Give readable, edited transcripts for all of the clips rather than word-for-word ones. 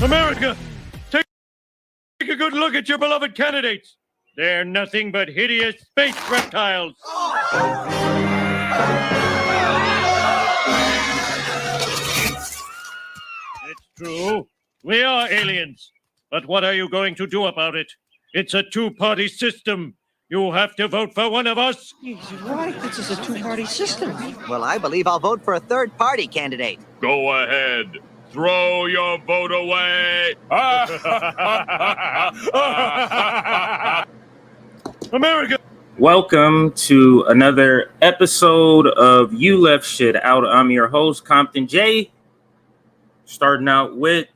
America, take a good look at your beloved candidates. They're nothing but hideous space reptiles. It's true. We are aliens. But what are you going to do about it? It's a two-party system. You have to vote for one of us. He's right. This is a two-party system. Well, I believe I'll vote for a third-party candidate. Go ahead. Throw your vote away. America. Welcome to another episode of You Left Shit Out. I'm your host, Compton J. Starting out with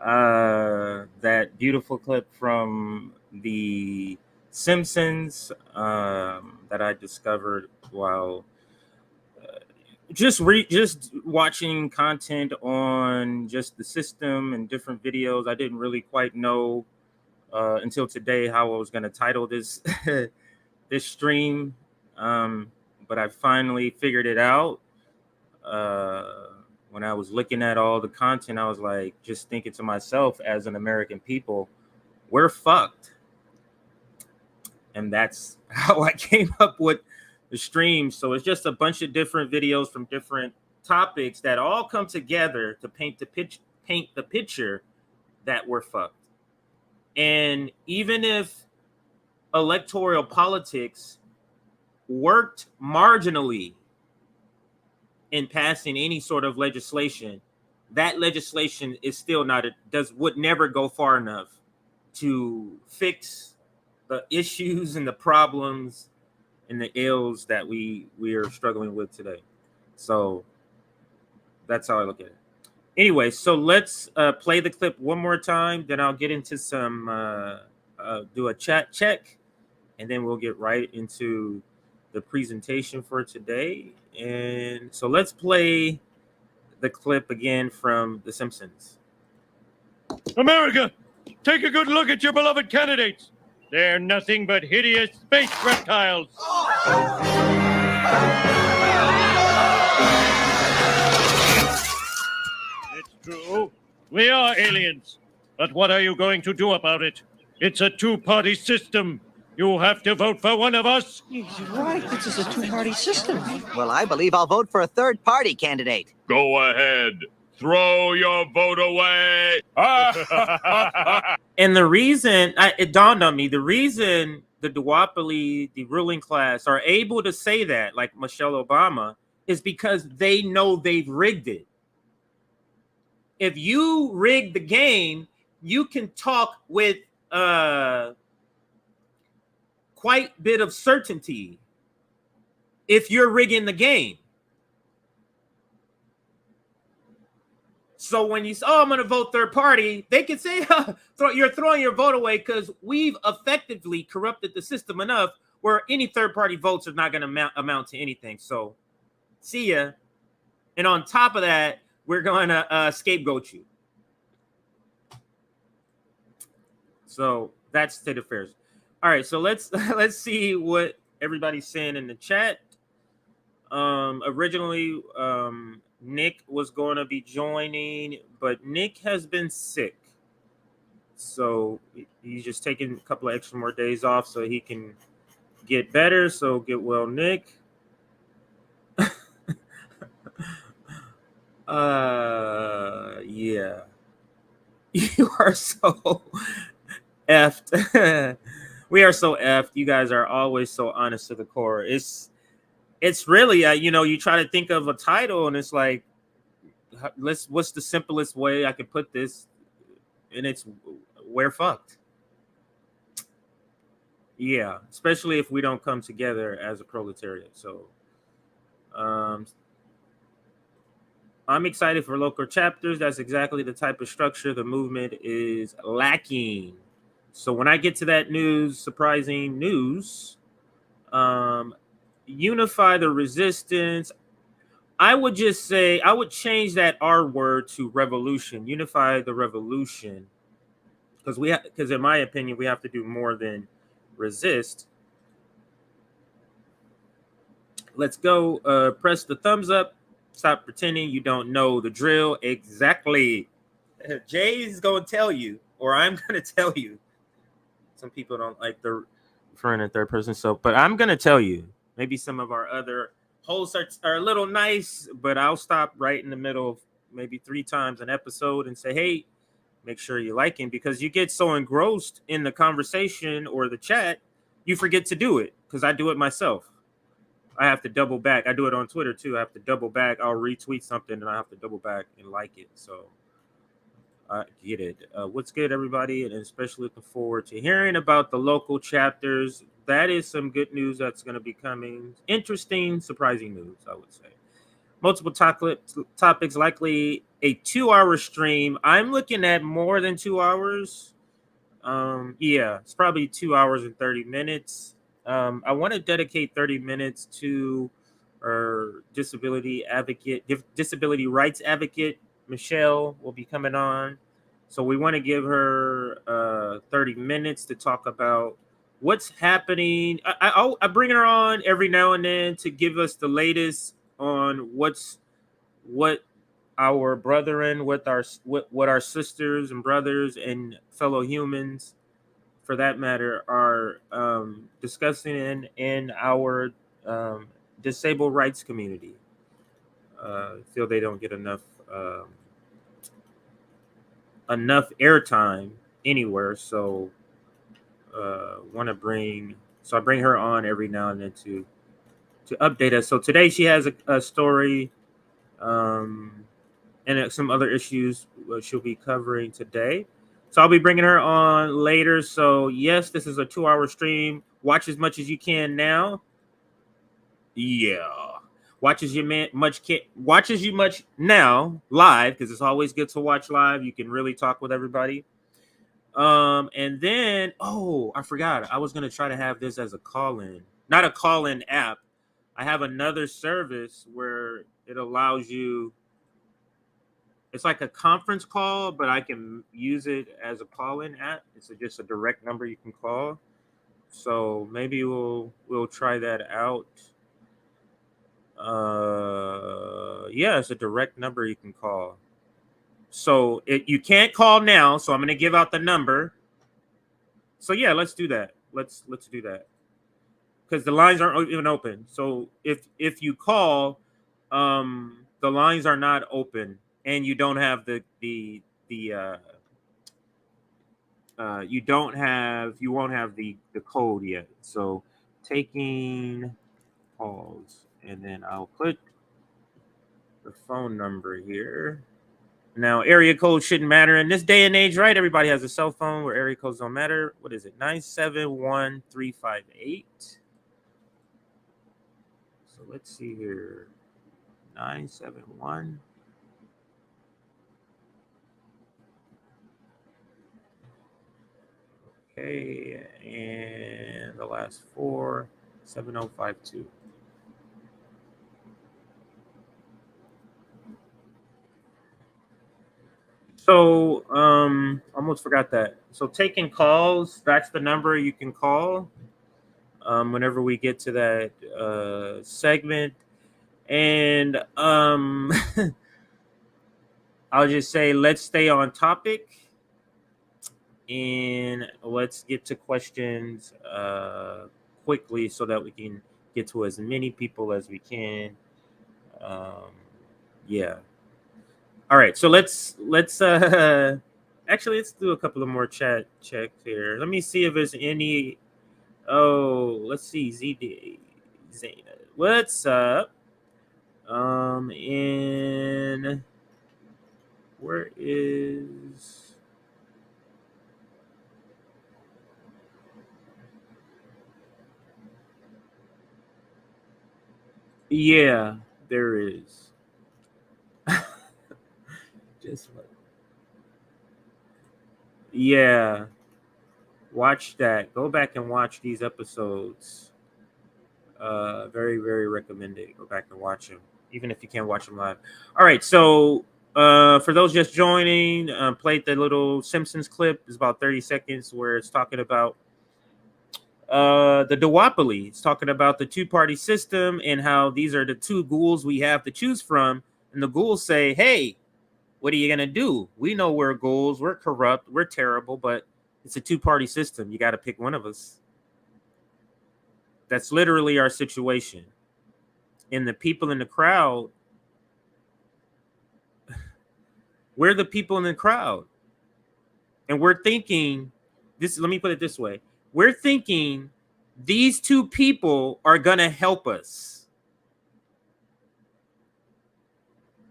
that beautiful clip from The Simpsons that I discovered while just watching content on just the system and different videos. I didn't really quite know until today how I was going to title this this stream, but I finally figured it out. When I was looking at all the content, I was like, just thinking to myself, as an American people, we're fucked. And that's how I came up with the stream. So it's just a bunch of different videos from different topics that all come together to paint the picture that we're fucked. And even if electoral politics worked marginally in passing any sort of legislation, that legislation is still would never go far enough to fix the issues and the problems and the ills that we are struggling with today. So that's how I look at it. Anyway, so let's play the clip one more time, then I'll get into some do a chat check, and then we'll get right into the presentation for today. And so let's play the clip again from The Simpsons. America, take a good look at your beloved candidates. They're nothing but hideous space reptiles. It's true. We are aliens. But what are you going to do about it? It's a two-party system. You have to vote for one of us. He's right. This is a two-party system. Well, I believe I'll vote for a third-party candidate. Go ahead. Throw your vote away. And the reason, it dawned on me, the reason the duopoly, the ruling class, are able to say that, like Michelle Obama, is because they know they've rigged it. If you rig the game, you can talk with quite a bit of certainty if you're rigging the game. So when you say, I'm going to vote third party, they can say, you're throwing your vote away because we've effectively corrupted the system enough where any third party votes are not going to amount to anything. So see ya. And on top of that, we're going to scapegoat you. So that's state affairs. All right, so let's see what everybody's saying in the chat. Originally, Nick was going to be joining, but Nick has been sick. So he's just taking a couple of extra more days off so he can get better. So get well, Nick. Yeah. You are so effed. We are so effed. You guys are always so honest to the core. It's really, you try to think of a title and it's like, what's the simplest way I could put this? And it's, we're fucked. Yeah, especially if we don't come together as a proletariat. So I'm excited for local chapters. That's exactly the type of structure the movement is lacking. So when I get to that news, surprising news, unify the resistance. I would just say, I would change that R word to revolution, unify the revolution. Because in my opinion, we have to do more than resist. Let's go. Press the thumbs up. Stop pretending you don't know the drill. Exactly. Jay's gonna tell you, or I'm gonna tell you. Some people don't like the referring in third person, so but I'm gonna tell you. Maybe some of our other hosts are a little nice, but I'll stop right in the middle of maybe 3 times an episode and say, hey, make sure you like him, because you get so engrossed in the conversation or the chat, you forget to do it, because I do it myself. I have to double back. I do it on Twitter too. I have to double back. I'll retweet something and I have to double back and like it. So I get it. What's good, everybody? And especially looking forward to hearing about the local chapters. That is some good news that's going to be coming. Interesting, surprising news, I would say. Multiple topics, likely a 2-hour stream. I'm looking at more than 2 hours. Yeah, it's probably 2 hours and 30 minutes. I want to dedicate 30 minutes to our disability rights advocate, Michelle, will be coming on. So we want to give her 30 minutes to talk about what's happening. I bring her on every now and then to give us the latest on what our brethren, what our sisters and brothers and fellow humans, for that matter, are discussing in our disabled rights community. Feel they don't get enough airtime anywhere, so I bring her on every now and then to update us. So today she has a story and some other issues she'll be covering today. So I'll be bringing her on later. So yes, this is a 2-hour stream. Watch as much as you can now. Yeah. Watch as you much now live, because it's always good to watch live. You can really talk with everybody. And then, I forgot. I was going to try to have this as a call-in. Not a call-in app. I have another service where it allows you, it's like a conference call, but I can use it as a call-in app. It's just a direct number you can call. So maybe we'll try that out. Yeah, it's a direct number you can call. So you can't call now, so I'm going to give out the number. So yeah, let's do that. Let's do that, because the lines aren't even open. So if you call, the lines are not open, and you don't have you won't have the code yet. So taking calls, and then I'll put the phone number here. Now, area code shouldn't matter in this day and age, right? Everybody has a cell phone where area codes don't matter. What is it? 971358. So let's see here. 971. Okay, and the last 4, 7052. So, almost forgot that. So taking calls, that's the number you can call whenever we get to that segment. And I'll just say, let's stay on topic. And let's get to questions quickly so that we can get to as many people as we can. Yeah. All right. So let's actually let's do a couple of more chat checks here. Let me see if there's any. Oh, let's see. ZD Zayna. What's up? And where is? Yeah, there is. Just yeah. Watch that. Go back and watch these episodes. Very, very recommended. Go back and watch them, even if you can't watch them live. All right, so for those just joining, played the little Simpsons clip. It's about 30 seconds where it's talking about the duopoly. It's talking about the two-party system and how these are the two ghouls we have to choose from. And the ghouls say, hey, what are you gonna do? We know we're ghouls, we're corrupt, we're terrible, but it's a two-party system. You got to pick one of us. That's literally our situation. And the people in the crowd, we're the people in the crowd. And we're thinking, this. Let me put it this way. We're thinking these two people are going to help us.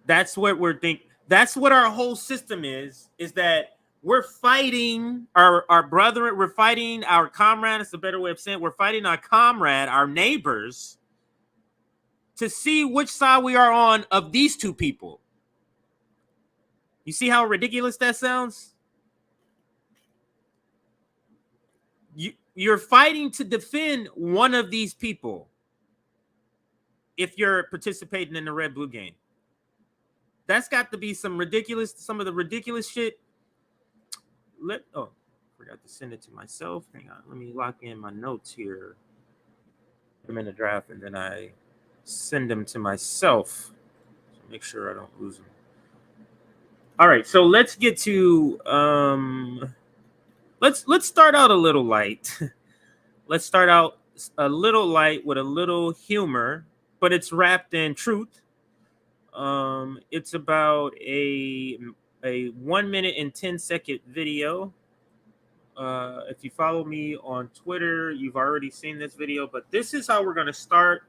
That's what we're thinking. That's what our whole system is that we're fighting our brethren. We're fighting our comrade. It's a better way of saying it. We're fighting our comrade, our neighbors, to see which side we are on of these two people. You see how ridiculous that sounds? You're fighting to defend one of these people if you're participating in the red-blue game. That's got to be some of the ridiculous shit. Forgot to send it to myself. Hang on, let me lock in my notes here. I'm in the draft, and then I send them to myself. So make sure I don't lose them. All right, so let's get to let's start out a little light. Let's start out a little light with a little humor, but it's wrapped in truth. It's about a 1 minute and 10-second video. If you follow me on Twitter, you've already seen this video, but this is how we're going to start.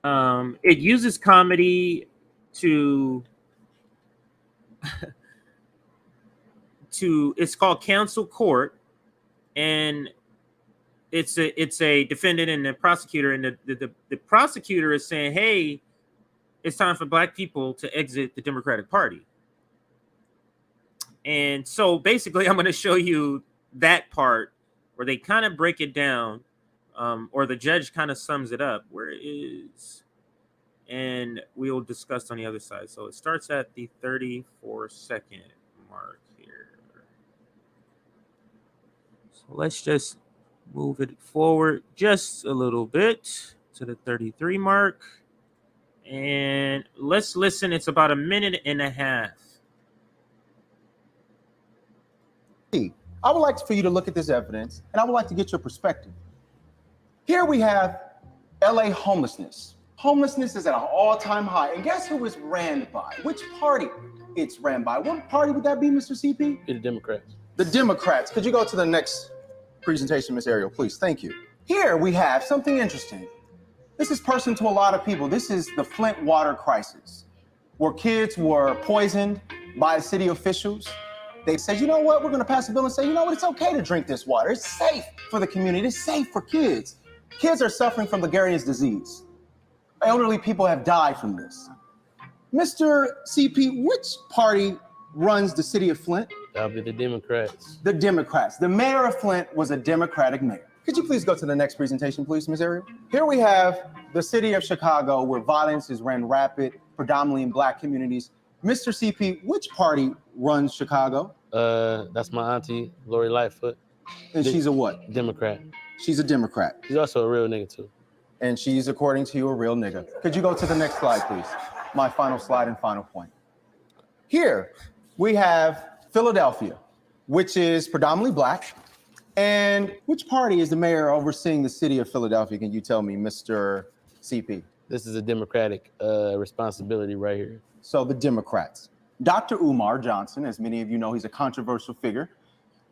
It uses comedy to it's called Cancel Court, and it's a defendant and the prosecutor, and the prosecutor is saying, hey, it's time for black people to exit the Democratic Party. And so basically I'm going to show you that part where they kind of break it down, or the judge kind of sums it up. Where it is, and we'll discuss on the other side. So it starts at the 34-second mark here. So let's just move it forward just a little bit to the 33 mark. And let's listen. It's about 1.5 minutes. I would like for you to look at this evidence, and I would like to get your perspective. Here we have LA homelessness. Homelessness is at an all-time high. And guess who it's ran by? Which party it's ran by? What party would that be, Mr. CP? The Democrats. The Democrats. Could you go to the next presentation, Ms. Ariel, please? Thank you. Here we have something interesting. This is personal to a lot of people. This is the Flint water crisis, where kids were poisoned by city officials. They said, you know what, we're going to pass a bill and say, you know what, it's okay to drink this water. It's safe for the community. It's safe for kids. Kids are suffering from Lagarian's disease. Elderly people have died from this. Mr. CP, which party runs the city of Flint? That'll be the Democrats. The Democrats. The mayor of Flint was a Democratic mayor. Could you please go to the next presentation, please, Ms. Ariel? Here we have the city of Chicago, where violence is ran rapid, predominantly in black communities. Mr. CP, which party runs Chicago? That's my auntie, Lori Lightfoot. And she's a what? Democrat. She's a Democrat. She's also a real nigga, too. And she's, according to you, a real nigga. Could you go to the next slide, please? My final slide and final point. Here we have Philadelphia, which is predominantly black. And which party is the mayor overseeing the city of Philadelphia? Can you tell me, Mr. CP? This is a Democratic responsibility right here. So the Democrats. Dr. Umar Johnson, as many of you know, he's a controversial figure.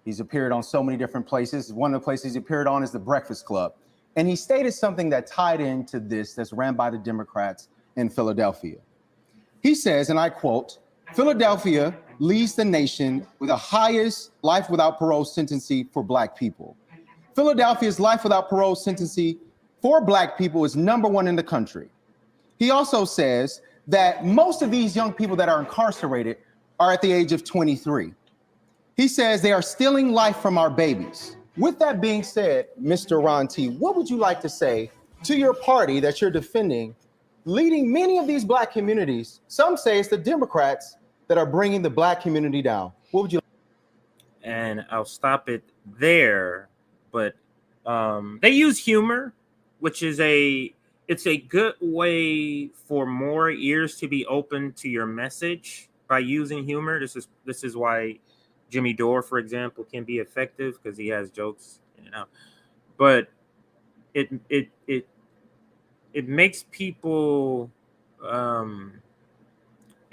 He's appeared on so many different places. One of the places he appeared on is the Breakfast Club. And he stated something that tied into this that's ran by the Democrats in Philadelphia. He says, and I quote, Philadelphia leads the nation with the highest life without parole sentencing for black people. Philadelphia's life without parole sentencing for black people is #1 in the country. He also says that most of these young people that are incarcerated are at the age of 23. He says they are stealing life from our babies. With that being said, Mr. Ron T., what would you like to say to your party that you're defending, leading many of these black communities? Some say it's the Democrats that are bringing the black community down. What would you? And I'll stop it there. But they use humor, which is it's a good way for more ears to be open to your message by using humor. This is why Jimmy Dore, for example, can be effective, because he has jokes in and out. But it makes people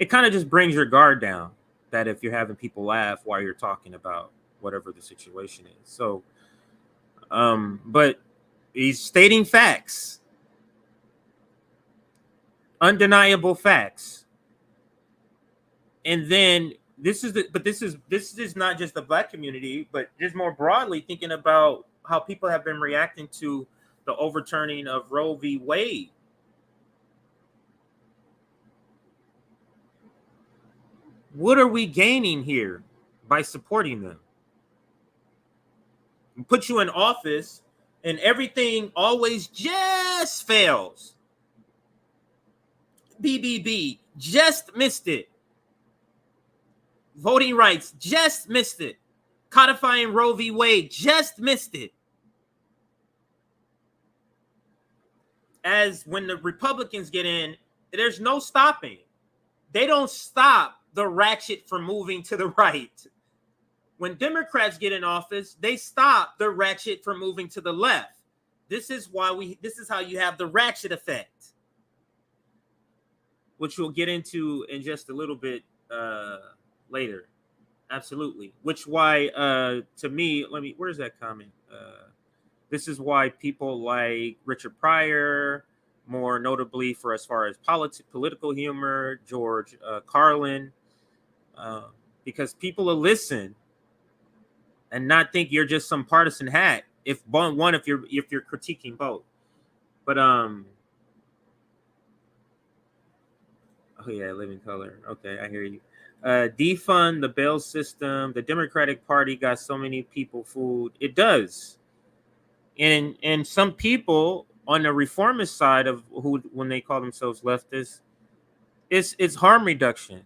it kind of just brings your guard down, that if you're having people laugh while you're talking about whatever the situation is. So but he's stating facts, undeniable facts. And then this is not just the Black community, but just more broadly thinking about how people have been reacting to the overturning of Roe v. Wade. What are we gaining here by supporting them? Put you in office and everything always just fails. BBB just missed it. Voting rights just missed it. Codifying Roe v. Wade just missed it. As when the Republicans get in, there's no stopping. They don't stop the ratchet from moving to the right. When Democrats get in office, they stop the ratchet from moving to the left. This is how you have the ratchet effect, which we'll get into in just a little bit later. Absolutely. Which why to me, where's that comment? This is why people like Richard Pryor, more notably for as far as political humor, George Carlin, because people will listen and not think you're just some partisan hack. If you're critiquing both, but oh yeah, living color. Okay, I hear you. Defund the bail system. The Democratic Party got so many people fooled. It does. And some people on the reformist side of who, when they call themselves leftists, it's harm reduction.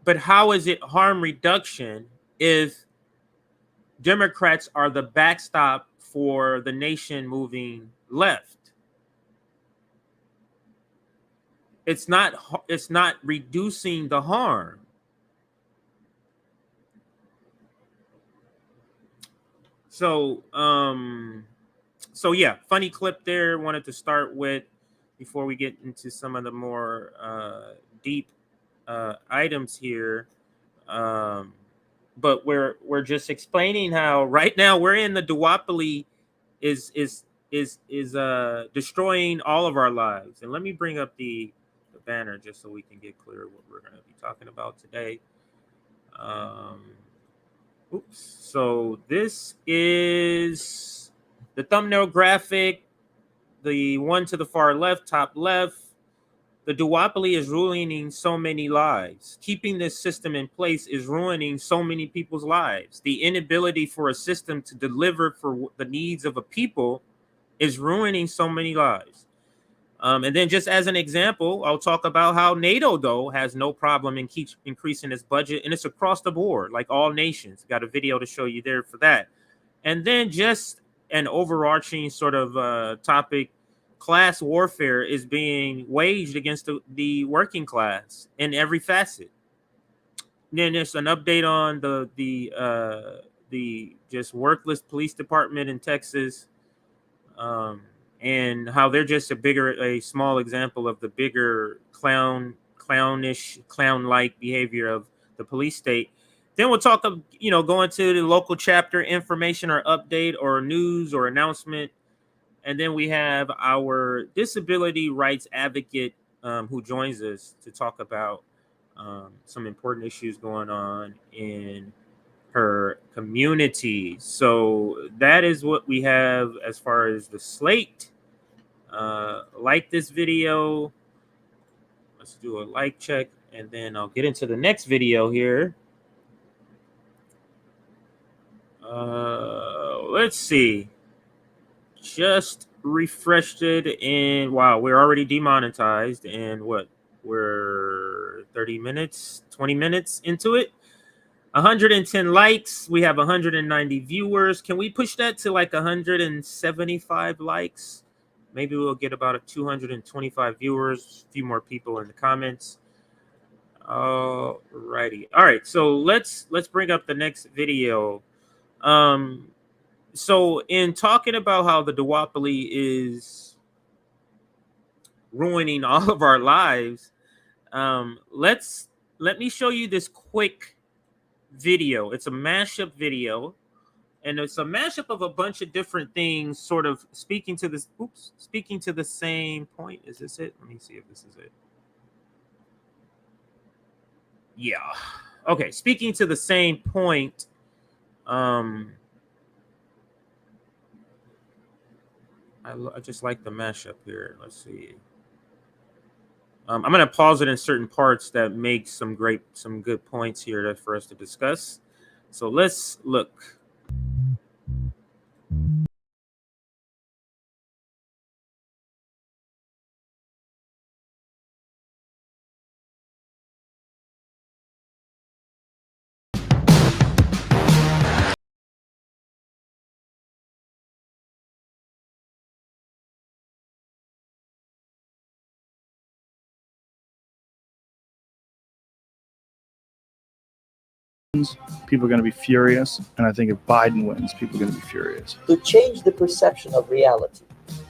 But how is it harm reduction if Democrats are the backstop for the nation moving left? It's not reducing the harm. So yeah, funny clip there. Wanted to start with before we get into some of the more deep items here. But we're just explaining how right now we're in the duopoly is destroying all of our lives. And let me bring up the banner just so we can get clear what we're going to be talking about today. So this is the thumbnail graphic, the one to the far left, top left. The duopoly is ruining so many lives. Keeping this system in place is ruining so many people's lives. The inability for a system to deliver for the needs of a people is ruining so many lives. And then just as an example, I'll talk about how NATO, though, has no problem in keep increasing its budget. And it's across the board, like all nations. Got a video to show you there for that. And then just an overarching sort of topic, class warfare is being waged against the working class in every facet. Then there's an update on the just worthless police department in Texas. And how they're just a small example of the bigger clownish, clown-like behavior of the police state. Then we'll talk of, go into the local chapter information or update or news or announcement. And then we have our disability rights advocate who joins us to talk about some important issues going on in her community. So that is what we have as far as the slate. Like this video. Let's do a like check, and then I'll get into the next video here. Let's see. Just refreshed it, and wow, we're already demonetized. And what? We're 30 minutes, 20 minutes into it. 110 likes. We have 190 viewers. Can we push that to like 175 likes? Maybe we'll get about 225 viewers, a few more people in the comments. Alrighty. All right, so let's bring up the next video. So in talking about how the duopoly is ruining all of our lives, let me show you this quick video. It's a mashup video, and it's a mashup of a bunch of different things, sort of speaking to this. Speaking to the same point. Is this it? Let me see if this is it. Yeah. Okay. Speaking to the same point. I just like the mashup here. Let's see. I'm going to pause it in certain parts that make some good points here for us to discuss. So let's look. People are going to be furious, and I think if Biden wins, people are going to be furious. To change the perception of reality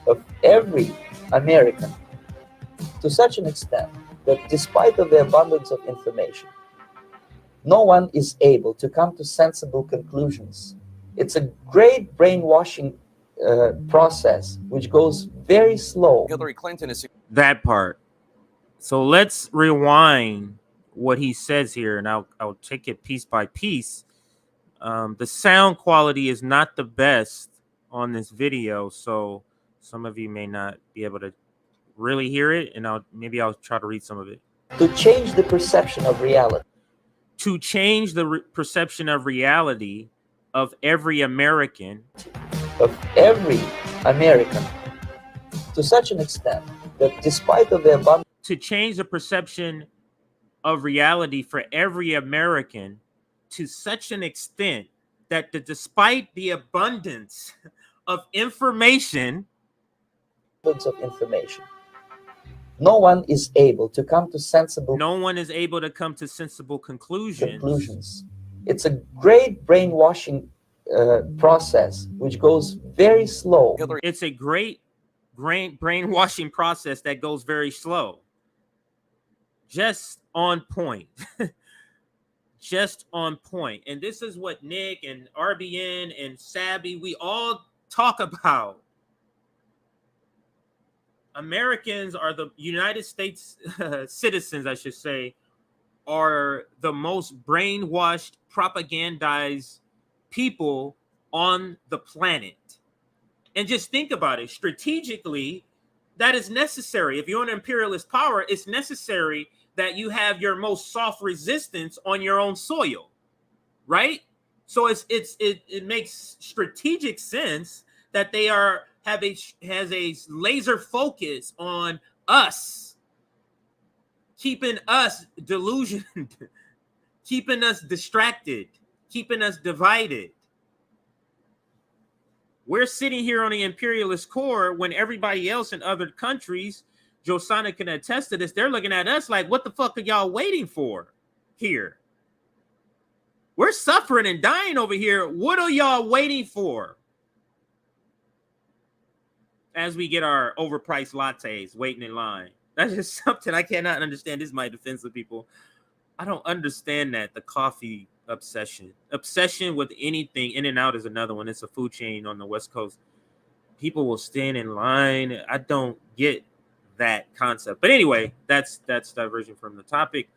of every American to such an extent that despite of the abundance of information, no one is able to come to sensible conclusions. It's a great brainwashing process which goes very slow. Hillary Clinton is that part. So let's rewind what he says here, and I'll take it piece by piece. The sound quality is not the best on this video, so some of you may not be able to really hear it, and maybe I'll try to read some of it. To change the perception of reality. To change the perception of reality of every American. Of every American to such an extent that despite of the abundance. To change the perception of reality for every American to such an extent that despite the abundance of information, no one is able to come to sensible. No one is able to come to sensible conclusions. It's a great brainwashing process which goes very slow. It's a great brainwashing process that goes very slow. Just on point. Just on point. And this is what Nick and RBN and Sabby, we all talk about. Americans are the United States citizens, I should say, are the most brainwashed, propagandized people on the planet. And just think about it. Strategically, that is necessary. If you're an imperialist power, it's necessary that you have your most soft resistance on your own soil, right? So it makes strategic sense that they has a laser focus on us, keeping us delusioned, keeping us distracted, keeping us divided. We're sitting here on the imperialist core when everybody else in other countries, Josana can attest to this, they're looking at us like, what the fuck are y'all waiting for here? We're suffering and dying over here. What are y'all waiting for? As we get our overpriced lattes waiting in line. That's just something I cannot understand. This is my defense of people. I don't understand that, the coffee obsession. Obsession with anything. In-N-Out is another one. It's a food chain on the West Coast. People will stand in line. I don't get that concept. But anyway, that's diversion from the topic.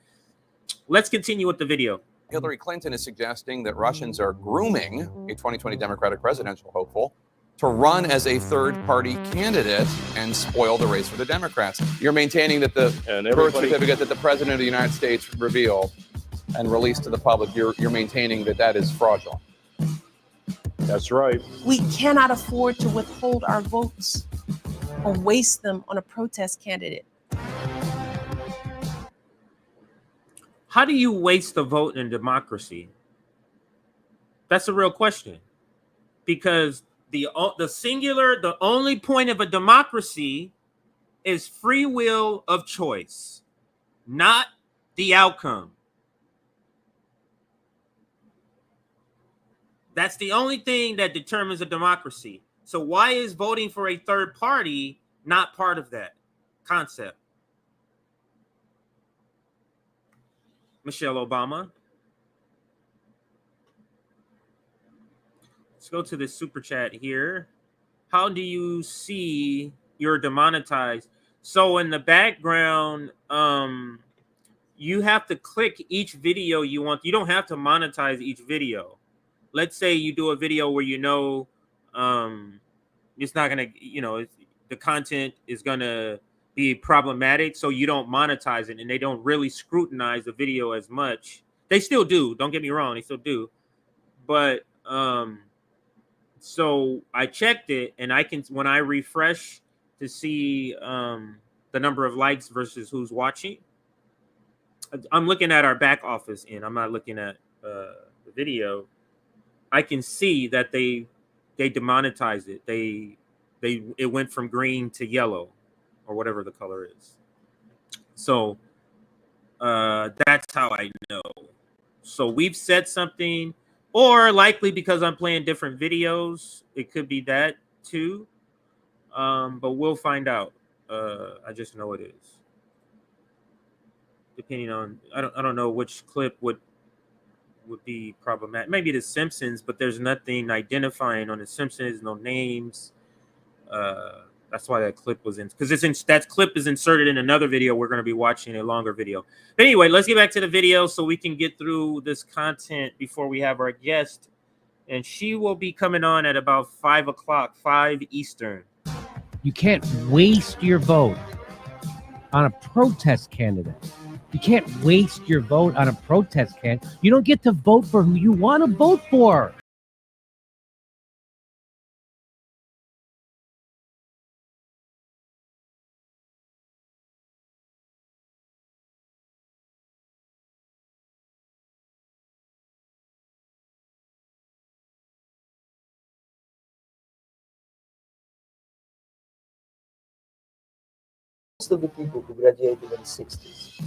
Let's continue with the video. Hillary Clinton is suggesting that Russians are grooming a 2020 Democratic presidential hopeful to run as a third-party candidate and spoil the race for the Democrats. You're maintaining that the birth certificate that the President of the United States revealed and released to the public, you're maintaining that is fraudulent. That's right. We cannot afford to withhold our votes or waste them on a protest candidate. How do you waste a vote in democracy? That's a real question. Because the singular, the only point of a democracy is free will of choice, not the outcome. That's the only thing that determines a democracy. So why is voting for a third party not part of that concept? Michelle Obama. Let's go to the super chat here. How do you see you're demonetized? So in the background, you have to click each video you want. You don't have to monetize each video. Let's say you do a video where it's not gonna, the content is gonna be problematic, so you don't monetize it, and they don't really scrutinize the video as much. They still do. Don't get me wrong, they still do. But so I checked it, and I can, when I refresh to see the number of likes versus who's watching, I'm looking at our back office end. I'm not looking at the video. I can see that they demonetized it. It went from green to yellow, or whatever the color is. So that's how I know. So we've said something, or likely because I'm playing different videos, it could be that too. But we'll find out. I just know it is. Depending on, I don't know which clip would be problematic. Maybe The Simpsons, but there's nothing identifying on The Simpsons, no names. That's why that clip was in, because that clip is inserted in another video. We're going to be watching a longer video. But anyway, let's get back to the video so we can get through this content before we have our guest, and she will be coming on at about 5 o'clock, 5 Eastern. You can't waste your vote on a protest candidate. You can't waste your vote on a protest candidate. You don't get to vote for who you want to vote for. Most of the people who graduated in the 60s,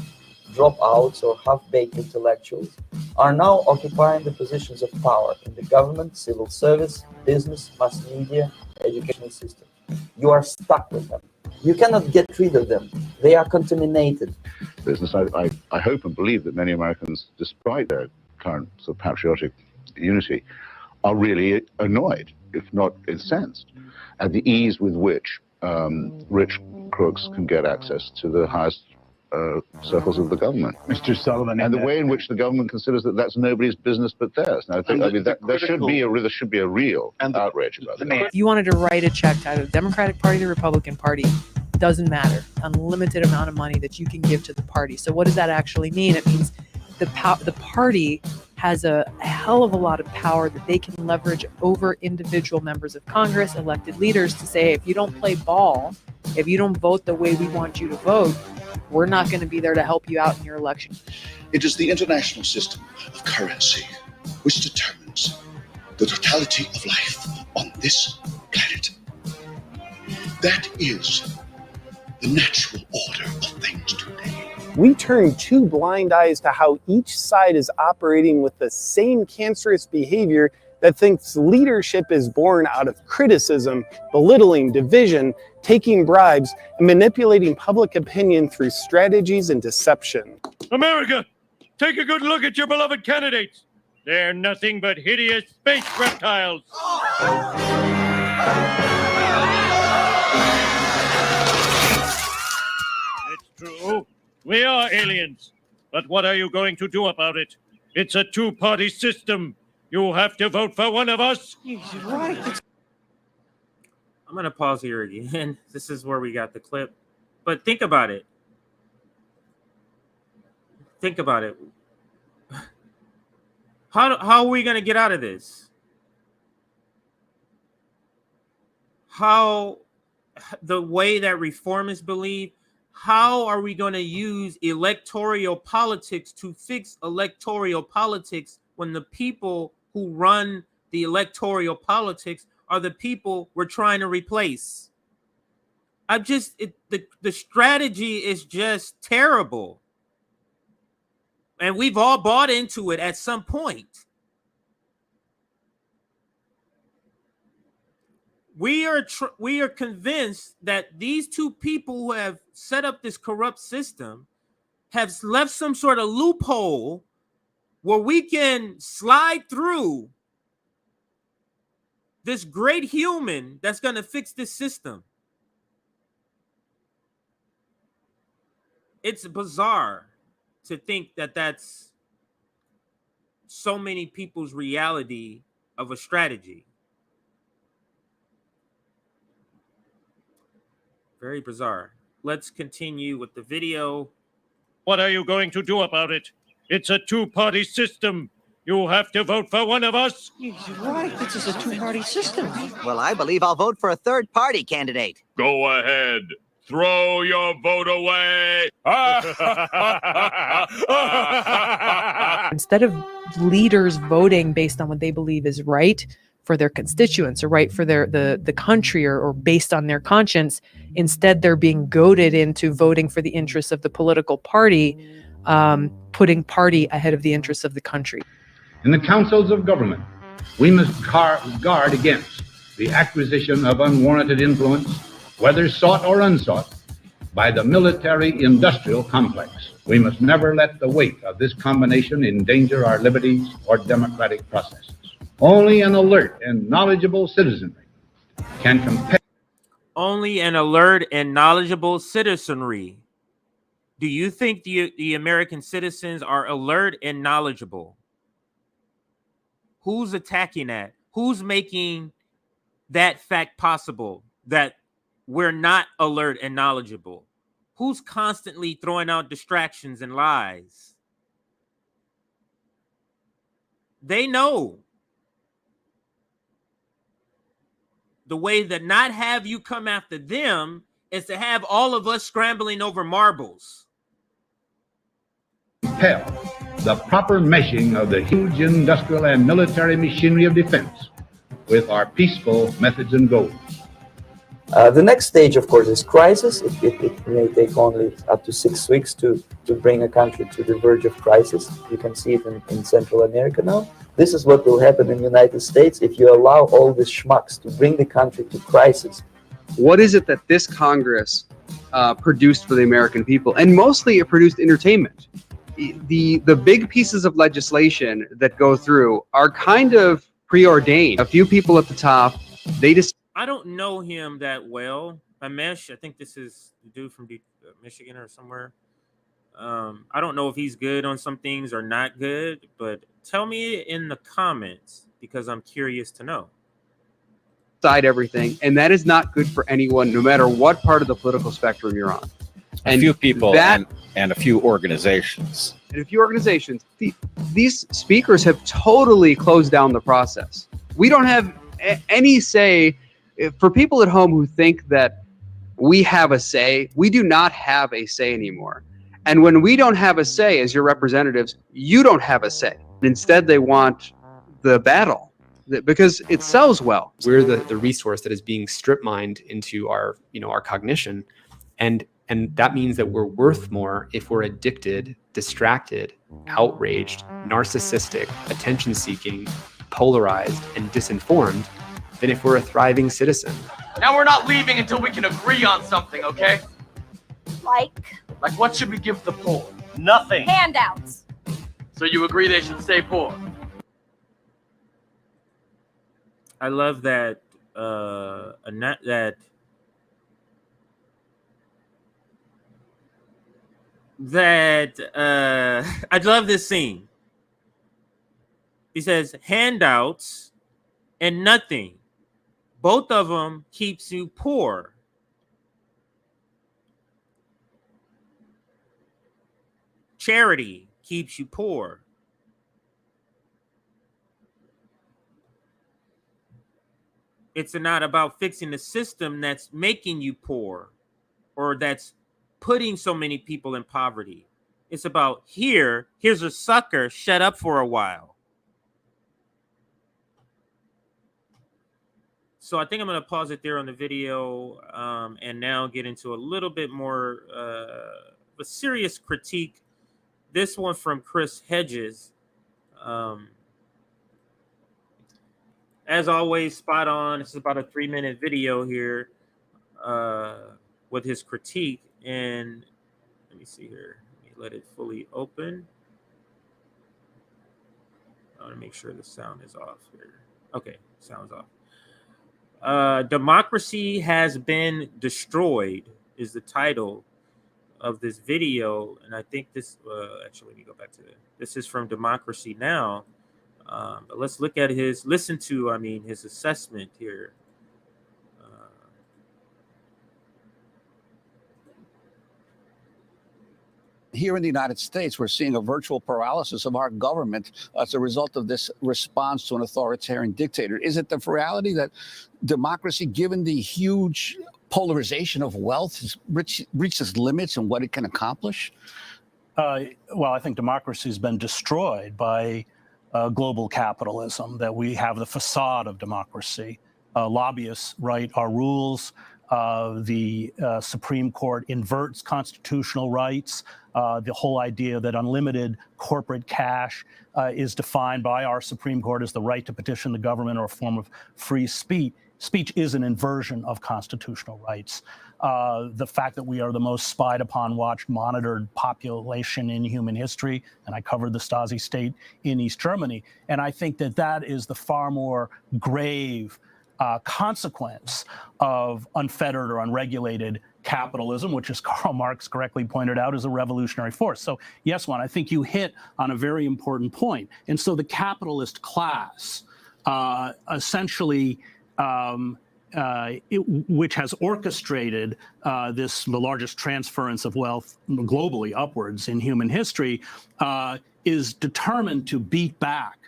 dropouts or half-baked intellectuals, are now occupying the positions of power in the government, civil service, business, mass media, educational system. You are stuck with them. You cannot get rid of them. They are contaminated. Business. I hope and believe that many Americans, despite their current sort of patriotic unity, are really annoyed, if not incensed, at the ease with which rich crooks can get access to the highest circles of the government. Mr. Sullivan, and the way in which the government considers that that's nobody's business but theirs. Now, there should be a real outrage about that. If you wanted to write a check to either the Democratic Party or the Republican Party, doesn't matter. Unlimited amount of money that you can give to the party. So what does that actually mean? It means the party has a hell of a lot of power that they can leverage over individual members of Congress, elected leaders, to say, if you don't play ball, if you don't vote the way we want you to vote, we're not going to be there to help you out in your election. It is the international system of currency which determines the totality of life on this planet. That is the natural order of things today. We turn two blind eyes to how each side is operating with the same cancerous behavior that thinks leadership is born out of criticism, belittling, division, taking bribes, and manipulating public opinion through strategies and deception. America, take a good look at your beloved candidates. They're nothing but hideous space reptiles. It's true. We are aliens. But what are you going to do about it? It's a two-party system. You have to vote for one of us. He's right. I'm going to pause here again. This is where we got the clip. But think about it. Think about it. How are we going to get out of this? How, the way that reformists believe, how are we going to use electoral politics to fix electoral politics when the people who run the electoral politics are the people we're trying to replace. The strategy is just terrible. And we've all bought into it at some point. We are convinced that these two people who have set up this corrupt system have left some sort of loophole where we can slide through this great human that's going to fix this system. It's bizarre to think that that's so many people's reality of a strategy. Very bizarre. Let's continue with the video. What are you going to do about it? It's a two-party system. You have to vote for one of us. You're right. This is a two-party system. Well, I believe I'll vote for a third-party candidate. Go ahead. Throw your vote away. Instead of leaders voting based on what they believe is right for their constituents or right for the country or based on their conscience, instead they're being goaded into voting for the interests of the political party, putting party ahead of the interests of the country. In the councils of government, we must guard against the acquisition of unwarranted influence, whether sought or unsought, by the military-industrial complex. We must never let the weight of this combination endanger our liberties or democratic processes. Only an alert and knowledgeable citizenry can compel. Only an alert and knowledgeable citizenry. Do you think the American citizens are alert and knowledgeable? Who's attacking that? Who's making that fact possible, that we're not alert and knowledgeable? Who's constantly throwing out distractions and lies? They know. The way to not have you come after them is to have all of us scrambling over marbles. Compel the proper meshing of the huge industrial and military machinery of defense with our peaceful methods and goals. The next stage, of course, is crisis. It may take only up to 6 weeks to bring a country to the verge of crisis. You can see it in Central America now. This is what will happen in the United States if you allow all these schmucks to bring the country to crisis. What is it that this Congress produced for the American people? And mostly it produced entertainment. The big pieces of legislation that go through are kind of preordained. A few people at the top, they just... I don't know him that well. Amesh, I think this is the dude from Michigan or somewhere. I don't know if he's good on some things or not good, but tell me in the comments because I'm curious to know. Decide everything, and that is not good for anyone, no matter what part of the political spectrum you're on. A few people and a few organizations. And a few organizations. These speakers have totally closed down the process. We don't have any say. For people at home who think that we have a say, we do not have a say anymore. And when we don't have a say as your representatives, you don't have a say. Instead, they want the battle because it sells well. We're the resource that is being strip mined into our cognition. And that means that we're worth more if we're addicted, distracted, outraged, narcissistic, attention-seeking, polarized, and disinformed than if we're a thriving citizen. Now we're not leaving until we can agree on something, okay? Like What should we give the poor? Nothing. handouts. So you agree they should stay poor? I love that I love this scene. He says handouts and nothing. Both of them keeps you poor. Charity keeps you poor. It's not about fixing the system that's making you poor or that's putting so many people in poverty. It's about here's a sucker, shut up for a while. So I think I'm going to pause it there on the video and now get into a little bit more a serious critique. This one from Chris Hedges. As always, spot on. This is about a 3-minute video here with his critique. And let me see here. Let me let it fully open. I want to make sure the sound is off here. Okay, sound's off. Democracy has been destroyed is the title of this video. And I think this, actually, let me go back to it. This is from Democracy Now! But let's look at his, his assessment here. Here in the United States, we're seeing a virtual paralysis of our government as a result of this response to an authoritarian dictator. Is it the reality that democracy, given the huge polarization of wealth, has reached its limits and what it can accomplish? Well, I think democracy has been destroyed by global capitalism, that we have the facade of democracy. Lobbyists write our rules. The Supreme Court inverts constitutional rights. The whole idea that unlimited corporate cash is defined by our Supreme Court as the right to petition the government or a form of free speech. Speech is an inversion of constitutional rights. The fact that we are the most spied upon, watched, monitored population in human history, and I covered the Stasi state in East Germany, and I think that that is the far more grave consequence of unfettered or unregulated capitalism, which, as Karl Marx correctly pointed out, is a revolutionary force. So yes, Juan, I think you hit on a very important point. And so the capitalist class essentially which has orchestrated the largest transference of wealth globally upwards in human history, is determined to beat back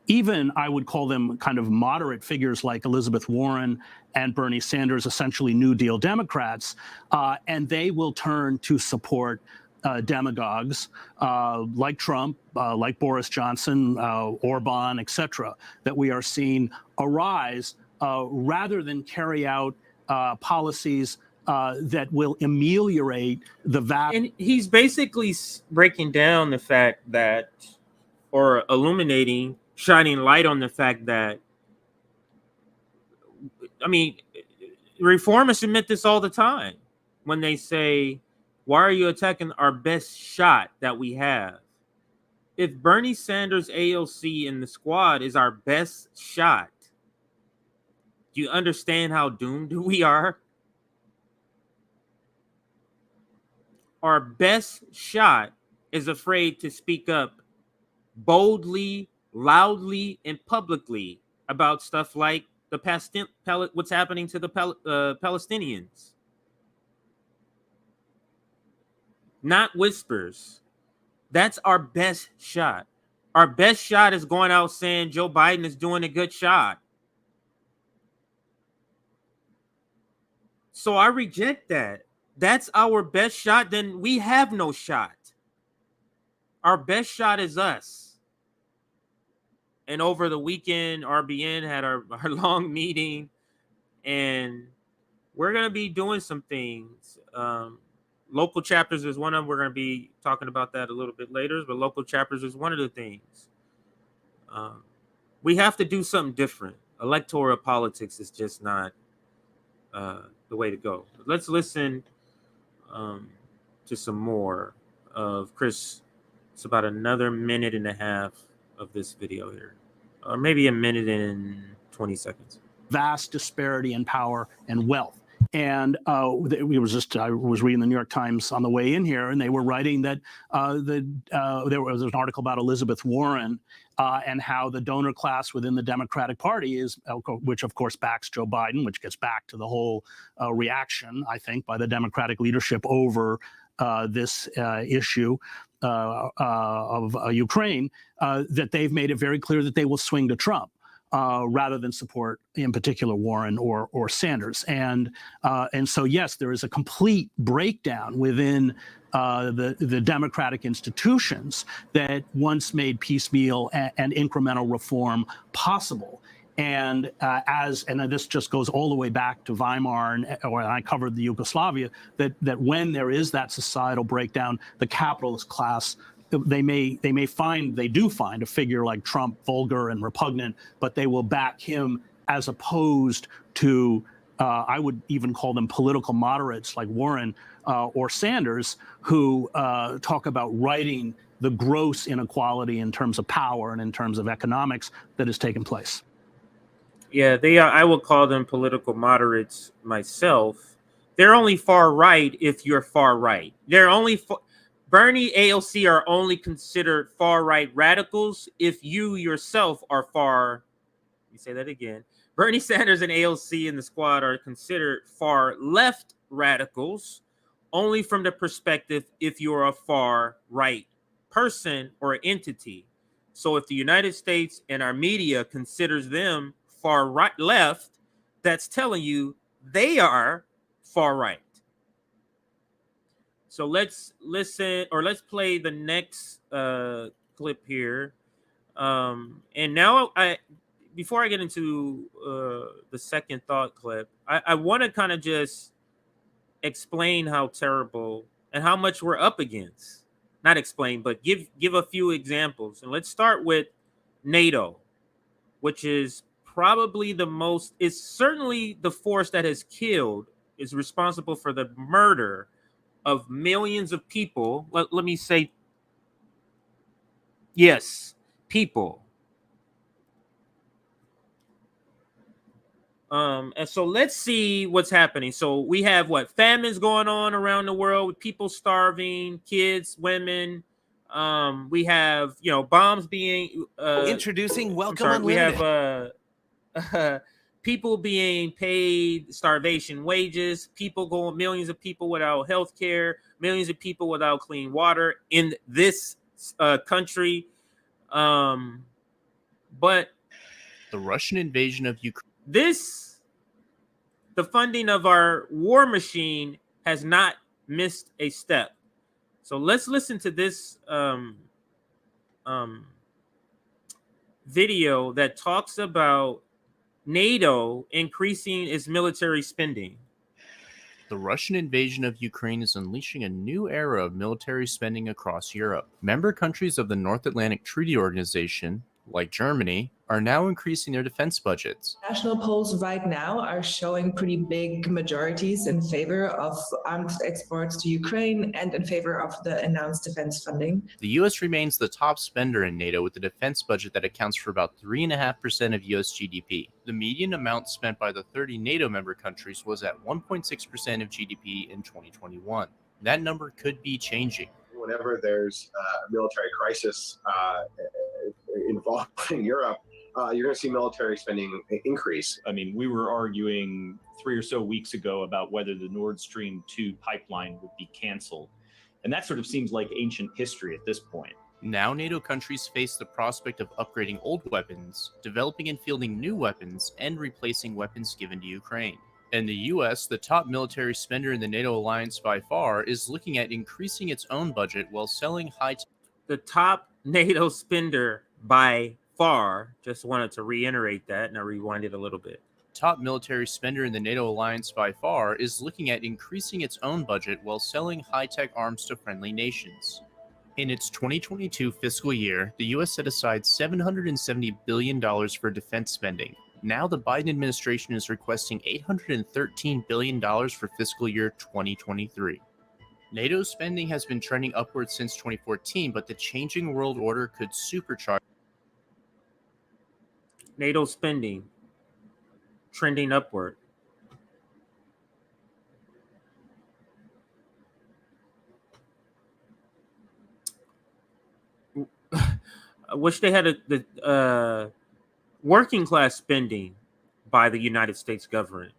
even, I would call them kind of moderate figures like Elizabeth Warren and Bernie Sanders, essentially New Deal Democrats, and they will turn to support demagogues like Trump, like Boris Johnson, Orban, etc., that we are seeing arise rather than carry out policies that will ameliorate the value. And he's basically breaking down the fact that, or illuminating, shining light on the fact that, reformists admit this all the time when they say, why are you attacking our best shot that we have? If Bernie Sanders, AOC, and the squad is our best shot, do you understand how doomed we are? Our best shot is afraid to speak up boldly, loudly, and publicly about stuff like what's happening to the Palestinians. Not whispers. That's our best shot. Our best shot is going out saying Joe Biden is doing a good shot. So I reject that. That's our best shot. Then we have no shot. Our best shot is us. And over the weekend, RBN had our long meeting, and we're going to be doing some things. Local chapters is one of them. We're going to be talking about that a little bit later, but local chapters is one of the things. We have to do something different. Electoral politics is just not the way to go. Let's listen to some more of Chris. It's about another minute and a half of this video here, or maybe a minute and 20 seconds. Vast disparity in power and wealth. And I was reading the New York Times on the way in here, and they were writing that there was an article about Elizabeth Warren and how the donor class within the Democratic Party is, which of course backs Joe Biden, which gets back to the whole reaction, I think, by the Democratic leadership over this issue of Ukraine, that they've made it very clear that they will swing to Trump rather than support, in particular, Warren or Sanders. And so, yes, there is a complete breakdown within the democratic institutions that once made piecemeal and incremental reform possible. And this just goes all the way back to Weimar, or I covered the Yugoslavia, that when there is that societal breakdown, the capitalist class, they do find a figure like Trump vulgar and repugnant, but they will back him as opposed to, I would even call them political moderates like Warren or Sanders, who talk about righting the gross inequality in terms of power and in terms of economics that has taken place. Yeah, they are. I would call them political moderates myself. They're only far right if you're far right. They're only Bernie, AOC are only considered far right radicals if you yourself are far. Let me say that again. Bernie Sanders and AOC and the squad are considered far left radicals only from the perspective if you're a far right person or entity. So if the United States and our media considers them far right left, that's telling you they are far right. So let's listen, or let's play the next clip here. And now before I get into the second thought clip, I want to kind of just explain how terrible and how much we're up against. Not explain, but give a few examples. And let's start with NATO, which is probably is certainly the force that has killed, is responsible for the murder of millions of people. Let me say, yes, people. And so let's see what's happening. So we have famines going on around the world with people starving, kids, women. We have bombs being Introducing Welcome Unlimited. Unlimited. We have people being paid starvation wages, millions of people without health care, millions of people without clean water in this country. But the Russian invasion of Ukraine. The funding of our war machine has not missed a step. So let's listen to this video that talks about NATO increasing its military spending. The Russian invasion of Ukraine is unleashing a new era of military spending across Europe. Member countries of the North Atlantic Treaty Organization, like Germany, are now increasing their defense budgets. National polls right now are showing pretty big majorities in favor of arms exports to Ukraine and in favor of the announced defense funding. The U.S. remains the top spender in NATO with a defense budget that accounts for about 3.5% of U.S. GDP. The median amount spent by the 30 NATO member countries was at 1.6% of GDP in 2021. That number could be changing. Whenever there's a military crisis involving Europe, you're going to see military spending increase. I mean, we were arguing 3 or so weeks ago about whether the Nord Stream 2 pipeline would be canceled. And that sort of seems like ancient history at this point. Now NATO countries face the prospect of upgrading old weapons, developing and fielding new weapons, and replacing weapons given to Ukraine. And the U.S., the top military spender in the NATO alliance by far, is looking at increasing its own budget while selling The top NATO spender by far, just wanted to reiterate that, and I rewind it a little bit. Top military spender in the NATO alliance by far is looking at increasing its own budget while selling high-tech arms to friendly nations. In its 2022 fiscal year, the U.S. set aside $770 billion for defense spending. Now the Biden administration is requesting $813 billion for fiscal year 2023. NATO's spending has been trending upwards since 2014, but the changing world order could supercharge NATO spending trending upward. I wish they had the working class spending by the United States government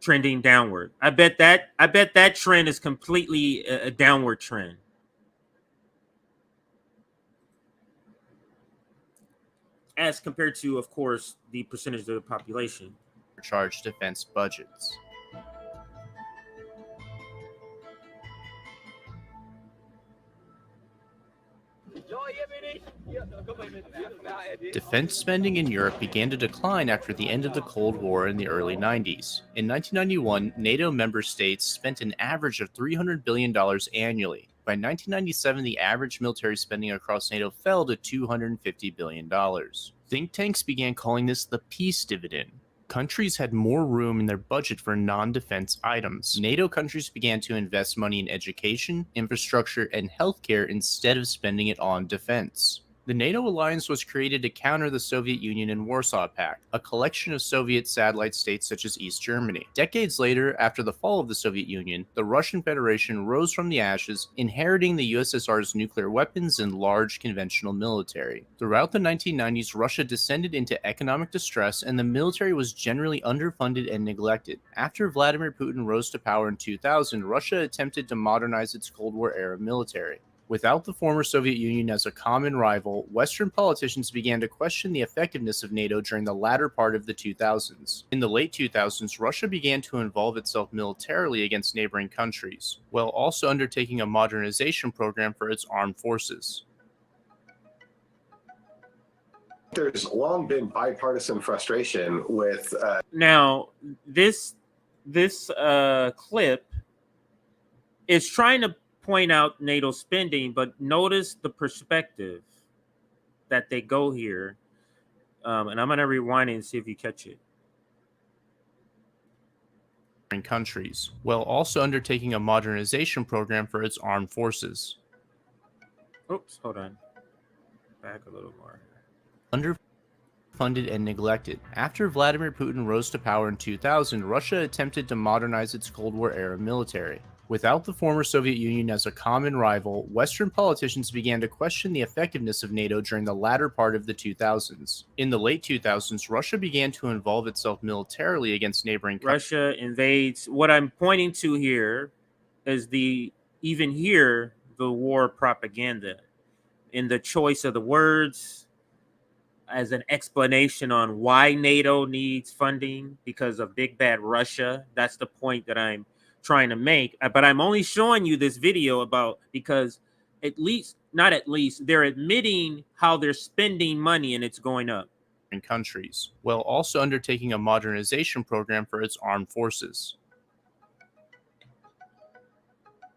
trending downward. I bet that trend is completely a downward trend. As compared to, of course, the percentage of the population. Charge defense budgets. Defense spending in Europe began to decline after the end of the Cold War in the early 90s. In 1991, NATO member states spent an average of $300 billion annually. By 1997, the average military spending across NATO fell to $250 billion. Think tanks began calling this the peace dividend. Countries had more room in their budget for non-defense items. NATO countries began to invest money in education, infrastructure, and healthcare instead of spending it on defense. The NATO alliance was created to counter the Soviet Union and Warsaw Pact, a collection of Soviet satellite states such as East Germany. Decades later, after the fall of the Soviet Union, the Russian Federation rose from the ashes, inheriting the USSR's nuclear weapons and large conventional military. Throughout the 1990s, Russia descended into economic distress, and the military was generally underfunded and neglected. After Vladimir Putin rose to power in 2000, Russia attempted to modernize its Cold War-era military. Without the former Soviet Union as a common rival, Western politicians began to question the effectiveness of NATO during the latter part of the 2000s. In the late 2000s, Russia began to involve itself militarily against neighboring countries, while also undertaking a modernization program for its armed forces. There's long been bipartisan frustration with. Now, this clip is trying to point out NATO spending, but notice the perspective that they go here. And I'm going to rewind it and see if you catch it. In countries, while also undertaking a modernization program for its armed forces. Oops, hold on. Back a little more. Underfunded and neglected. After Vladimir Putin rose to power in 2000, Russia attempted to modernize its Cold War-era military. Without the former Soviet Union as a common rival, Western politicians began to question the effectiveness of NATO during the latter part of the 2000s. In the late 2000s, Russia began to involve itself militarily against neighboring countries. Russia invades. What I'm pointing to here is the war propaganda in the choice of the words as an explanation on why NATO needs funding because of big bad Russia. That's the point that I'm trying to make, but I'm only showing you this video because they're admitting how they're spending money and it's going up in countries, while also undertaking a modernization program for its armed forces.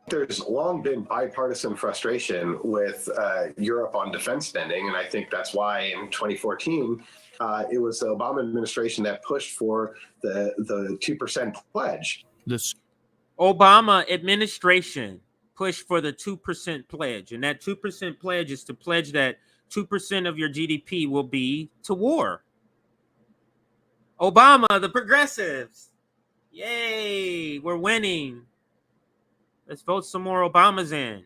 There's long been bipartisan frustration with Europe on defense spending, and I think that's why in 2014 it was the Obama administration that pushed for the 2% pledge. This Obama administration pushed for the 2% pledge, and that 2% pledge is to pledge that 2% of your GDP will be to war. Obama, the progressives, yay, we're winning. Let's vote some more Obamas in.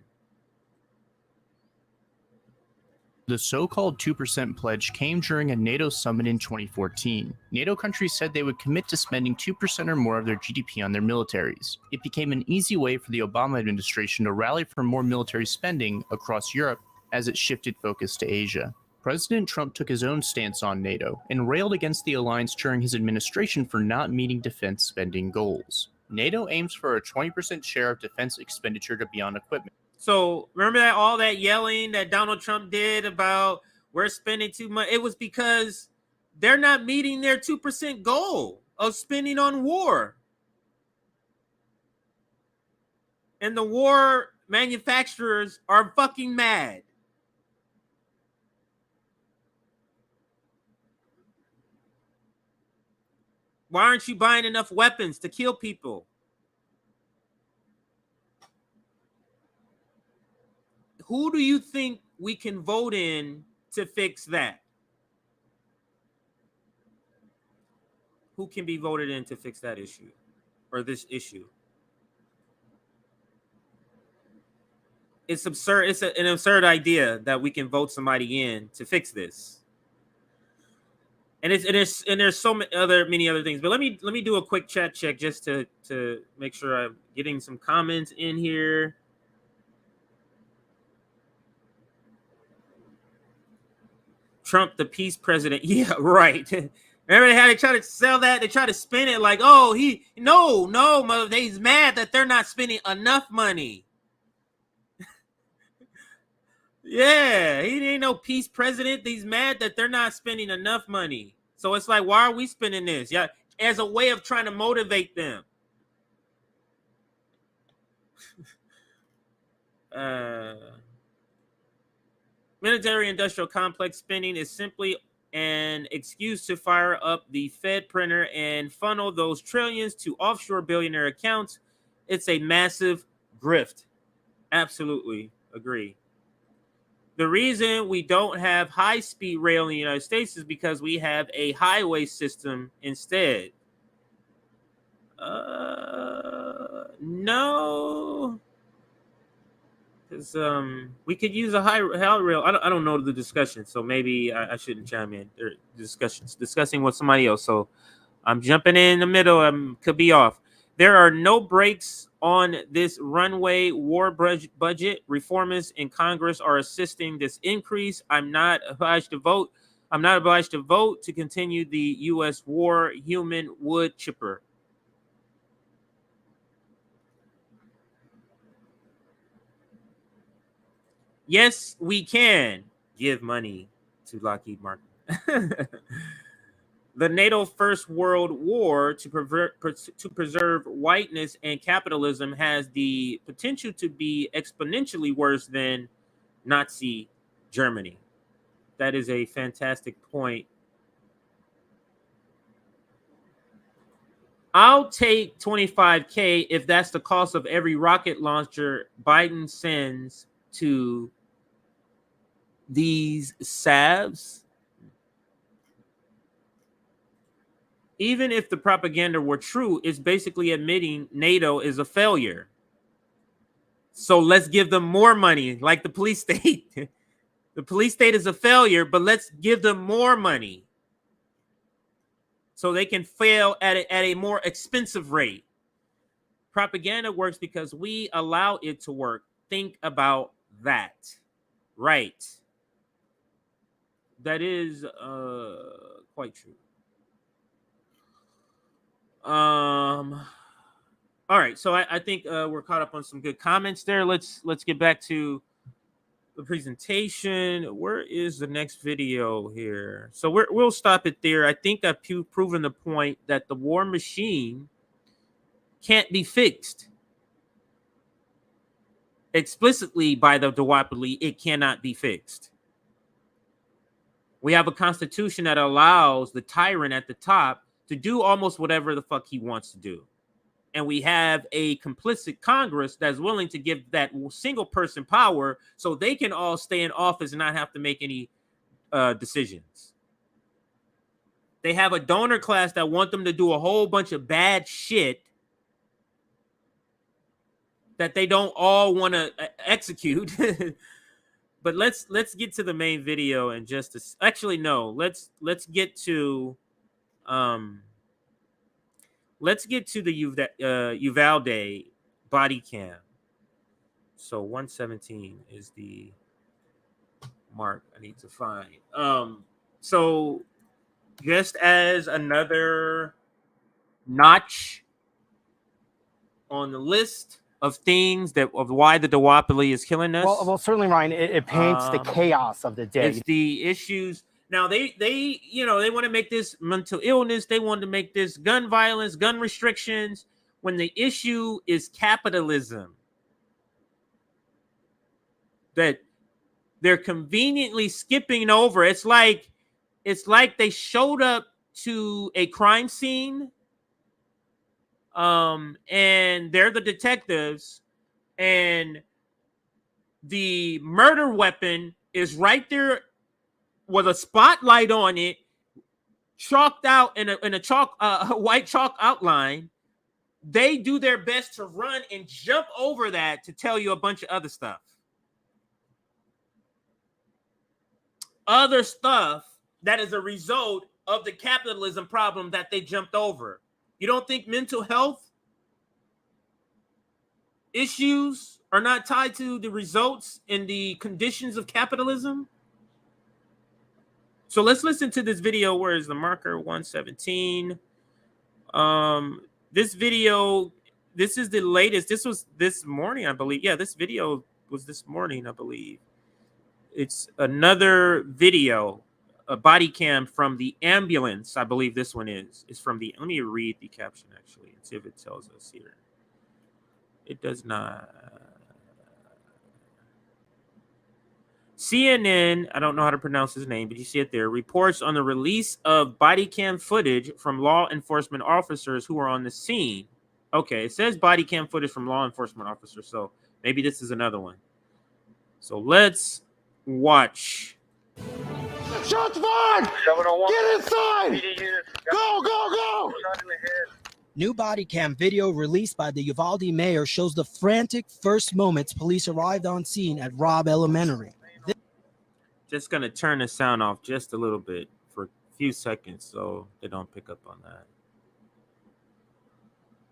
The so-called 2% pledge came during a NATO summit in 2014. NATO countries said they would commit to spending 2% or more of their GDP on their militaries. It became an easy way for the Obama administration to rally for more military spending across Europe as it shifted focus to Asia. President Trump took his own stance on NATO and railed against the alliance during his administration for not meeting defense spending goals. NATO aims for a 20% share of defense expenditure to be on equipment. So remember that all that yelling that Donald Trump did about we're spending too much? It was because they're not meeting their 2% goal of spending on war. And the war manufacturers are fucking mad. Why aren't you buying enough weapons to kill people? Who do you think we can vote in to fix that? Who can be voted in to fix that issue or this issue? It's absurd. It's an absurd idea that we can vote somebody in to fix this. And there's so many other things. But let me do a quick chat check just to make sure I'm getting some comments in here. Trump, the peace president. Yeah, right. Remember how they try to sell that? They try to spin it like, oh, he's mad that they're not spending enough money. Yeah, he ain't no peace president. He's mad that they're not spending enough money. So it's like, why are we spending this? Yeah, as a way of trying to motivate them. Military industrial complex spending is simply an excuse to fire up the Fed printer and funnel those trillions to offshore billionaire accounts. It's a massive grift. Absolutely agree. The reason we don't have high-speed rail in the United States is because we have a highway system instead. No. Because we could use a high rail. I don't know the discussion, so maybe I shouldn't chime in. There discussing with somebody else, so I'm jumping in the middle. Could be off. There are no brakes on this runway war budget. Reformists in Congress are assisting this increase. I'm not obliged to vote. I'm not obliged to vote to continue the U.S. war. Human wood chipper. Yes, we can give money to Lockheed Martin. The NATO First World War to preserve whiteness and capitalism has the potential to be exponentially worse than Nazi Germany. That is a fantastic point. I'll take $25K if that's the cost of every rocket launcher Biden sends to these salves. Even if the propaganda were true, it's basically admitting NATO is a failure. So let's give them more money, like the police state. The police state is a failure, but let's give them more money so they can fail at a more expensive rate. Propaganda works because we allow it to work. Think about that. Right. That is quite true. All right, so I think we're caught up on some good comments there. Let's get back to the presentation. Where is the next video here? So we'll stop it there. I think I've proven the point that the war machine can't be fixed. Explicitly by the duopoly, it cannot be fixed. We have a constitution that allows the tyrant at the top to do almost whatever the fuck he wants to do. And we have a complicit Congress that's willing to give that single person power so they can all stay in office and not have to make any decisions. They have a donor class that want them to do a whole bunch of bad shit that they don't all want to execute. But let's get to the main video and just actually no, let's get to the Uvalde body cam. So 117 is the mark I need to find. So just as another notch on the list of things of why the duopoly is killing us. Well, certainly, Ryan, it paints the chaos of the day. It's the issues. Now they want to make this mental illness. They want to make this gun violence, gun restrictions, when the issue is capitalism. That they're conveniently skipping over. It's like they showed up to a crime scene, and they're the detectives, and the murder weapon is right there with a spotlight on it, chalked out in a white chalk outline. They do their best to run and jump over that to tell you a bunch of other stuff. Other stuff that is a result of the capitalism problem that they jumped over. You don't think mental health issues are not tied to the results and the conditions of capitalism? So let's listen to this video. Where is the marker? 117. This video, this is the latest. This was this morning, I believe. Yeah, this video was this morning, I believe. It's another video, a body cam from the ambulance. I believe this one is. It's from the. Let me read the caption actually and see if it tells us here. It does not. CNN, I don't know how to pronounce his name, but you see it there, reports on the release of body cam footage from law enforcement officers who were on the scene. Okay, it says body cam footage from law enforcement officers, so maybe this is another one. So let's watch. Shots fired! Get inside! Go, go, go! New body cam video released by the Uvalde mayor shows the frantic first moments police arrived on scene at Robb Elementary. Just gonna turn the sound off just a little bit for a few seconds so they don't pick up on that.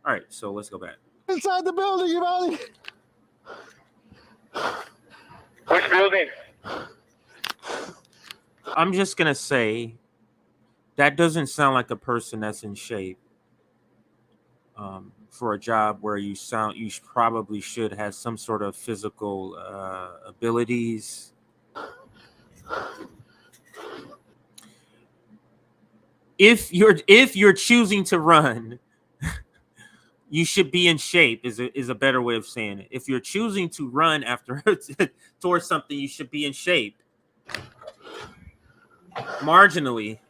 All right, so let's go back. Inside the building, Uvalde! Which building? I'm just gonna say that doesn't sound like a person that's in shape for a job where you probably should have some sort of physical abilities. If you're choosing to run, you should be in shape is a better way of saying it. If you're choosing to run after towards something, you should be in shape. Marginally.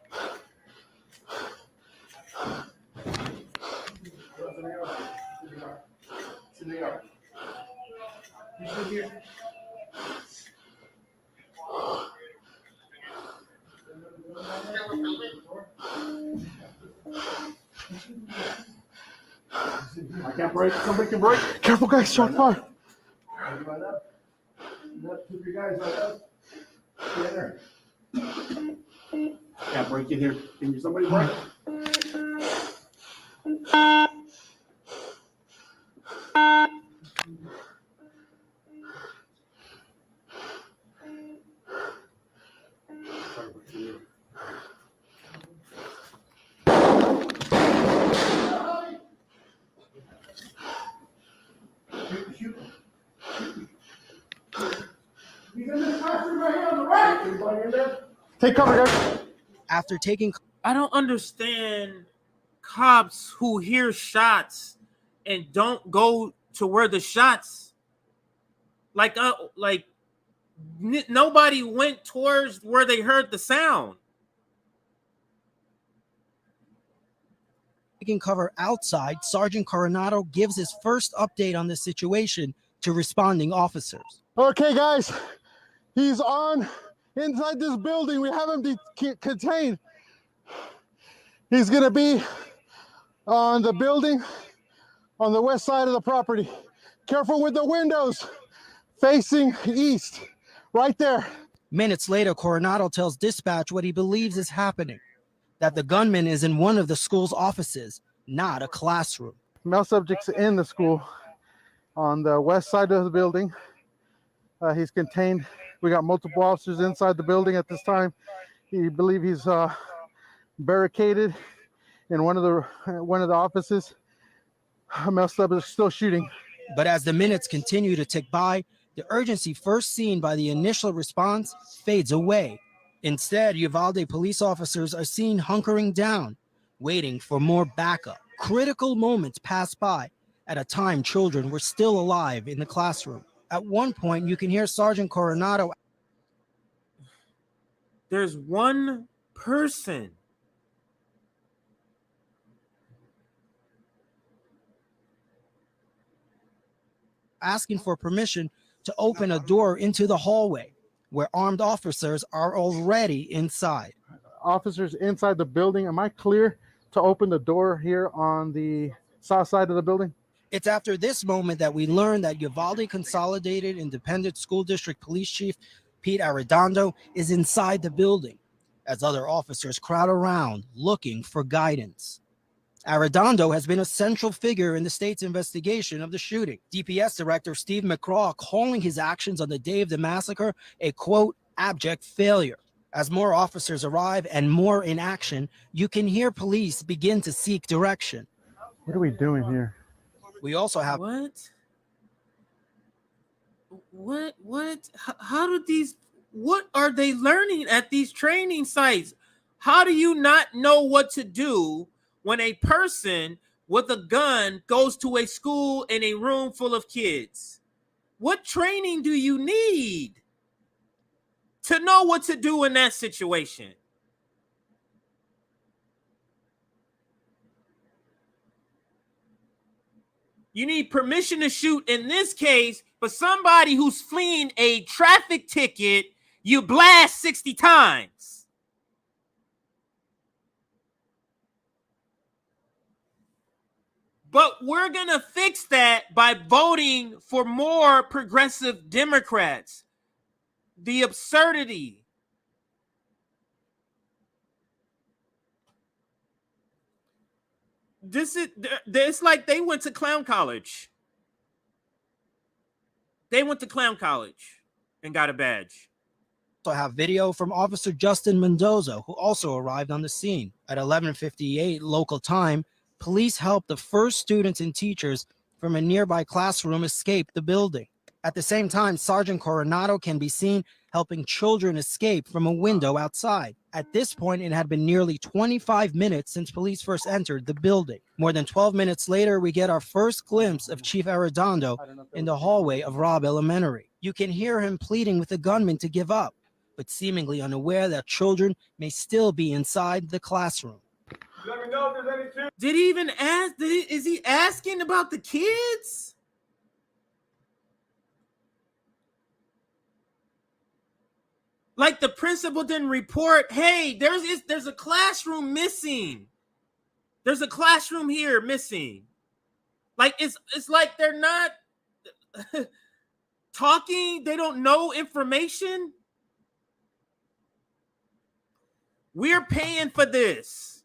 I can't break. Somebody can break. Careful, guys. Shot fired. Can't break in here. Can you somebody break? Take cover, guys. After taking, I don't understand cops who hear shots and don't go to where the shots. Nobody went towards where they heard the sound. taking cover outside, Sergeant Coronado gives his first update on the situation to responding officers. Okay, guys, he's on inside this building. We have him contained. He's going to be on the building on the west side of the property. Careful with the windows facing east, right there. Minutes later, Coronado tells dispatch what he believes is happening, that the gunman is in one of the school's offices, not a classroom. Male subject's in the school on the west side of the building. He's contained. We got multiple officers inside the building at this time. We believe he's barricaded in one of the offices. Male subject is still shooting. But as the minutes continue to tick by, the urgency first seen by the initial response fades away. Instead, Uvalde police officers are seen hunkering down, waiting for more backup. Critical moments pass by at a time children were still alive in the classroom. At one point, you can hear Sergeant Coronado. There's one person. Asking for permission to open a door into the hallway where armed officers are already inside. Officers inside the building. Am I clear to open the door here on the south side of the building? It's after this moment that we learn that Uvalde Consolidated Independent School District Police Chief Pete Arredondo is inside the building as other officers crowd around looking for guidance. Arredondo has been a central figure in the state's investigation of the shooting. DPS Director Steve McCraw calling his actions on the day of the massacre a, quote, abject failure. As more officers arrive and more in action, you can hear police begin to seek direction. What are we doing here? We also have... What? How do these... What are they learning at these training sites? How do you not know what to do when a person with a gun goes to a school in a room full of kids? What training do you need to know what to do in that situation? You need permission to shoot in this case, for somebody who's fleeing a traffic ticket, you blast 60 times. But we're going to fix that by voting for more progressive Democrats. The absurdity. It's like they went to clown college. They went to clown college and got a badge. So I have video from Officer Justin Mendoza, who also arrived on the scene. At 11:58 local time, police helped the first students and teachers from a nearby classroom escape the building. At the same time, Sergeant Coronado can be seen helping children escape from a window outside. At this point, it had been nearly 25 minutes since police first entered the building. More than 12 minutes later, we get our first glimpse of Chief Arredondo in the hallway of Robb Elementary. You can hear him pleading with the gunman to give up, but seemingly unaware that children may still be inside the classroom. Let me know if there's any children. Did he even ask? Is he asking about the kids? Like the principal didn't report, hey, there's a classroom missing. There's a classroom here missing. Like it's like they're not talking, they don't know information. We're paying for this.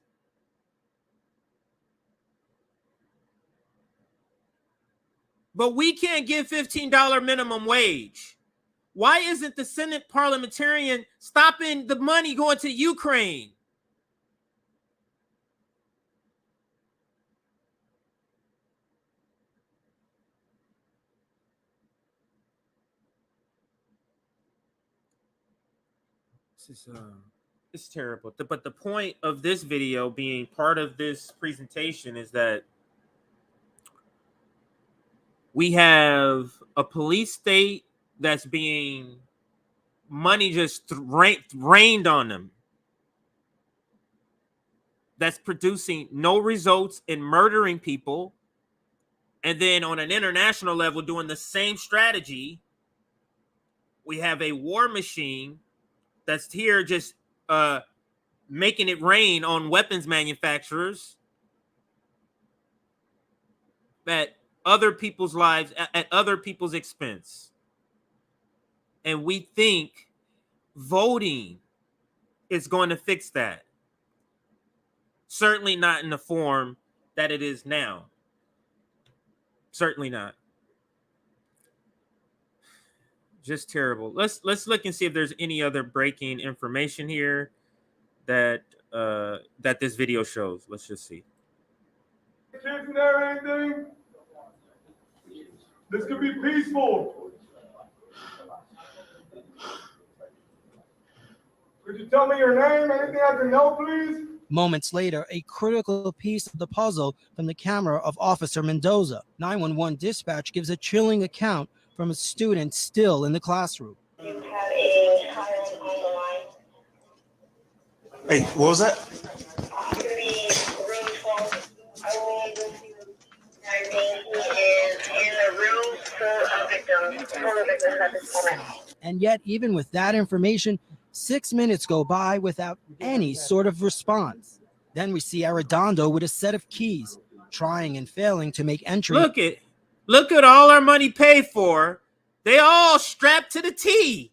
But we can't give $15 minimum wage. Why isn't the Senate parliamentarian stopping the money going to Ukraine? This is terrible. But the point of this video being part of this presentation is that we have a police state that's being money just rained on them, that's producing no results in murdering people, and then on an international level doing the same strategy. We have a war machine that's here just making it rain on weapons manufacturers at other people's lives, at other people's expense. And we think voting is going to fix that. Certainly not in the form that it is now. Certainly not. Just terrible. Let's look and see if there's any other breaking information here that that this video shows. Let's just see. Kids in there, anything? This could be peaceful. Could you tell me your name? Anything I can know, please? Moments later, a critical piece of the puzzle from the camera of Officer Mendoza. 911 dispatch gives a chilling account from a student still in the classroom. You have a child on the line. Hey, what was that? Could be room 12. I think he is in the room full of victims at this moment. And yet, even with that information, 6 minutes go by without any sort of response. Then we see Arredondo with a set of keys, trying and failing to make entry. Look at all our money paid for. They all strapped to the T,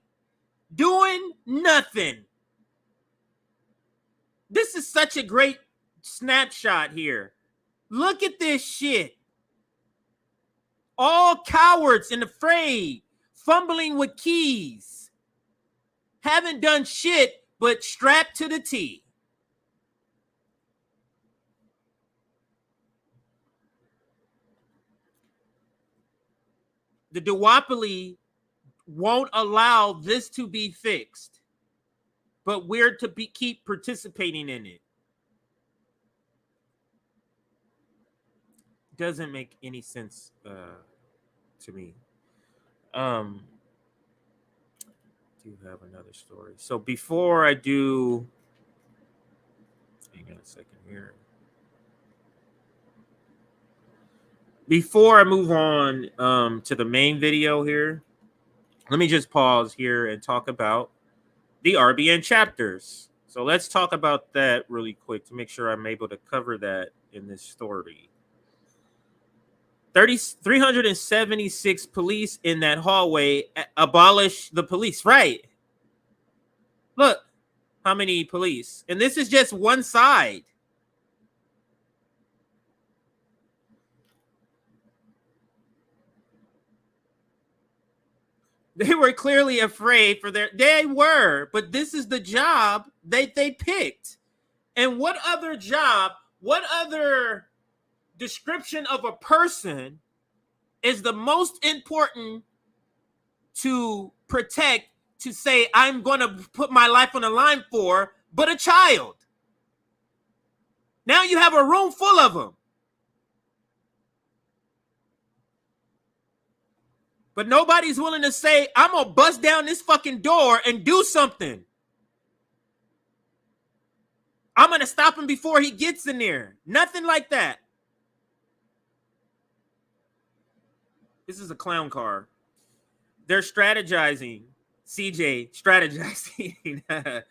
doing nothing. This is such a great snapshot here. Look at this shit. All cowards and afraid, fumbling with keys. Haven't done shit but strapped to the T. The duopoly won't allow this to be fixed, but we're to keep participating in it. Doesn't make any sense to me. Do have another story. So before I do, hang on a second here. Before I move on to the main video here, let me just pause here and talk about the RBN chapters. So let's talk about that really quick to make sure I'm able to cover that in this story. 376 police in that hallway abolish the police. Right. Look, how many police? And this is just one side. They were clearly afraid for they were, but this is the job they picked. And what other job, what other description of a person is the most important to protect, to say I'm going to put my life on the line for, but a child? Now you have a room full of them. But nobody's willing to say, I'm going to bust down this fucking door and do something. I'm going to stop him before he gets in there. Nothing like that. This is a clown car. They're strategizing. CJ strategizing.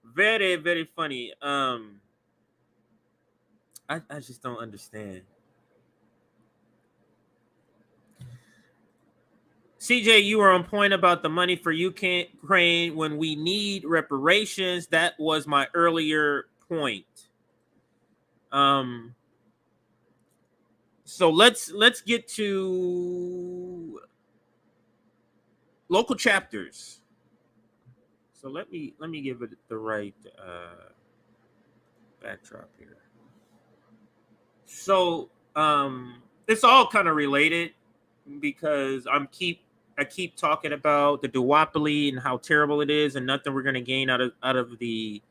Very, very funny. I just don't understand. CJ, you were on point about the money for Ukraine when we need reparations. That was my earlier point. So let's get to local chapters. So let me give it the right backdrop here. So it's all kind of related because I keep talking about the duopoly and how terrible it is, and nothing we're going to gain out of the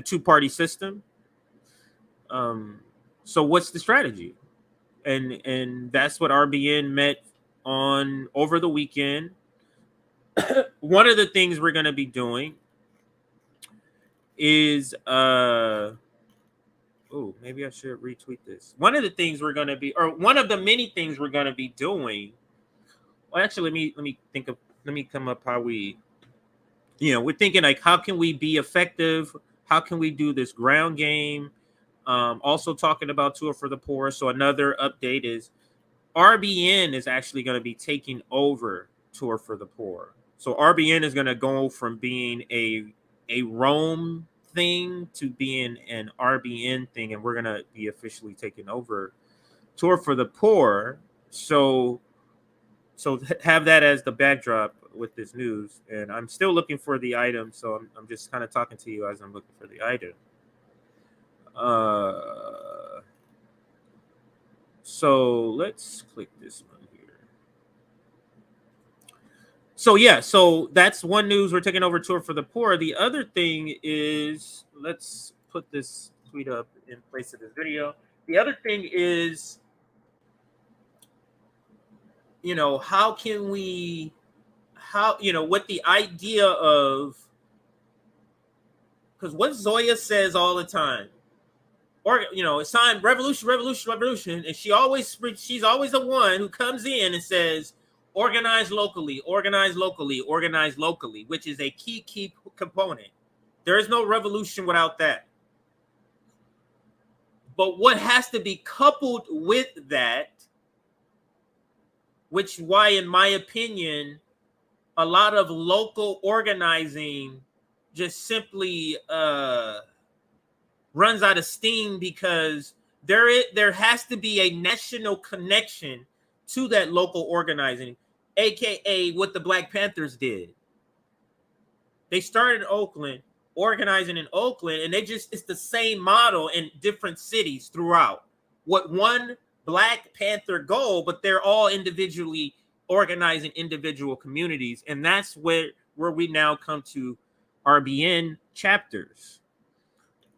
two-party system. So what's the strategy? And that's what RBN met on over the weekend. One of the things we're going to be doing is maybe I should retweet this. One of the things we're going to be, or one of the many things we're going to be doing. Well, actually, let me come up how we, we're thinking like, how can we be effective? How can we do this ground game? Also talking about Tour for the Poor. So another update is RBN is actually going to be taking over Tour for the Poor. So RBN is going to go from being a Rome thing to being an RBN thing, and we're going to be officially taking over Tour for the Poor. So have that as the backdrop with this news. And I'm still looking for the item, so I'm just kind of talking to you as I'm looking for the item. So let's click this one here. So that's one news. We're taking over Tour for the Poor. The other thing is, let's put this tweet up in place of this video. The other thing is, how can we, what the idea of, because what Zoya says all the time, or it's time revolution, and she's always the one who comes in and says, organize locally, which is a key component. There is no revolution without that. But what has to be coupled with that, which why, in my opinion, a lot of local organizing just simply runs out of steam, because there has to be a national connection to that local organizing, aka what the Black Panthers did. They started in Oakland, organizing in Oakland, and it's the same model in different cities throughout. What one Black Panther goal, but they're all individually organizing individual communities, and that's where we now come to RBN chapters.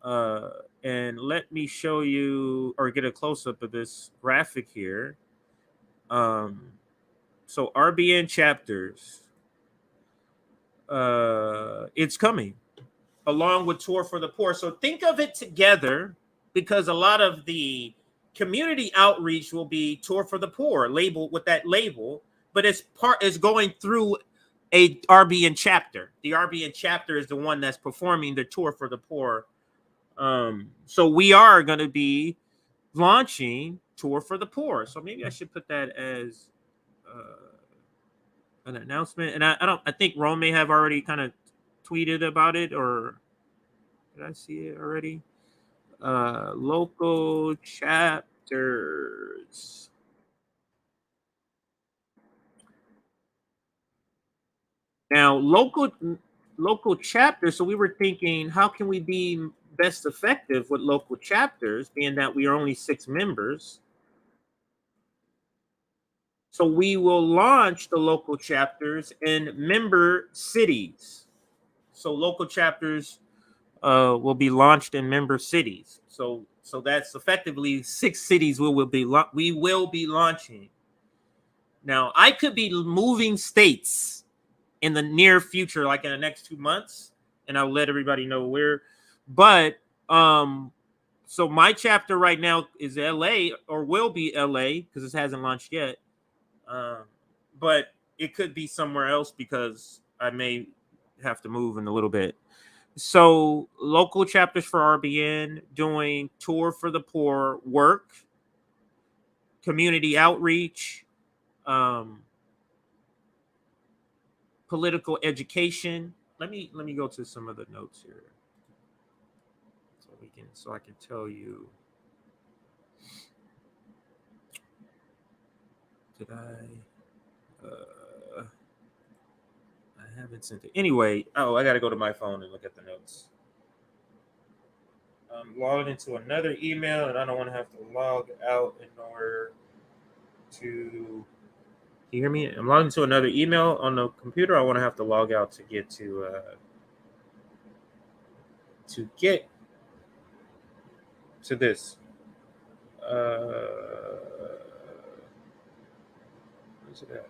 And let me show you or get a close-up of this graphic here. So RBN chapters, it's coming along with Tour for the Poor. So think of it together, because a lot of the community outreach will be Tour for the Poor, labeled with that label, but it's going through a RBN chapter. The RBN chapter is the one that's performing the Tour for the Poor. So we are going to be launching Tour for the Poor. So maybe I should put that as an announcement. And I think Rome may have already kind of tweeted about it, or did I see it already? Local chapters. Now, local chapters. So we were thinking, how can we be best effective with local chapters, being that we are only 6 members? So we will launch the local chapters in member cities. So local chapters will be launched in member cities. So that's effectively 6 cities we will be launching. Now, I could be moving states in the near future, like in the next 2 months, and I'll let everybody know where. But so my chapter right now is LA, or will be LA, because it hasn't launched yet. But it could be somewhere else, because I may have to move in a little bit. So local chapters for RBN doing Tour for the Poor work, community outreach, political education. Let me go to some of the notes here, so I can tell you. Did I haven't sent it. Anyway, I got to go to my phone and look at the notes. I'm logged into another email, and I don't want to have to log out in order to. You hear me? I'm logged into another email on the computer. I want to have to log out to get to this. Where's it at?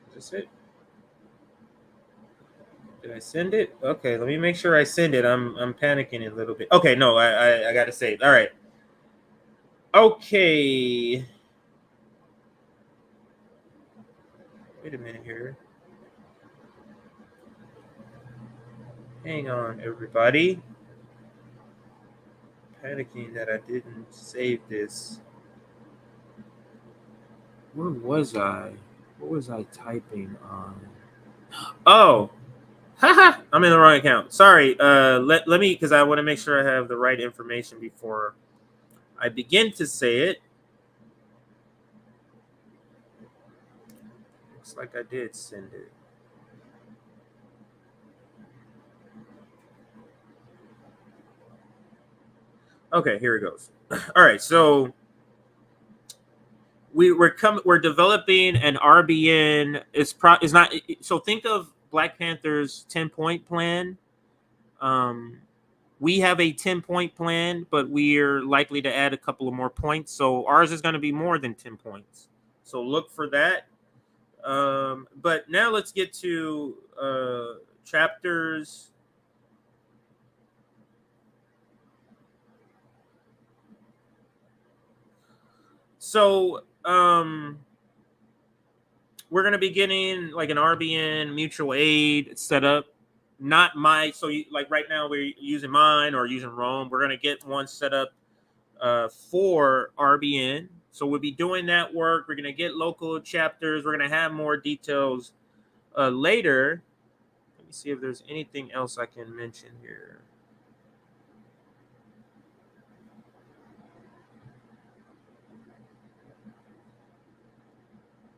Is this it? Did I send it? Okay, let me make sure I send it. I'm panicking a little bit. Okay, no, I gotta save. All right. Okay. Wait a minute here. Hang on, everybody. Panicking that I didn't save this. Where was I? What was I typing on? Oh. Haha, I'm in the wrong account. Sorry. Let me, because I want to make sure I have the right information before I begin to say it. Looks like I did send it. Okay, here it goes. All right, so we're developing an RBN. It's not. So think of Black Panther's 10-point plan. We have a 10-point plan, but we're likely to add a couple of more points. So ours is going to be more than 10 points. So look for that. But now let's get to chapters. So we're going to be getting like an RBN mutual aid set up. Not my, so like right now we're using mine or using Rome. We're going to get one set up for RBN. So we'll be doing that work. We're going to get local chapters. We're going to have more details later. Let me see if there's anything else I can mention here.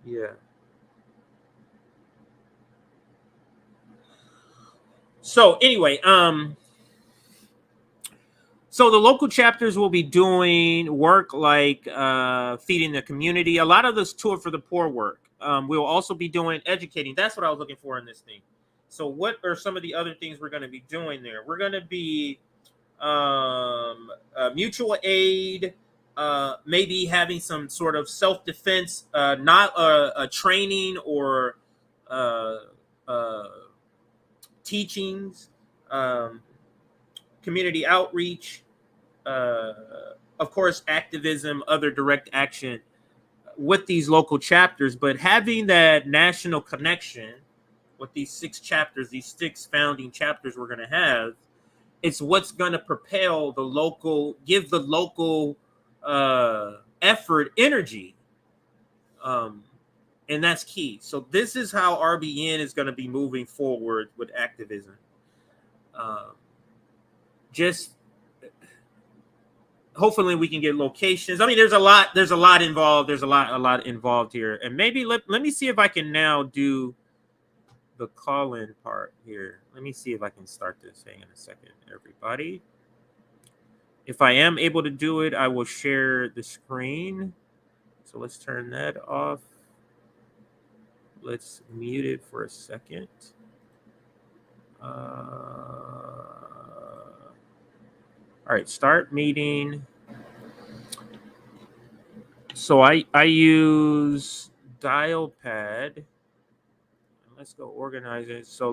Yeah. So anyway, So the local chapters will be doing work like feeding the community. A lot of this tour for the poor work. We'll also be doing educating. That's what I was looking for in this thing. So what are some of the other things we're going to be doing there? We're going to be mutual aid, maybe having some sort of self-defense, not a training or teachings, community outreach, of course, activism, other direct action with these local chapters, but having that national connection with these 6 chapters, these 6 founding chapters we're going to have, it's what's going to propel the local, give the local effort energy. And that's key. So this is how RBN is going to be moving forward with activism. Just hopefully we can get locations. I mean, there's a lot involved. There's a lot involved here. And maybe let me see if I can now do the call-in part here. Let me see if I can start this. Hang on a second, everybody. If I am able to do it, I will share the screen. So let's turn that off. Let's mute it for a second. All right, start meeting. So I use dial pad. Let's go organize it. So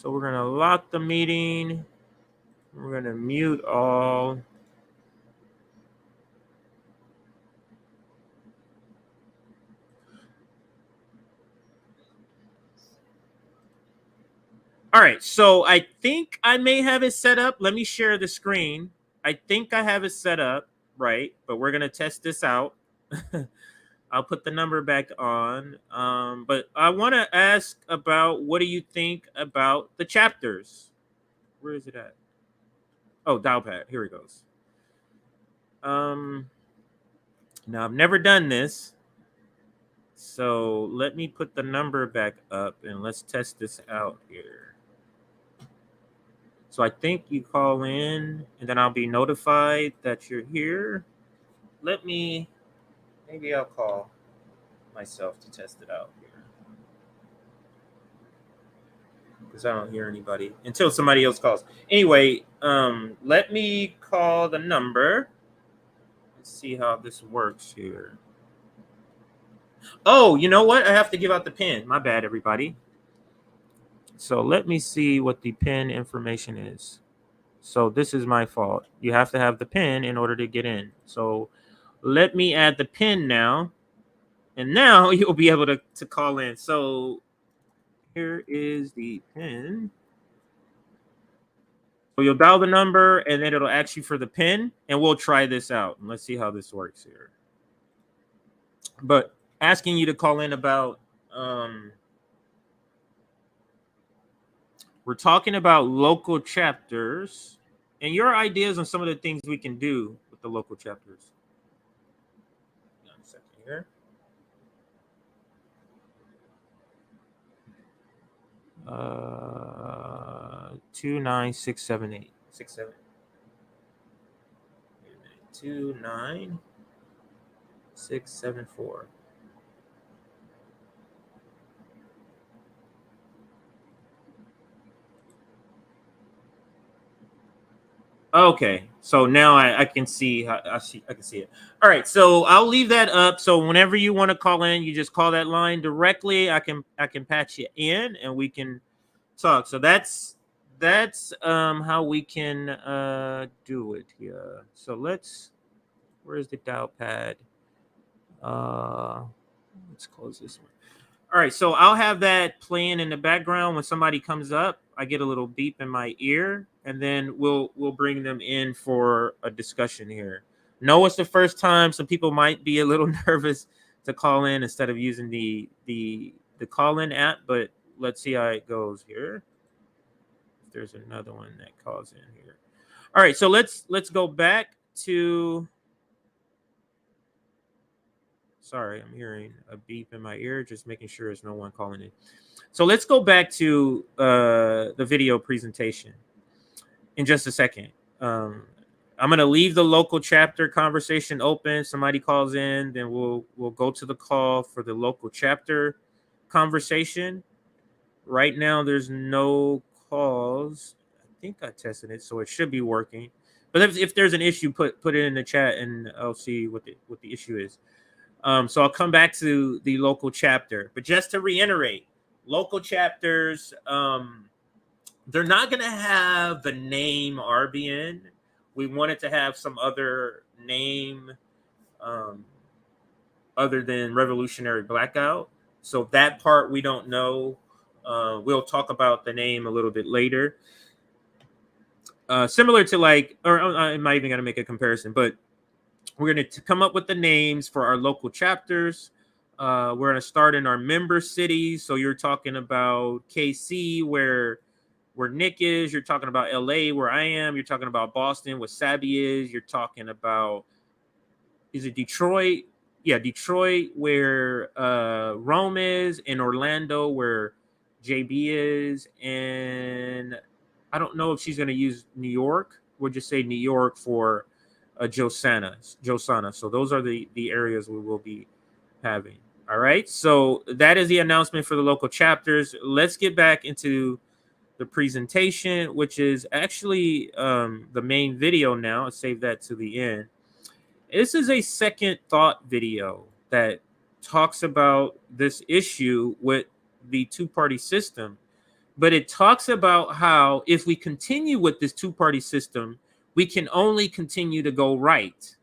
we're gonna lock the meeting. We're gonna mute all. All right, so I think I may have it set up. Let me share the screen. I think I have it set up, right? But we're gonna test this out. I'll put the number back on. But I want to ask about, what do you think about the chapters? Where is it at? Oh, dial pad. Here it goes. Now I've never done this. So let me put the number back up and let's test this out here. So I think you call in and then I'll be notified that you're here. Maybe I'll call myself to test it out here, because I don't hear anybody until somebody else calls. Anyway, let me call the number. Let's see how this works here. Oh, you know what? I have to give out the PIN. My bad, everybody. So let me see what the PIN information is. So this is my fault. You have to have the PIN in order to get in. So let me add the PIN now. And now you'll be able to call in. So here is the PIN. So you'll dial the number and then it'll ask you for the PIN, and we'll try this out. And let's see how this works here. But asking you to call in about, we're talking about local chapters and your ideas on some of the things we can do with the local chapters. Hang on a second here. 29678 67 29674. Okay, so now I can see I can see it. All right, so I'll leave that up. So whenever you want to call in, you just call that line directly. I can patch you in and we can talk. So that's how we can do it here. So where's the dial pad? Let's close this one. All right, so I'll have that playing in the background. When somebody comes up, I get a little beep in my ear, and then we'll bring them in for a discussion here. No, it's the first time. Some people might be a little nervous to call in instead of using the call-in app, but let's see how it goes here. There's another one that calls in here. All right, so let's go back to Sorry, I'm hearing a beep in my ear, just making sure there's no one calling in. So let's go back to the video presentation in just a second. I'm going to leave the local chapter conversation open. Somebody calls in, then we'll go to the call for the local chapter conversation. Right now, there's no calls. I think I tested it, so it should be working. But if there's an issue, put it in the chat, and I'll see what the issue is. So I'll come back to the local chapter. But just to reiterate, local chapters, they're not going to have the name RBN. We wanted to have some other name other than Revolutionary Blackout. So that part we don't know. We'll talk about the name a little bit later. Similar to I'm not even going to make a comparison, but we're going to come up with the names for our local chapters. We're going to start in our member cities. So you're talking about KC, where Nick is. You're talking about LA, where I am. You're talking about Boston, where Sabby is. You're talking about, is it Detroit? Yeah, Detroit, where Rome is, and Orlando, where JB is. And I don't know if she's going to use New York. We'll just say New York for Josana. So those are the areas we will be having. All right. So that is the announcement for the local chapters. Let's get back into the presentation, which is actually the main video now. I'll save that to the end. This is a second thought video that talks about this issue with the two-party system, but it talks about how if we continue with this two-party system, we can only continue to go right,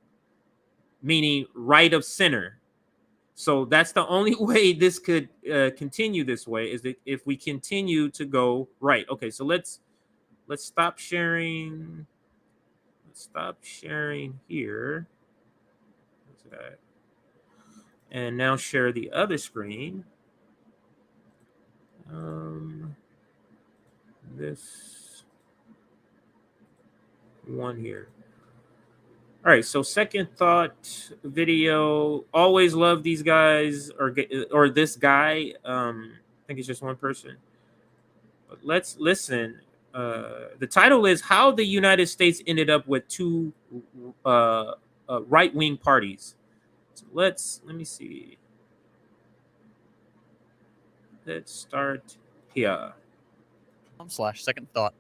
meaning right of center. So that's the only way this could continue this way, is that if we continue to go right. Okay, so let's stop sharing. Let's stop sharing here. What's that? And now share the other screen. This one here. All right, so second thought video. Always love these guys, or this guy. I think it's just one person. But let's listen. The title is "How the United States Ended Up with Two Right-Wing Parties." So let me see. Let's start here. /second thought.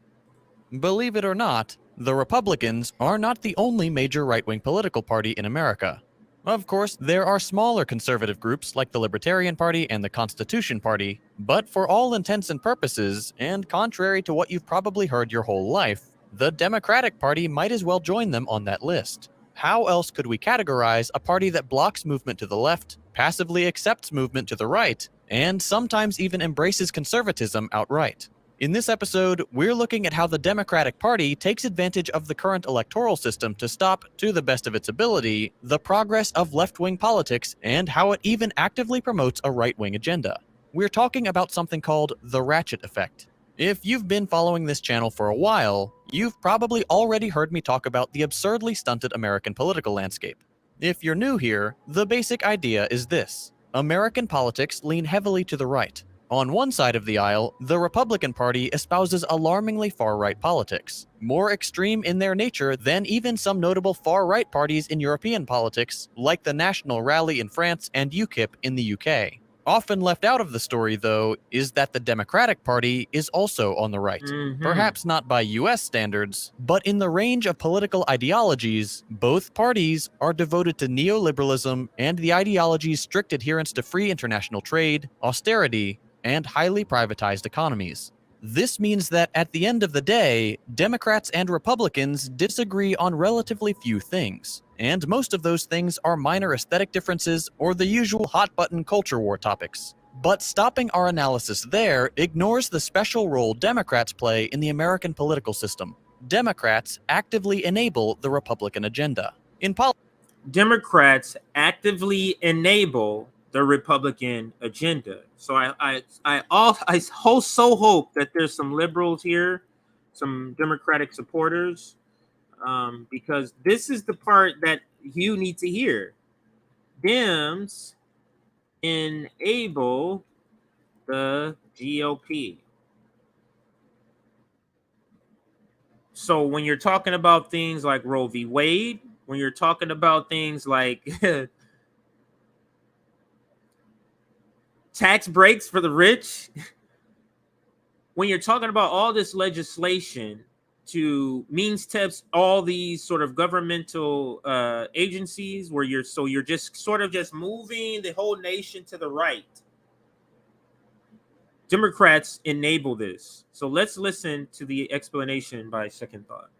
Believe it or not, the Republicans are not the only major right-wing political party in America. Of course, there are smaller conservative groups like the Libertarian Party and the Constitution Party, but for all intents and purposes, and contrary to what you've probably heard your whole life, the Democratic Party might as well join them on that list. How else could we categorize a party that blocks movement to the left, passively accepts movement to the right, and sometimes even embraces conservatism outright? In this episode, we're looking at how the Democratic Party takes advantage of the current electoral system to stop, to the best of its ability, the progress of left-wing politics and how it even actively promotes a right-wing agenda. We're talking about something called the ratchet effect. If you've been following this channel for a while, you've probably already heard me talk about the absurdly stunted American political landscape. If you're new here, the basic idea is this. American politics lean heavily to the right. On one side of the aisle, the Republican Party espouses alarmingly far-right politics, more extreme in their nature than even some notable far-right parties in European politics, like the National Rally in France and UKIP in the UK. Often left out of the story, though, is that the Democratic Party is also on the right. Perhaps not by US standards, but in the range of political ideologies, both parties are devoted to neoliberalism and the ideology's strict adherence to free international trade, austerity, and highly privatized economies. This means that at the end of the day, Democrats and Republicans disagree on relatively few things, and most of those things are minor aesthetic differences or the usual hot-button culture war topics. But stopping our analysis there ignores the special role Democrats play in the American political system. Democrats actively enable the Republican agenda. Democrats actively enable the Republican agenda. So I so hope that there's some liberals here, some Democratic supporters, because this is the part that you need to hear. Dems enable the GOP. So when you're talking about things like Roe v. Wade, when you're talking about things like tax breaks for the rich, when you're talking about all this legislation to means test all these sort of governmental agencies where you're just sort of just moving the whole nation to the right. Democrats enable this. So let's listen to the explanation by Second Thought.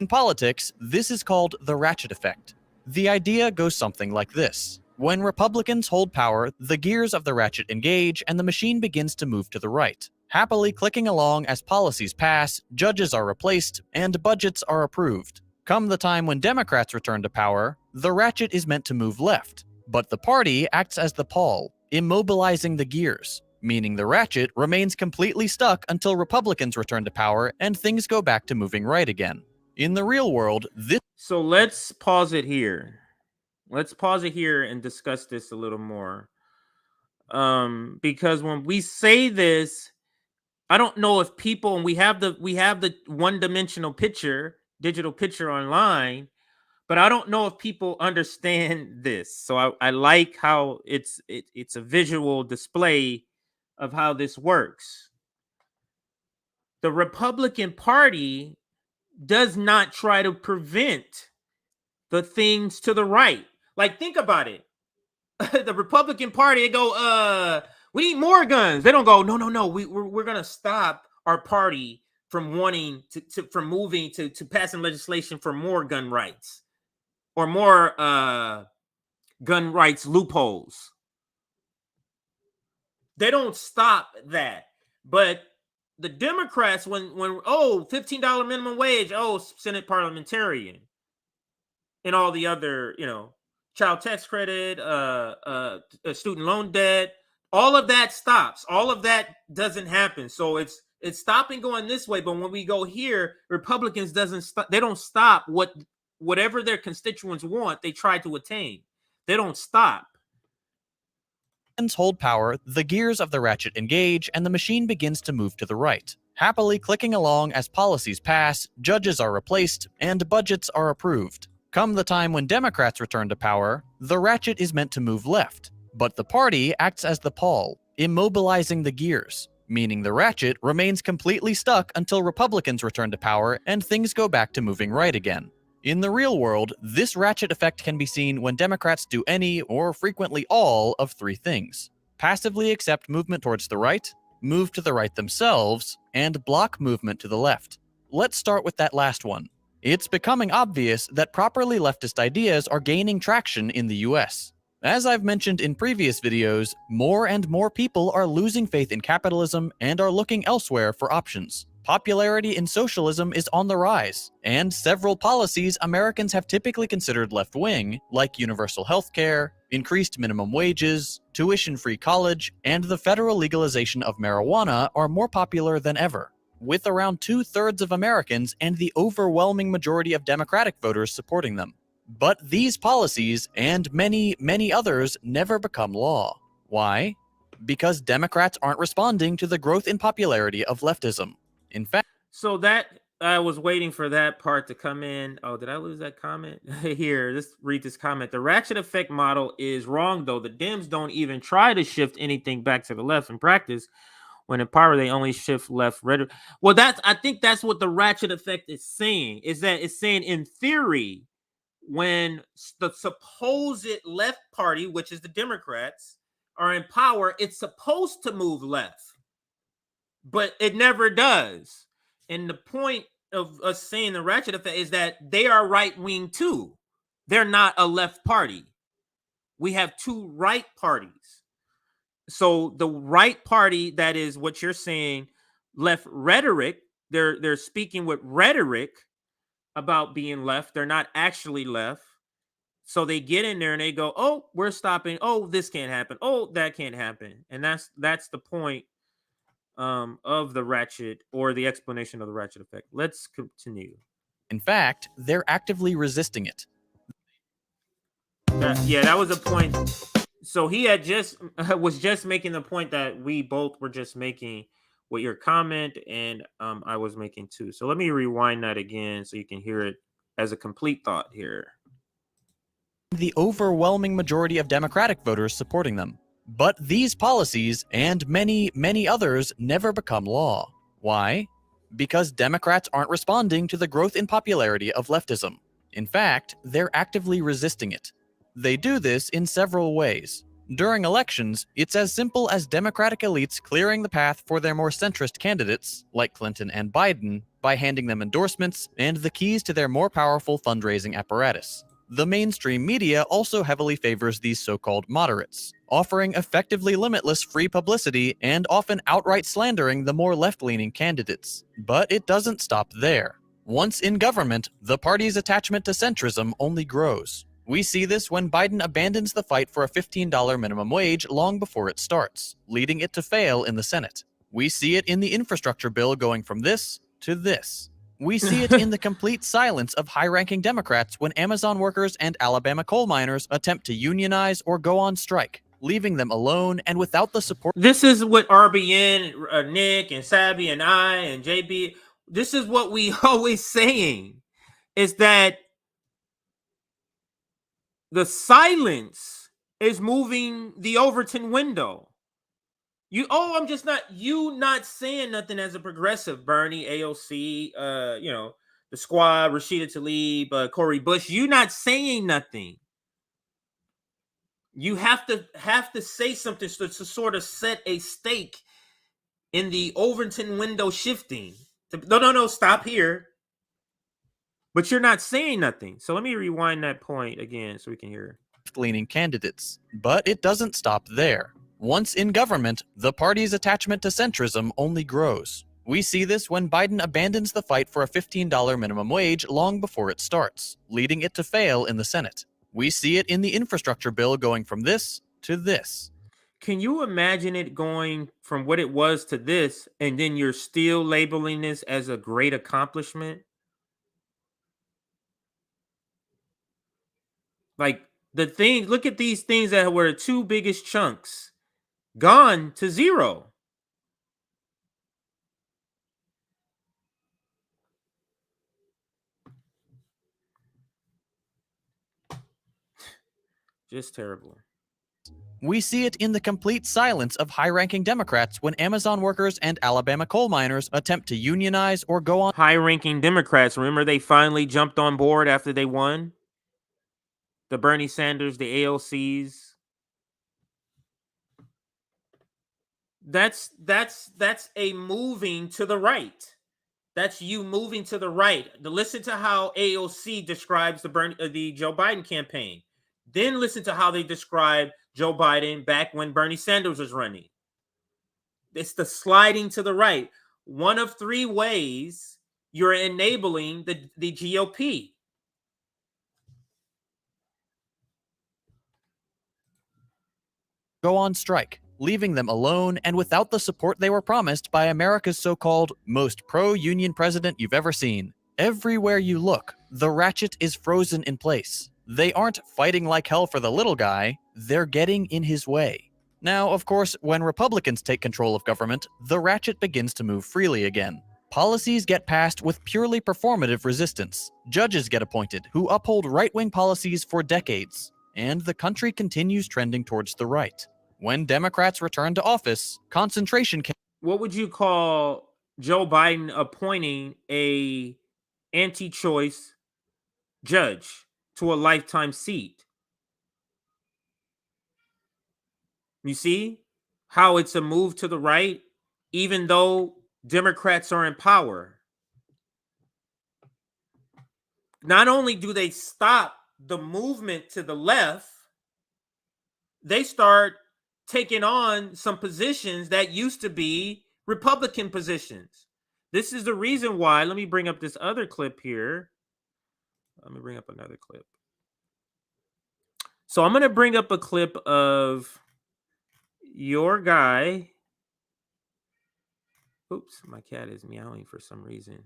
In politics, this is called the ratchet effect. The idea goes something like this. When Republicans hold power, the gears of the ratchet engage and the machine begins to move to the right, happily clicking along as policies pass, judges are replaced, and budgets are approved. Come the time when Democrats return to power, the ratchet is meant to move left, but the party acts as the pawl, immobilizing the gears, meaning the ratchet remains completely stuck until Republicans return to power and things go back to moving right again. In the real world, this... So let's pause it here. Let's pause it here and discuss this a little more. Because when we say this, I don't know if people, and we have the one-dimensional picture, digital picture online, but I don't know if people understand this. So I like how it's a visual display of how this works. The Republican Party does not try to prevent the things to the right. Like, think about it. The Republican Party, they go, we need more guns. They don't go, no, we're gonna stop our party from wanting from moving to passing legislation for more gun rights or more gun rights loopholes. They don't stop that. But the Democrats, when $15 minimum wage, Senate parliamentarian, and all the other, child tax credit, student loan debt, all of that stops. All of that doesn't happen. So it's stopping going this way. But when we go here, Republicans they don't stop whatever their constituents want, they try to attain. They don't stop. Hold power, the gears of the ratchet engage, and the machine begins to move to the right, happily clicking along as policies pass, judges are replaced, and budgets are approved. Come the time when Democrats return to power, the ratchet is meant to move left, but the party acts as the pawl, immobilizing the gears, meaning the ratchet remains completely stuck until Republicans return to power and things go back to moving right again. In the real world, this ratchet effect can be seen when Democrats do any, or frequently all, of three things: passively accept movement towards the right, move to the right themselves, and block movement to the left. Let's start with that last one. It's becoming obvious that properly leftist ideas are gaining traction in the US. As I've mentioned in previous videos, more and more people are losing faith in capitalism and are looking elsewhere for options. Popularity in socialism is on the rise, and several policies Americans have typically considered left-wing, like universal health care, increased minimum wages, tuition-free college, and the federal legalization of marijuana are more popular than ever, with around 2/3 of Americans and the overwhelming majority of Democratic voters supporting them. But these policies, and many, many others, never become law. Why? Because Democrats aren't responding to the growth in popularity of leftism. In fact, so that I was waiting for that part to come in. Oh, did I lose that comment? Here, let's read this comment. The ratchet effect model is wrong, though. The Dems don't even try to shift anything back to the left in practice. When in power, they only shift left rhetoric. Well, I think that's what the ratchet effect is saying, is that it's saying in theory, when the supposed left party, which is the Democrats, are in power, it's supposed to move left. But it never does. And the point of us saying the ratchet effect is that they are right-wing too. They're not a left party. We have two right parties. So the right party, that is what you're saying, left rhetoric, they're speaking with rhetoric about being left. They're not actually left. So they get in there and they go, oh, we're stopping. Oh, this can't happen. Oh, that can't happen. And that's the point of the ratchet, or the explanation of the ratchet effect. Let's continue. In fact, they're actively resisting it. That was a point. So he had was just making the point that we both were just making with your comment, and I was making too. So let me rewind that again so you can hear it as a complete thought here. The overwhelming majority of Democratic voters supporting them. But these policies, and many, many others, never become law. Why? Because Democrats aren't responding to the growth in popularity of leftism. In fact, they're actively resisting it. They do this in several ways. During elections, it's as simple as Democratic elites clearing the path for their more centrist candidates, like Clinton and Biden, by handing them endorsements and the keys to their more powerful fundraising apparatus. The mainstream media also heavily favors these so-called moderates, offering effectively limitless free publicity and often outright slandering the more left-leaning candidates. But it doesn't stop there. Once in government, the party's attachment to centrism only grows. We see this when Biden abandons the fight for a $15 minimum wage long before it starts, leading it to fail in the Senate. We see it in the infrastructure bill going from this to this. We see it in the complete silence of high-ranking Democrats when Amazon workers and Alabama coal miners attempt to unionize or go on strike, leaving them alone and without the support. This is what RBN, Nick, and Sabby, and I, and JB, this is what we always saying, is that the silence is moving the Overton window. You not saying nothing as a progressive, Bernie, AOC, the squad, Rashida Tlaib, Corey Bush. You not saying nothing. You have to say something to sort of set a stake in the Overton window shifting. No, stop here. But you're not saying nothing. So let me rewind that point again so we can hear. Leaning candidates. But it doesn't stop there. Once in government, the party's attachment to centrism only grows. We see this when Biden abandons the fight for a $15 minimum wage long before it starts, leading it to fail in the Senate. We see it in the infrastructure bill going from this to this. Can you imagine it going from what it was to this, and then you're still labeling this as a great accomplishment? Like look at these things that were the two biggest chunks gone to zero. Just terrible. We see it in the complete silence of high-ranking Democrats when Amazon workers and Alabama coal miners attempt to unionize or go on. High-ranking Democrats, remember they finally jumped on board after they won? The Bernie Sanders, the AOCs. That's a moving to the right. That's you moving to the right. Listen to how AOC describes the Joe Biden campaign. Then listen to how they describe Joe Biden back when Bernie Sanders was running. It's the sliding to the right. One of three ways you're enabling the GOP. Go on strike, leaving them alone and without the support they were promised by America's so-called most pro-union president you've ever seen. Everywhere you look, the ratchet is frozen in place. They aren't fighting like hell for the little guy, they're getting in his way. Now, of course, when Republicans take control of government, the ratchet begins to move freely again. Policies get passed with purely performative resistance. Judges get appointed who uphold right-wing policies for decades. And the country continues trending towards the right. When Democrats return to office, concentration can... What would you call Joe Biden appointing a anti-choice judge to a lifetime seat? You see how it's a move to the right, even though Democrats are in power. Not only do they stop the movement to the left, they start taking on some positions that used to be Republican positions. This is the reason why. Let me bring up this other clip here. Let me bring up another clip. So I'm going to bring up a clip of your guy. Oops, my cat is meowing for some reason.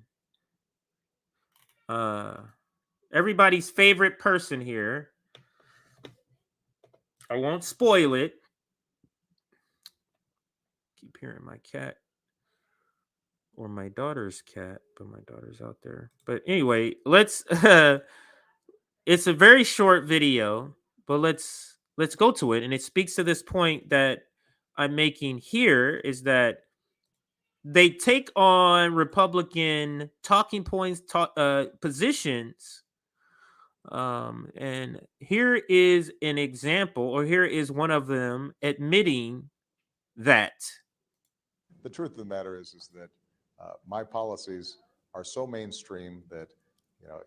Everybody's favorite person here. I won't spoil it. Keep hearing my cat or my daughter's cat, but my daughter's out there. But anyway, let's it's a very short video, but let's go to it. And it speaks to this point that I'm making here, is that they take on Republican talking points, positions. And here is an example, or here is one of them admitting that. The truth of the matter is that my policies are so mainstream that, you know,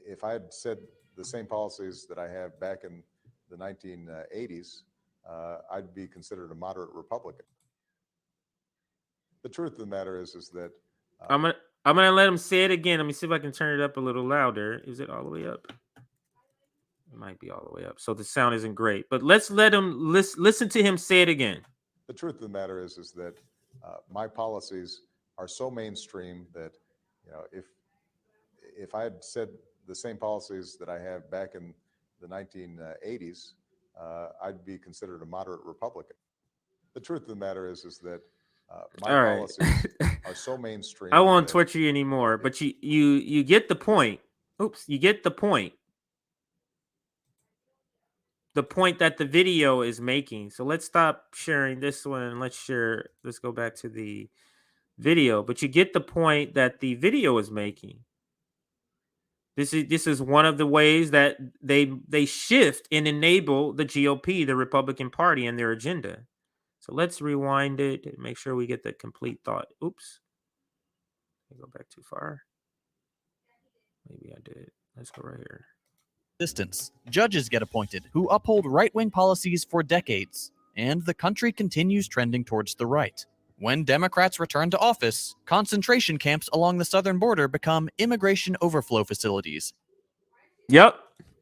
if I had said the same policies that I have back in the 1980s, I'd be considered a moderate Republican. The truth of the matter is that I'm gonna let him say it again. Let me see if I can turn it up a little louder. Is it all the way up? It might be all the way up, so the sound isn't great. But let's let him listen to him say it again. The truth of the matter is that my policies are so mainstream that, you know, if I had said the same policies that I have back in the 1980s, I'd be considered a moderate Republican. The truth of the matter is that my All right. policies are so mainstream. I won't torture you anymore, but you get the point. Oops, you get the point. The point that the video is making. So let's stop sharing this one and let's go back to the video. But you get the point that the video is making. This is one of the ways that they shift and enable the GOP, the Republican Party, and their agenda. So let's rewind it and make sure we get the complete thought. Oops. I go back too far. Maybe I did. Let's go right here. Distance. Judges get appointed who uphold right-wing policies for decades, and the country continues trending towards the right. When Democrats return to office, concentration camps along the southern border become immigration overflow facilities. Yep.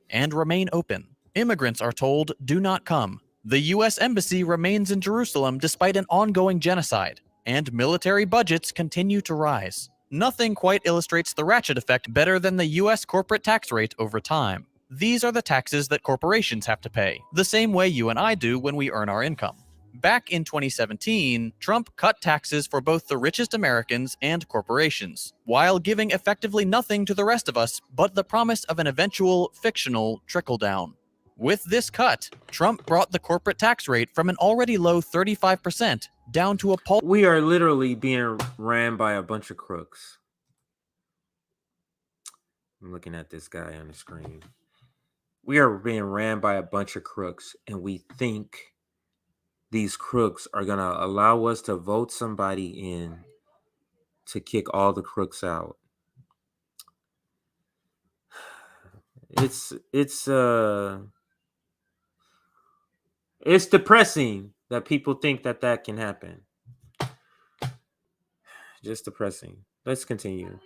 And remain open. Immigrants are told, do not come. The U.S. Embassy remains in Jerusalem despite an ongoing genocide, and military budgets continue to rise. Nothing quite illustrates the ratchet effect better than the U.S. corporate tax rate over time. These are the taxes that corporations have to pay, the same way you and I do when we earn our income. Back in 2017, Trump cut taxes for both the richest Americans and corporations, while giving effectively nothing to the rest of us but the promise of an eventual, fictional trickle-down. With this cut, Trump brought the corporate tax rate from an already low 35% down to a We are literally being ran by a bunch of crooks. I'm looking at this guy on the screen. We are being ran by a bunch of crooks, and we think these crooks are going to allow us to vote somebody in to kick all the crooks out. It's depressing that people think that can happen. Just depressing. Let's continue.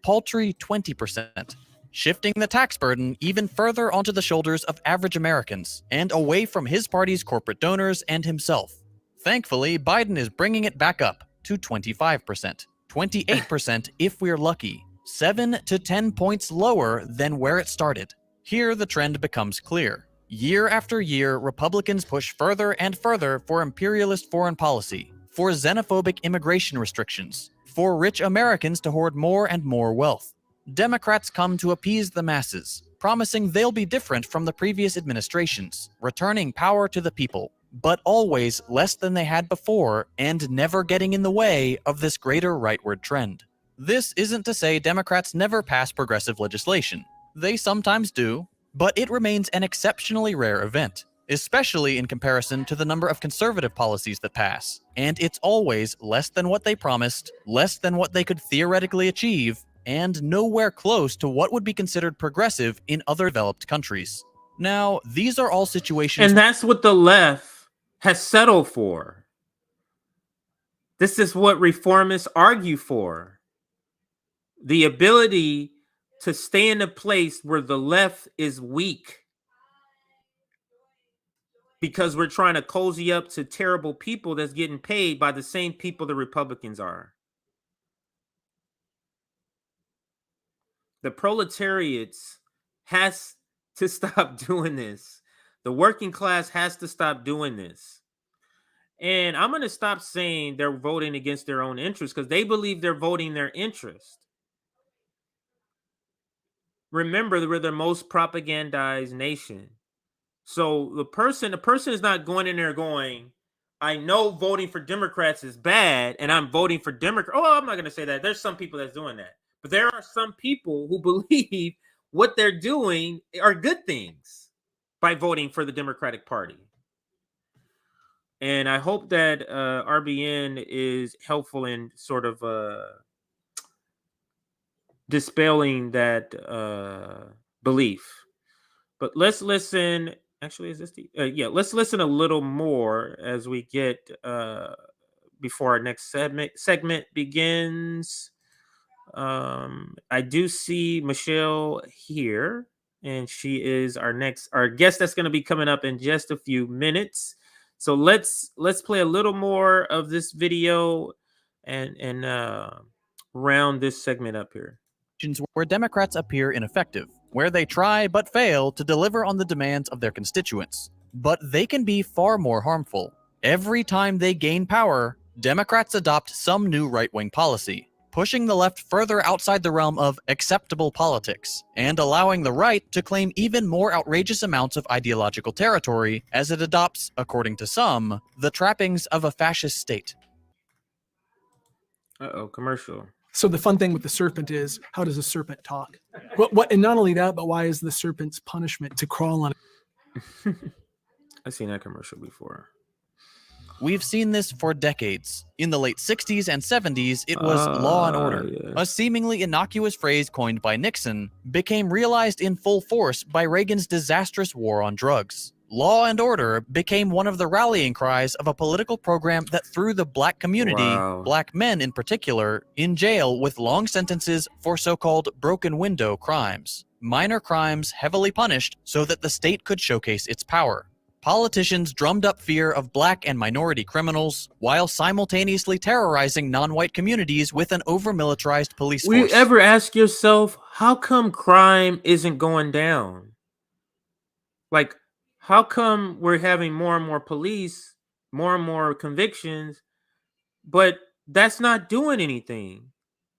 Paltry 20%, shifting the tax burden even further onto the shoulders of average Americans and away from his party's corporate donors and himself. Thankfully, Biden is bringing it back up to 25%, 28% if we're lucky, 7 to 10 points lower than where it started. Here, the trend becomes clear. Year after year, Republicans push further and further for imperialist foreign policy, for xenophobic immigration restrictions, for rich Americans to hoard more and more wealth. Democrats come to appease the masses, promising they'll be different from the previous administrations, returning power to the people, but always less than they had before and never getting in the way of this greater rightward trend. This isn't to say Democrats never pass progressive legislation. They sometimes do, but it remains an exceptionally rare event, especially in comparison to the number of conservative policies that pass. And it's always less than what they promised, less than what they could theoretically achieve, and nowhere close to what would be considered progressive in other developed countries. Now, these are all situations— And that's what the left has settled for. This is what reformists argue for. The ability to stay in a place where the left is weak because we're trying to cozy up to terrible people that's getting paid by the same people the Republicans are. The proletariat has to stop doing this. The working class has to stop doing this. And I'm going to stop saying they're voting against their own interest because they believe they're voting their interest. Remember, we're the most propagandized nation. So the person is not going in there going, I know voting for Democrats is bad and I'm voting for Democrats. Oh, I'm not going to say that. There's some people that's doing that. But there are some people who believe what they're doing are good things by voting for the Democratic Party. And I hope that RBN is helpful in sort of dispelling that belief. But let's listen. Actually, is this the? Let's listen a little more as we get before our next segment begins. I do see Michelle here, and she is our guest that's going to be coming up in just a few minutes. So let's play a little more of this video and round this segment up here. Where Democrats appear ineffective, where they try but fail to deliver on the demands of their constituents. But they can be far more harmful. Every time they gain power, Democrats adopt some new right-wing policy, pushing the left further outside the realm of acceptable politics, and allowing the right to claim even more outrageous amounts of ideological territory as it adopts, according to some, the trappings of a fascist state. Uh-oh, commercial. So the fun thing with the serpent is, how does a serpent talk? What? And not only that, but why is the serpent's punishment to crawl on it? I've seen that commercial before. We've seen this for decades. In the late 60s and 70s, it was law and order. Yeah. A seemingly innocuous phrase coined by Nixon became realized in full force by Reagan's disastrous war on drugs. Law and order became one of the rallying cries of a political program that threw the black community, black men in particular, in jail with long sentences for so-called broken window crimes. Minor crimes heavily punished so that the state could showcase its power. Politicians drummed up fear of black and minority criminals while simultaneously terrorizing non-white communities with an over-militarized police force. Will you ever ask yourself, how come crime isn't going down? Like, how come we're having more and more police, more and more convictions, but that's not doing anything?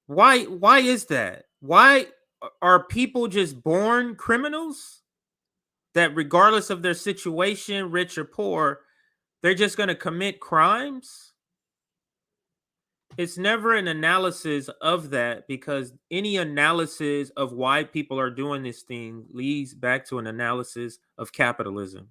Why is that? Why are people just born criminals? That regardless of their situation, rich or poor, they're just going to commit crimes? It's never an analysis of that, because any analysis of why people are doing this thing leads back to an analysis of capitalism.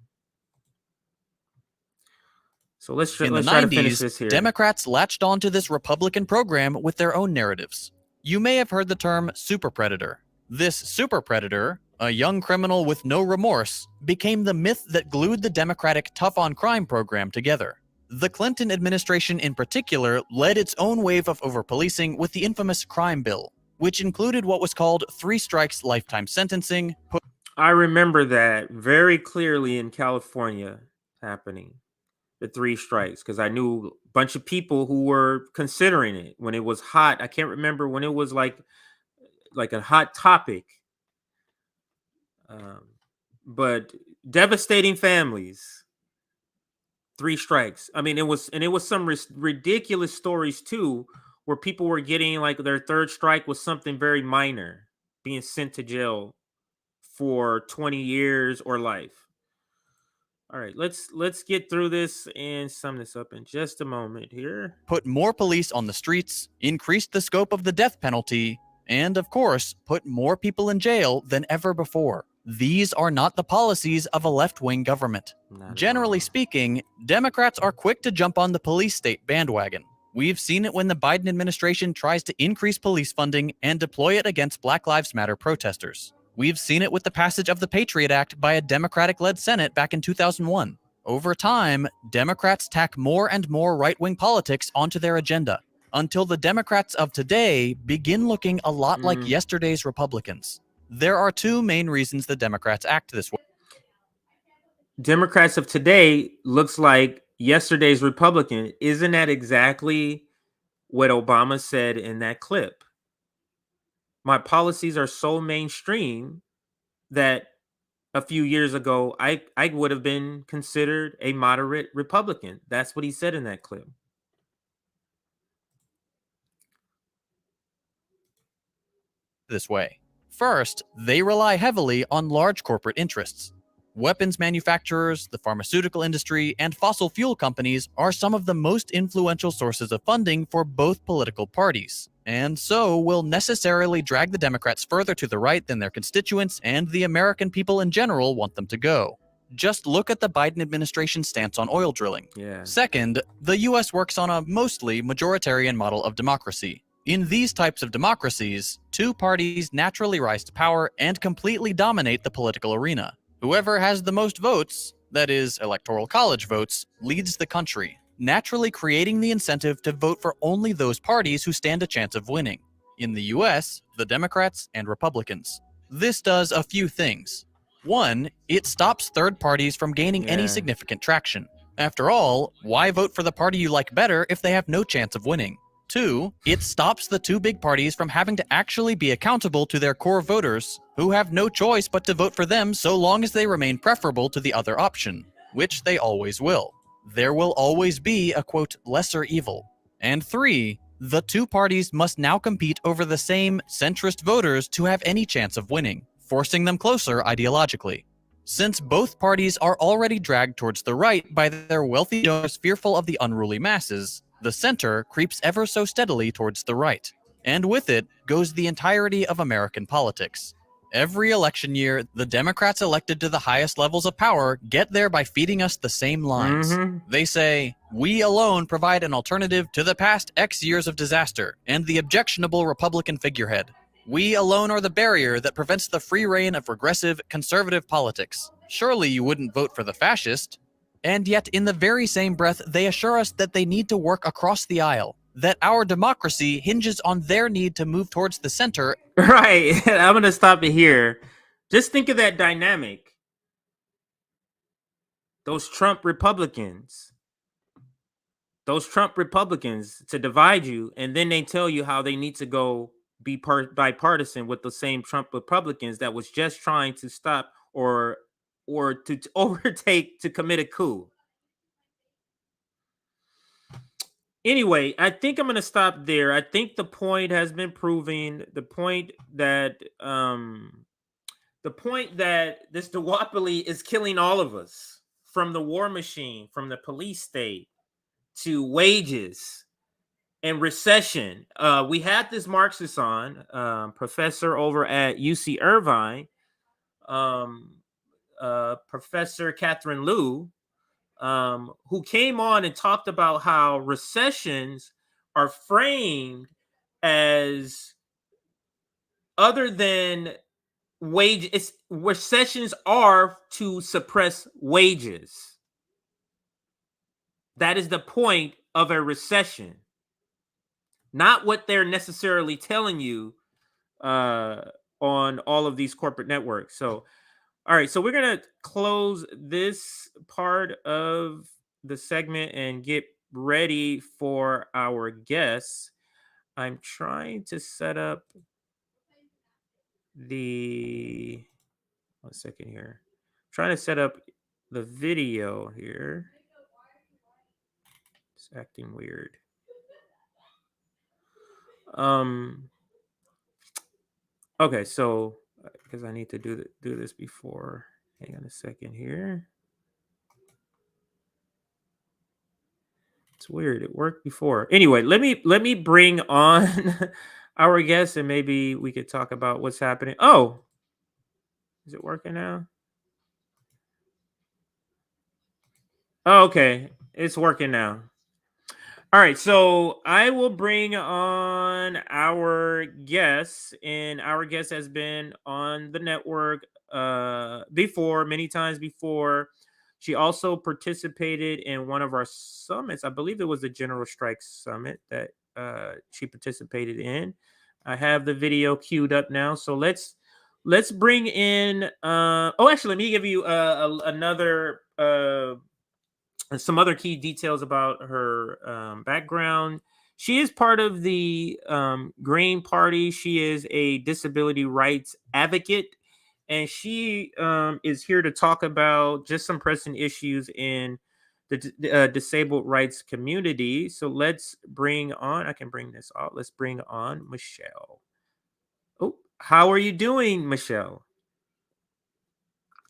So let's try to finish this here. Democrats latched onto this Republican program with their own narratives. You may have heard the term super predator. This super predator, a young criminal with no remorse, became the myth that glued the Democratic tough on crime program together. The Clinton administration in particular led its own wave of over-policing with the infamous crime bill, which included what was called 3 strikes lifetime sentencing. I remember that very clearly in California happening, the 3 strikes, because I knew a bunch of people who were considering it when it was hot. I can't remember when it was like a hot topic. But devastating families. 3 strikes. I mean, it was some ridiculous stories too, where people were getting like their 3rd strike was something very minor, being sent to jail for 20 years or life. All right, let's get through this and sum this up in just a moment here. Put more police on the streets, increased the scope of the death penalty, and of course, put more people in jail than ever before. These are not the policies of a left-wing government. Generally speaking, Democrats are quick to jump on the police state bandwagon. We've seen it when the Biden administration tries to increase police funding and deploy it against Black Lives Matter protesters. We've seen it with the passage of the Patriot Act by a Democratic-led Senate back in 2001. Over time, Democrats tack more and more right-wing politics onto their agenda, until the Democrats of today begin looking a lot like yesterday's Republicans. There are 2 main reasons the Democrats act this way. Democrats of today looks like yesterday's Republican. Isn't that exactly what Obama said in that clip? My policies are so mainstream that a few years ago, I would have been considered a moderate Republican. That's what he said in that clip. This way. First, they rely heavily on large corporate interests. Weapons manufacturers, the pharmaceutical industry, and fossil fuel companies are some of the most influential sources of funding for both political parties, and so will necessarily drag the Democrats further to the right than their constituents and the American people in general want them to go. Just look at the Biden administration's stance on oil drilling. Second, the US works on a mostly majoritarian model of democracy. In these types of democracies, two parties naturally rise to power and completely dominate the political arena. Whoever has the most votes, that is, electoral college votes, leads the country, naturally creating the incentive to vote for only those parties who stand a chance of winning. In the US, the Democrats and Republicans. This does a few things. One, it stops third parties from gaining any significant traction. After all, why vote for the party you like better if they have no chance of winning? Two, it stops the two big parties from having to actually be accountable to their core voters, who have no choice but to vote for them so long as they remain preferable to the other option, which they always will. There will always be a, quote, lesser evil. And three, the two parties must now compete over the same centrist voters to have any chance of winning, forcing them closer ideologically. Since both parties are already dragged towards the right by their wealthy donors fearful of the unruly masses, the center creeps ever so steadily towards the right. And with it goes the entirety of American politics. Every election year, the Democrats elected to the highest levels of power get there by feeding us the same lines. They say, we alone provide an alternative to the past X years of disaster and the objectionable Republican figurehead. We alone are the barrier that prevents the free reign of regressive, conservative politics. Surely you wouldn't vote for the fascist. And yet, in the very same breath, they assure us that they need to work across the aisle, that our democracy hinges on their need to move towards the center. Right. I'm going to stop it here. Just think of that dynamic. Those Trump Republicans to divide you, and then they tell you how they need to go be bipartisan with the same Trump Republicans that was just trying to stop or to overtake, to commit a coup. Anyway, I think I'm going to stop there. I think the point has been proven. The point that this duopoly is killing all of us, from the war machine, from the police state, to wages and recession. We had this Marxist on, professor over at UC Irvine, Professor Catherine Liu, who came on and talked about how recessions are framed as other than wages. Recessions are to suppress wages. That is the point of a recession, not what they're necessarily telling you on all of these corporate networks. So, all right, so we're going to close this part of the segment and get ready for our guests. I'm trying to set up the, 1 second here. Trying to set up the video here. It's acting weird. Okay, so because I need to do this before. Hang on a second here. It's weird. It worked before. Anyway, let me bring on our guest, and maybe we could talk about what's happening. Oh, is it working now? Oh, okay, it's working now. All right, so I will bring on our guest, and our guest has been on the network before, many times before. She also participated in one of our summits. I believe it was the General Strike Summit that she participated in. I have the video queued up now, so let's bring in. Actually, let me give you another. Some other key details about her background. She is part of the Green Party. She is a disability rights advocate, and she is here to talk about just some pressing issues in the disabled rights community. So let's bring on, I can bring this out. Let's bring on Michelle. Oh, how are you doing, Michelle?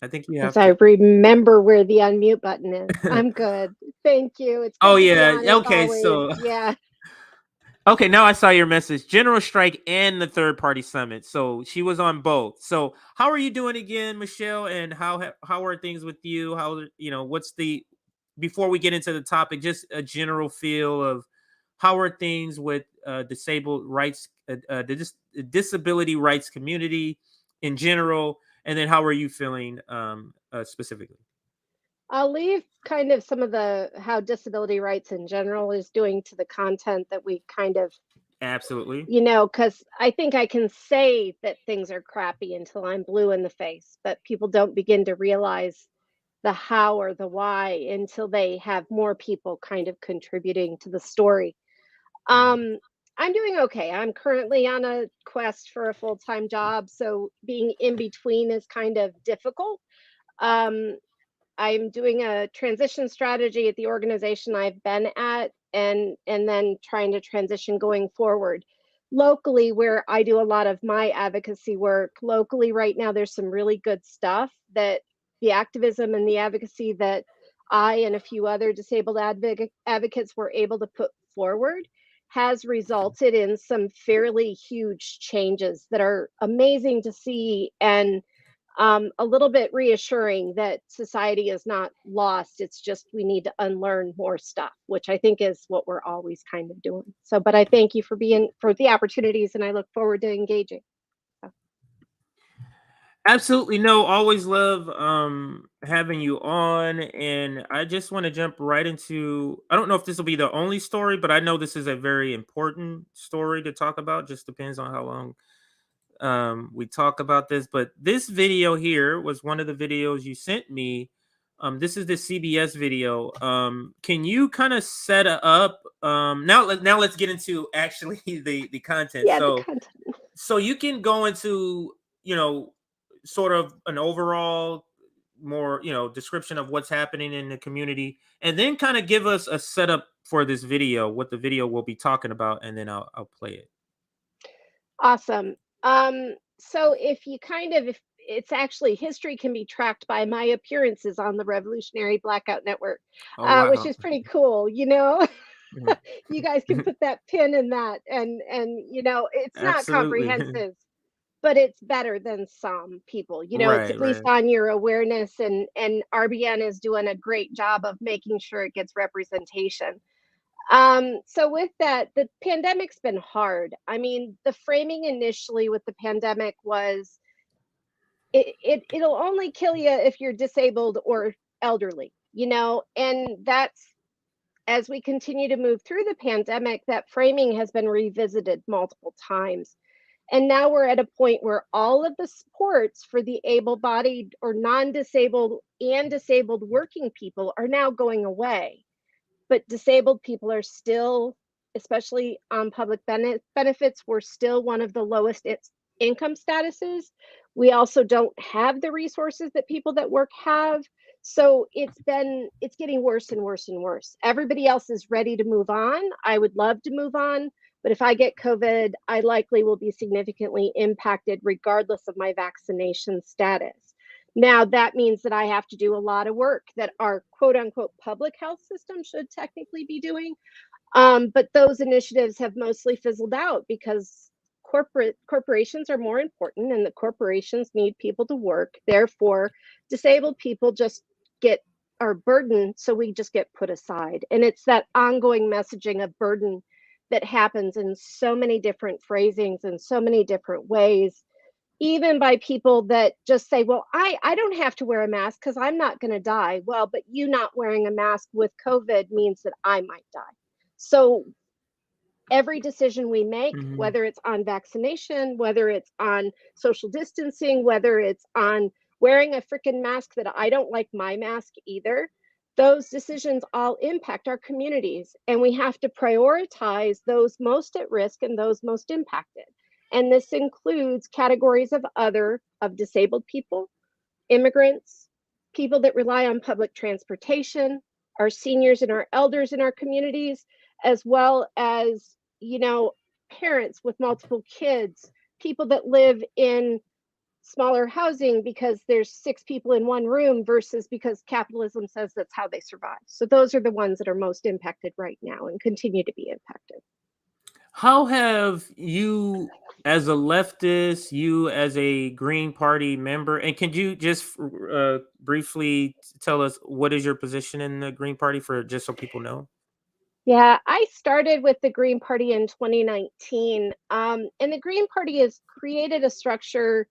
I think you have As I to. remember where the unmute button is. I'm good. Thank you. It's good Oh to be yeah. on, as Okay. always. So Yeah. okay, now I saw your message. General strike and the third party summit. So she was on both. So how are you doing again, Michelle? And how are things with you? How, you know, what's the, before we get into the topic, just a general feel of how are things with disabled rights, the disability rights community in general, and then how are you feeling specifically? I'll leave kind of some of the how disability rights in general is doing to the content that we kind of, Absolutely. you know, because I think I can say that things are crappy until I'm blue in the face, but people don't begin to realize the how or the why until they have more people kind of contributing to the story. I'm doing okay. I'm currently on a quest for a full-time job, so being in between is kind of difficult. Um, I'm doing a transition strategy at the organization I've been at, and then trying to transition going forward. Locally, where I do a lot of my advocacy work, locally right now, there's some really good stuff that the activism and the advocacy that I and a few other disabled advocates were able to put forward has resulted in some fairly huge changes that are amazing to see, and a little bit reassuring that society is not lost. It's just we need to unlearn more stuff, which I think is what we're always kind of doing. So, but I thank you for the opportunities, and I look forward to engaging. Absolutely. No, always love having you on. And I just want to jump right into, I don't know if this will be the only story, but I know this is a very important story to talk about. Just depends on how long we talk about this. But this video here was one of the videos you sent me. This is the CBS video. Can you kind of set up now let's get into actually the content. Yeah, So the content. so you can go into, you know, sort of an overall more, you know, description of what's happening in the community, and then kind of give us a setup for this video, what the video will be talking about, and then I'll play it. Awesome. So if you kind of, if it's actually history can be tracked by my appearances on the Revolutionary Blackout Network, Oh wow. which is pretty cool, you know. Mhm. You guys can put that pin in that, and you know, it's not Absolutely. comprehensive, but it's better than some people. You know, it's Right, at least right. on your awareness, and RBN is doing a great job of making sure it gets representation. So with that, the pandemic's been hard. I mean, the framing initially with the pandemic was it'll only kill you if you're disabled or elderly, you know, and that's, as we continue to move through the pandemic, that framing has been revisited multiple times. And now we're at a point where all of the supports for the able-bodied or non-disabled and disabled working people are now going away. But disabled people are still, especially on public benefits, we're still one of the lowest income statuses. We also don't have the resources that people that work have. So it's getting worse and worse and worse. Everybody else is ready to move on. I would love to move on, but if I get COVID, I likely will be significantly impacted regardless of my vaccination status. Now, that means that I have to do a lot of work that our quote unquote public health system should technically be doing. But those initiatives have mostly fizzled out because corporations are more important, and the corporations need people to work. Therefore, disabled people just get our burden, so we just get put aside. And it's that ongoing messaging of burden that happens in so many different phrasings and so many different ways, even by people that just say, well, I don't have to wear a mask because I'm not going to die. Well, but you not wearing a mask with COVID means that I might die. So every decision we make, whether it's on vaccination, whether it's on social distancing, whether it's on wearing a freaking mask that I don't like my mask either, those decisions all impact our communities. And we have to prioritize those most at risk and those most impacted. And this includes categories of other, of disabled people, immigrants, people that rely on public transportation, our seniors and our elders in our communities, as well as, you know, parents with multiple kids, people that live in smaller housing because there's 6 people in one room versus because capitalism says that's how they survive. So those are the ones that are most impacted right now and continue to be impacted. How have you, as a leftist, you as a Green Party member, and can you just briefly tell us what is your position in the Green Party for just so people know? Yeah, I started with the Green Party in 2019, and the Green Party has created a structure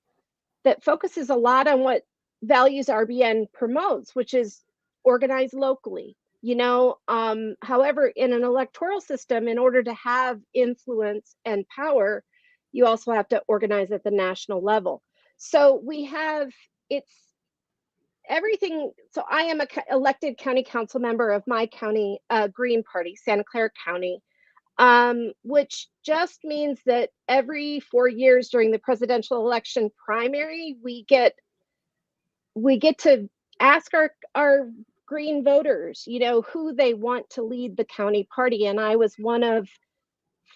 that focuses a lot on what values RBN promotes, which is organize locally. You know, however, in an electoral system, in order to have influence and power, you also have to organize at the national level. So we have, it's everything. So I am a elected county council member of my county Green Party, Santa Clara County, which just means that every 4 years during the presidential election primary, we get to ask our Green voters, you know, who they want to lead the county party. And I was one of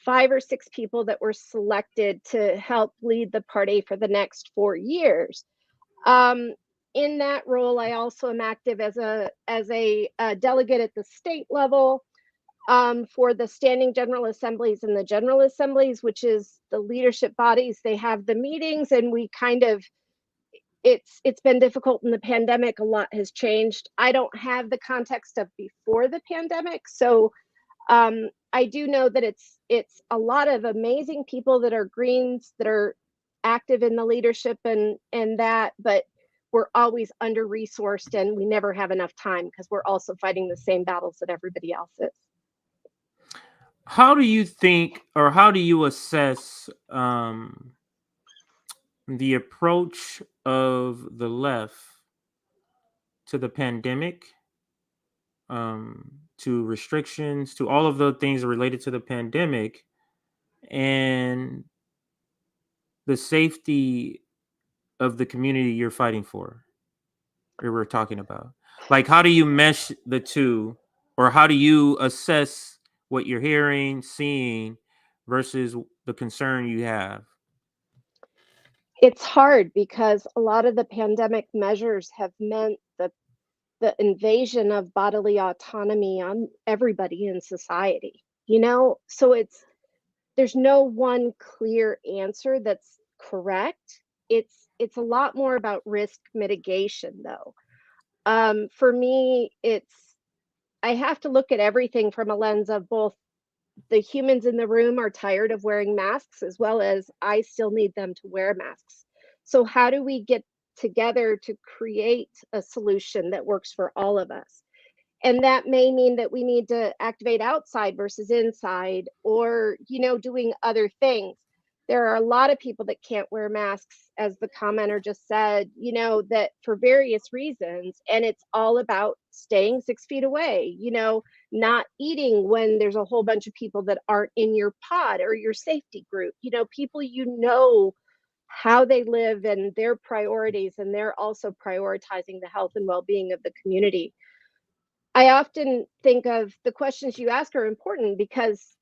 5 or 6 people that were selected to help lead the party for the next 4 years. In that role, I also am active as a delegate at the state level for the standing general assemblies and the general assemblies, which is the leadership bodies. They have the meetings, and we kind of, it's been difficult in the pandemic. A lot has changed. I don't have the context of before the pandemic, so I do know that it's a lot of amazing people that are Greens that are active in the leadership and that, but we're always under-resourced and we never have enough time because we're also fighting the same battles that everybody else is. How do you think, or how do you assess the approach of the left to the pandemic, to restrictions, to all of the things related to the pandemic, and the safety of the community you're fighting for, or we're talking about? Like, how do you mesh the two, or how do you assess what you're hearing, seeing, versus the concern you have? It's hard because a lot of the pandemic measures have meant the invasion of bodily autonomy on everybody in society, you know? So there's no one clear answer that's correct. It's a lot more about risk mitigation though. For me, I have to look at everything from a lens of both the humans in the room are tired of wearing masks as well as I still need them to wear masks. So how do we get together to create a solution that works for all of us? And that may mean that we need to activate outside versus inside, or, you know, doing other things. There are a lot of people that can't wear masks, as the commenter just said, you know, that for various reasons. And it's all about staying 6 feet away, you know, not eating when there's a whole bunch of people that aren't in your pod or your safety group, you know, people, you know, how they live and their priorities, and they're also prioritizing the health and well-being of the community. I often think of the questions you ask are important because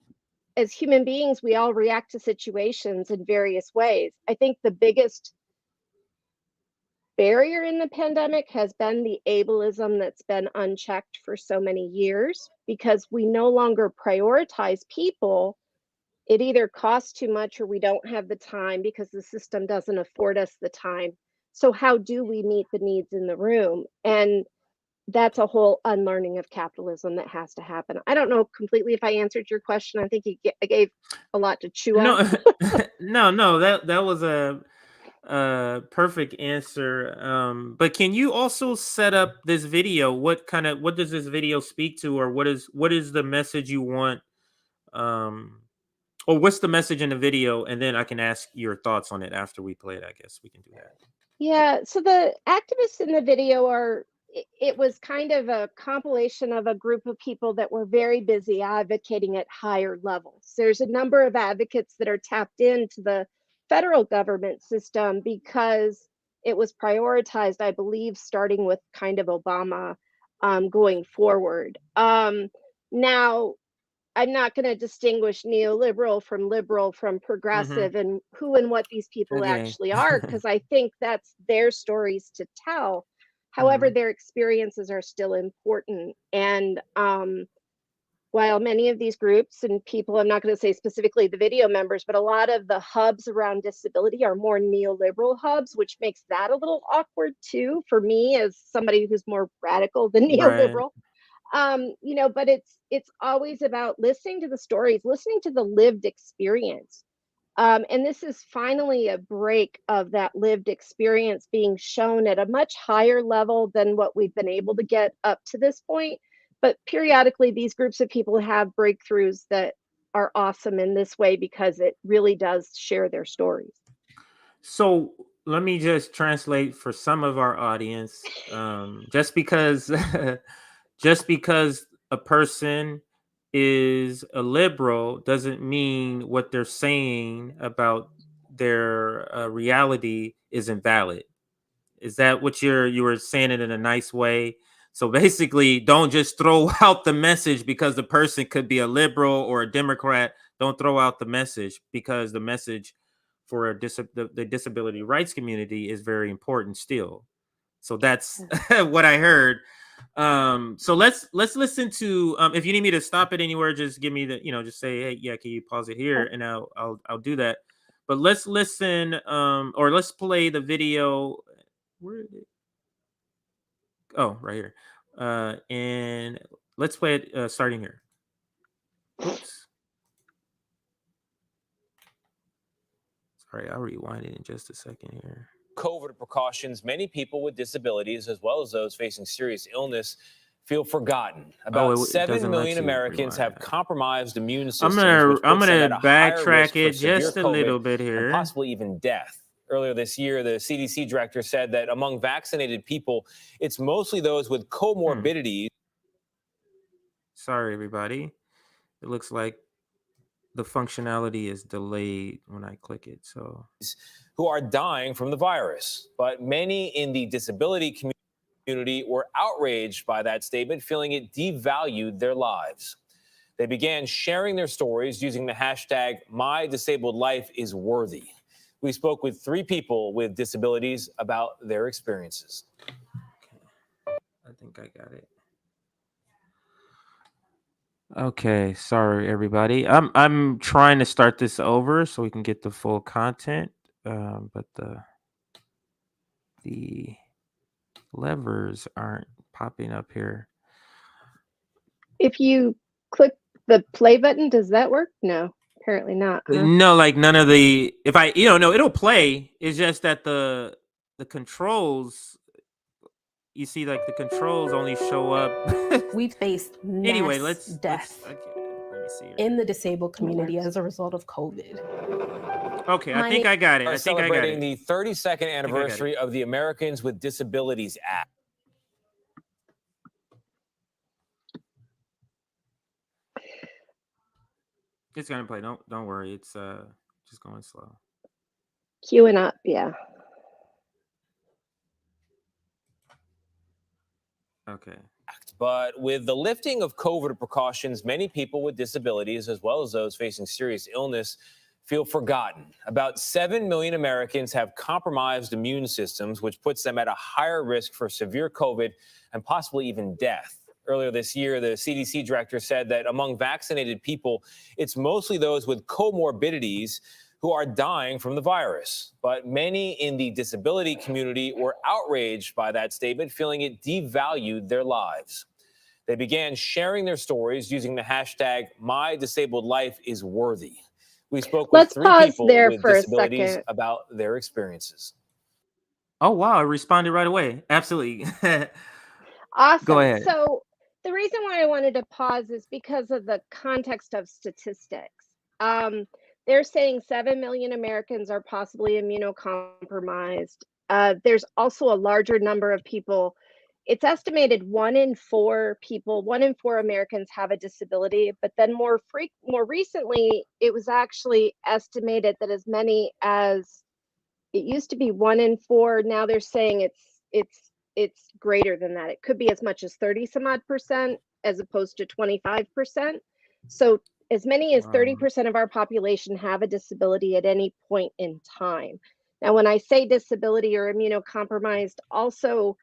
as human beings, we all react to situations in various ways. I think the biggest barrier in the pandemic has been the ableism that's been unchecked for so many years because we no longer prioritize people. It either costs too much or we don't have the time because the system doesn't afford us the time. So how do we meet the needs in the room? And that's a whole unlearning of capitalism that has to happen. I don't know completely if I answered your question. I think I gave a lot to chew on. No, that was a perfect answer. But can you also set up this video? What does this video speak to, or what is the message you want? Or what's the message in the video? And then I can ask your thoughts on it after we play it. I guess we can do that. Yeah, so the activists in the video it was kind of a compilation of a group of people that were very busy advocating at higher levels. There's a number of advocates that are tapped into the federal government system because it was prioritized, I believe, starting with kind of Obama going forward. Now, I'm not going to distinguish neoliberal from liberal from progressive and who and what these people Okay. actually are, because I think that's their stories to tell. However, their experiences are still important. And while many of these groups and people, I'm not going to say specifically the video members, but a lot of the hubs around disability are more neoliberal hubs, which makes that a little awkward too for me as somebody who's more radical than neoliberal. You know, but it's always about listening to the stories, listening to the lived experience. And this is finally a break of that lived experience being shown at a much higher level than what we've been able to get up to this point. But periodically, these groups of people have breakthroughs that are awesome in this way because it really does share their stories. So let me just translate for some of our audience. Just because a person is a liberal doesn't mean what they're saying about their reality is invalid. Is that what you were saying it in a nice way? So basically, don't just throw out the message because the person could be a liberal or a Democrat. Don't throw out the message because the message for the disability rights community is very important still. So that's what I heard. So let's listen to. If you need me to stop it anywhere, just give me the. Just say, hey, yeah, can you pause it here, and I'll do that. But let's listen. Or let's play the video. Where is it? Oh, right here. And let's play it starting here. Oops. Sorry, I'll rewind it in just a second here. COVID precautions, many people with disabilities, as well as those facing serious illness, feel forgotten. About 7 million Americans have compromised immune systems. I'm gonna backtrack it just a little bit here. And possibly even death. Earlier this year, the CDC director said that among vaccinated people, it's mostly those with comorbidities. Sorry, everybody. It looks like the functionality is delayed when I click it. So, who are dying from the virus. But many in the disability community were outraged by that statement, feeling it devalued their lives. They began sharing their stories using the hashtag #MyDisabledLifeIsWorthy. We spoke with 3 people with disabilities about their experiences. I think I got it. Okay, sorry everybody. I'm trying to start this over so we can get the full content, but the levers aren't popping up here. If you click the play button, does that work? No, apparently not. Huh? No, like none of the. If I, no, it'll play. It's just that the controls. You see, like the controls only show up. We've faced mass Anyway, death let me see here. in the disabled community as a result of COVID. Okay, I think I got it. I think I got it. The 32nd anniversary of the Americans with Disabilities Act. It's gonna play. Don't worry. It's just going slow. Queuing up, yeah. Okay. But with the lifting of COVID precautions, many people with disabilities, as well as those facing serious illness, feel forgotten. About 7 million Americans have compromised immune systems, which puts them at a higher risk for severe COVID and possibly even death. Earlier this year, the CDC director said that among vaccinated people, it's mostly those with comorbidities who are dying from the virus. But many in the disability community were outraged by that statement, feeling it devalued their lives. They began sharing their stories using the hashtag #MyDisabledLifeIsWorthy. We spoke with 3 people with disabilities about their experiences. Oh, wow. I responded right away. Absolutely. Awesome. Go ahead. So the reason why I wanted to pause is because of the context of statistics. They're saying 7 million Americans are possibly immunocompromised. There's also a larger number of people it's estimated 1 in 4 people, 1 in 4 Americans have a disability, but then more recently, it was actually estimated that as many as, it used to be 1 in 4, now they're saying it's greater than that. It could be as much as 30 some odd percent as opposed to 25%. So as many as 30% of our population have a disability at any point in time. Now, when I say disability or immunocompromised, also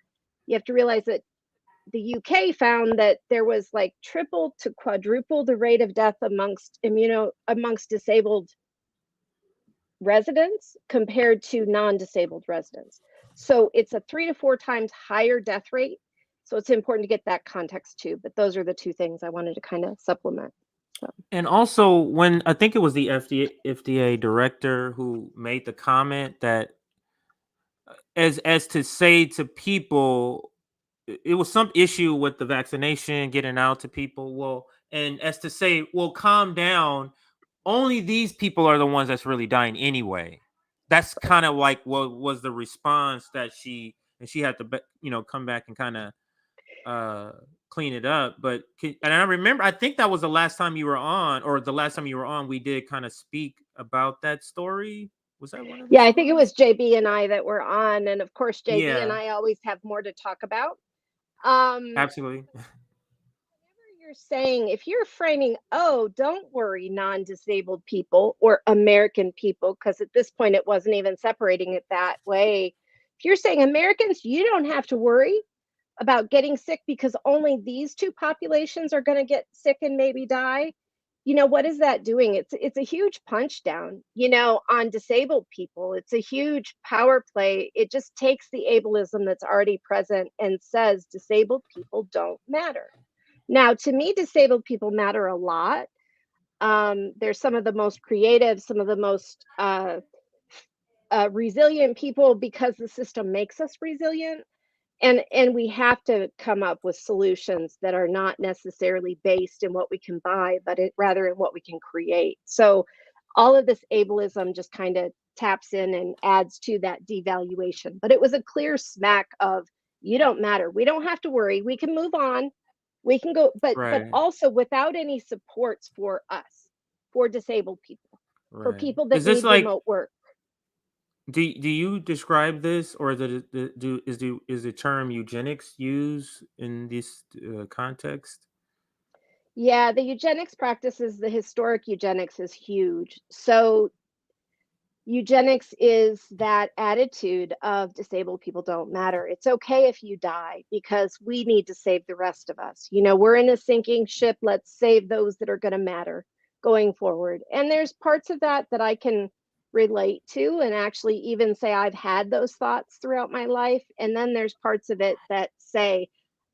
you have to realize that the UK found that there was like triple to quadruple the rate of death amongst disabled residents compared to non-disabled residents. So it's a 3 to 4 times higher death rate. So it's important to get that context too. But those are the two things I wanted to kind of supplement. So. And also, when I think it was the FDA director who made the comment that, as to say to people, it was some issue with the vaccination getting out to people. Well, and as to say, well, calm down. Only these people are the ones that's really dying anyway. That's kind of like what was the response that she had to, come back and kind of clean it up. But and I remember, I think that was the last time you were on, we did kind of speak about that story. Was that one of the Yeah, I think it was JB and I that were on, and of course JB and Yeah. I always have more to talk about. Absolutely. You're saying, if you're framing, oh, don't worry, non-disabled people or American people, because at this point it wasn't even separating it that way. If you're saying Americans, you don't have to worry about getting sick because only these two populations are going to get sick and maybe die. What is that doing? It's a huge punch down, on disabled people. It's a huge power play. It just takes the ableism that's already present and says disabled people don't matter. Now, to me, disabled people matter a lot. They're some of the most creative, some of the most resilient people because the system makes us resilient. And we have to come up with solutions that are not necessarily based in what we can buy, but rather in what we can create. So all of this ableism just kind of taps in and adds to that devaluation. But it was a clear smack of, you don't matter. We don't have to worry. We can move on. We can go, but also without any supports for us, for disabled people, for people that need remote work. Do you describe this, or is the term eugenics used in this context? Yeah, the eugenics practices, the historic eugenics is huge. So eugenics is that attitude of disabled people don't matter. It's okay if you die because we need to save the rest of us. We're in a sinking ship. Let's save those that are going to matter going forward. And there's parts of that I can relate to and actually even say I've had those thoughts throughout my life. And then there's parts of it that say,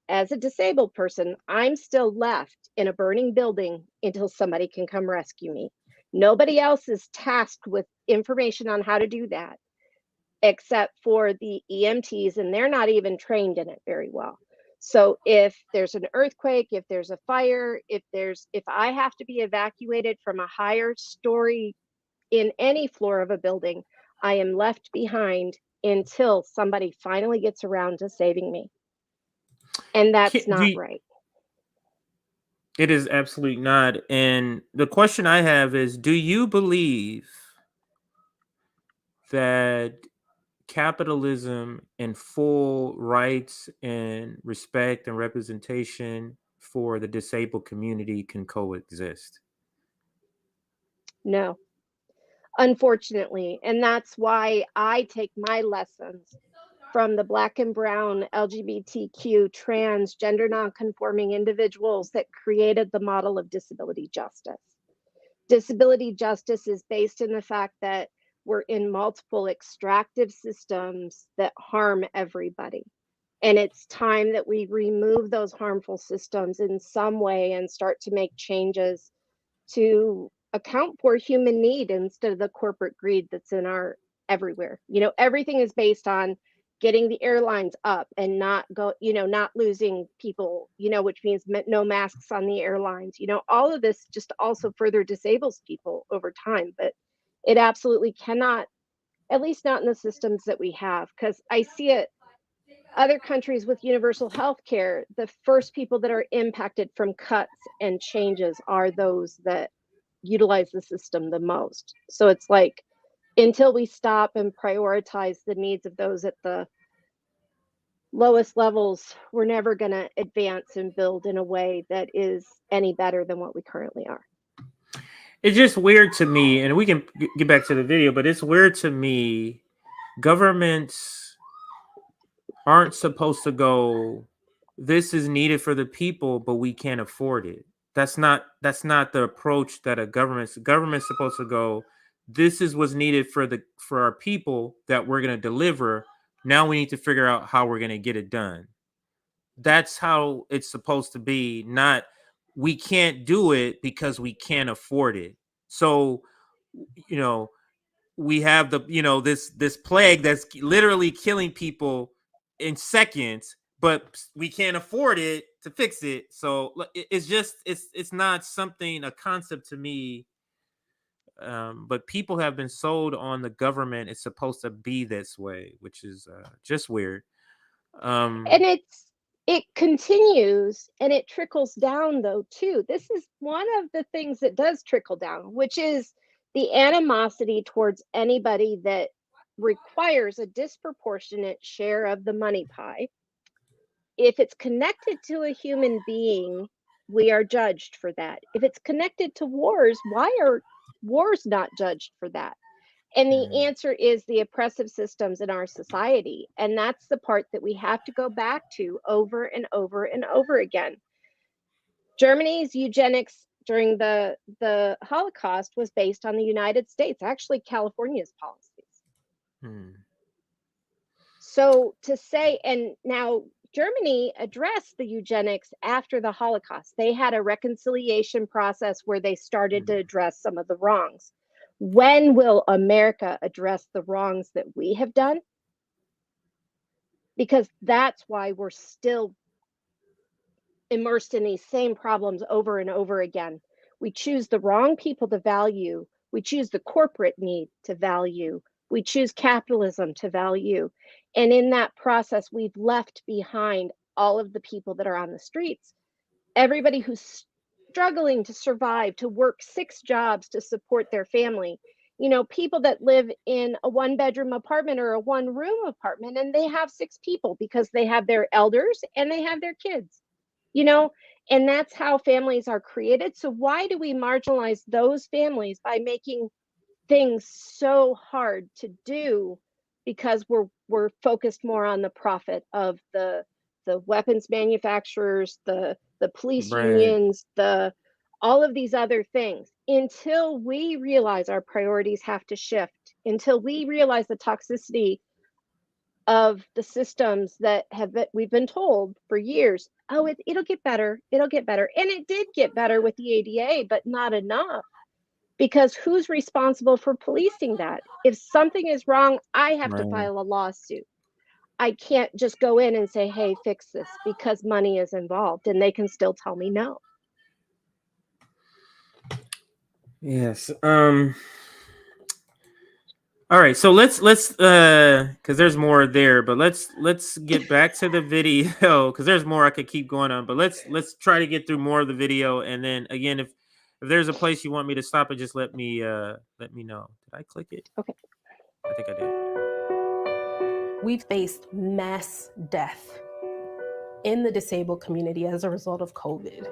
as a disabled person, I'm still left in a burning building until somebody can come rescue me. Nobody else is tasked with information on how to do that except for the EMTs, and they're not even trained in it very well. So if there's an earthquake, if there's a fire, if I have to be evacuated from a higher story in any floor of a building, I am left behind until somebody finally gets around to saving me. And that's not right. It is absolutely not. And the question I have is, do you believe that capitalism and full rights and respect and representation for the disabled community can coexist? No, unfortunately. And that's why I take my lessons from the Black and brown LGBTQ trans gender nonconforming individuals that created the model of disability justice. Disability justice is based in the fact that we're in multiple extractive systems that harm everybody. And it's time that we remove those harmful systems in some way and start to make changes to account for human need instead of the corporate greed that's in our everywhere. Everything is based on getting the airlines up and not losing people, which means no masks on the airlines. All of this just also further disables people over time, but it absolutely cannot, at least not in the systems that we have, because I see it other countries with universal health care, the first people that are impacted from cuts and changes are those that utilize the system the most. So it's like, until we stop and prioritize the needs of those at the lowest levels, we're never going to advance and build in a way that is any better than what we currently are. It's just weird to me, and we can get back to the video, but it's weird to me. Governments aren't supposed to go, this is needed for the people, but we can't afford it. That's not the approach that a government's supposed to go, this is what's needed for our people that we're going to deliver. Now we need to figure out how we're going to get it done. That's how it's supposed to be, not we can't do it because we can't afford it. So, we have this plague that's literally killing people in seconds, but we can't afford it to fix it. So it's not a concept to me. But people have been sold on the government. It's supposed to be this way, which is just weird. And it continues and it trickles down though too. This is one of the things that does trickle down, which is the animosity towards anybody that requires a disproportionate share of the money pie. If it's connected to a human being, we are judged for that. If it's connected to wars, why are wars not judged for that? And the answer is the oppressive systems in our society. And that's the part that we have to go back to over and over and over again. Germany's eugenics during the Holocaust was based on the United States, actually California's policies. So to say, and now Germany addressed the eugenics after the Holocaust. They had a reconciliation process where they started to address some of the wrongs. When will America address the wrongs that we have done? Because that's why we're still immersed in these same problems over and over again. We choose the wrong people to value. We choose the corporate need to value. We choose capitalism to value. And in that process, we've left behind all of the people that are on the streets. Everybody who's struggling to survive, to work 6 jobs to support their family. People that live in a 1-bedroom apartment or a 1-room apartment, and they have 6 people because they have their elders and they have their kids, and that's how families are created. So why do we marginalize those families by making things so hard to do? Because we're focused more on the profit of the weapons manufacturers, the police unions, all of these other things, until we realize our priorities have to shift, until we realize the toxicity of the systems that we've been told for years, it'll get better, it'll get better. And it did get better with the ADA, but not enough. Because who's responsible for policing that? If something is wrong, I have to file a lawsuit. I can't just go in and say, hey, fix this, because money is involved and they can still tell me no. Yes. All right, so let's because there's more there, but let's get back to the video, because there's more I could keep going on, but let's try to get through more of the video, and then again, if there's a place you want me to stop it, just let me know. Did I click it? Okay. I think I did. We've faced mass death in the disabled community as a result of COVID.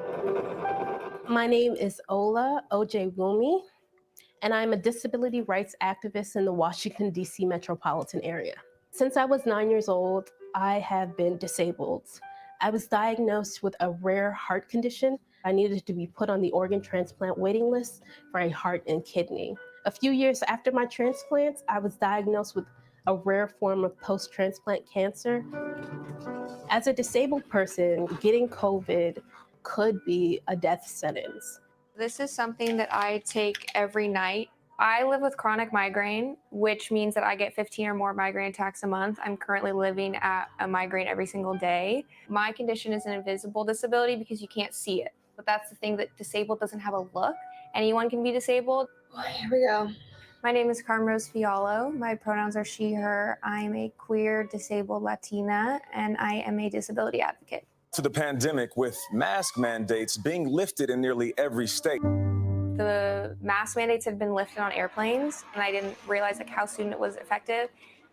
My name is Ola Ojewumi, and I'm a disability rights activist in the Washington, D.C. metropolitan area. Since I was 9 years old, I have been disabled. I was diagnosed with a rare heart condition. I needed to be put on the organ transplant waiting list for a heart and kidney. A few years after my transplant, I was diagnosed with a rare form of post-transplant cancer. As a disabled person, getting COVID could be a death sentence. This is something that I take every night. I live with chronic migraine, which means that I get 15 or more migraine attacks a month. I'm currently living at a migraine every single day. My condition is an invisible disability because you can't see it. But that's the thing, that disabled doesn't have a look. Anyone can be disabled. Here we go. My name is Carmrose Fialo. My pronouns are she, her. I'm a queer, disabled Latina, and I am a disability advocate. To the pandemic, with mask mandates being lifted in nearly every state. The mask mandates had been lifted on airplanes, and I didn't realize like how soon it was effective.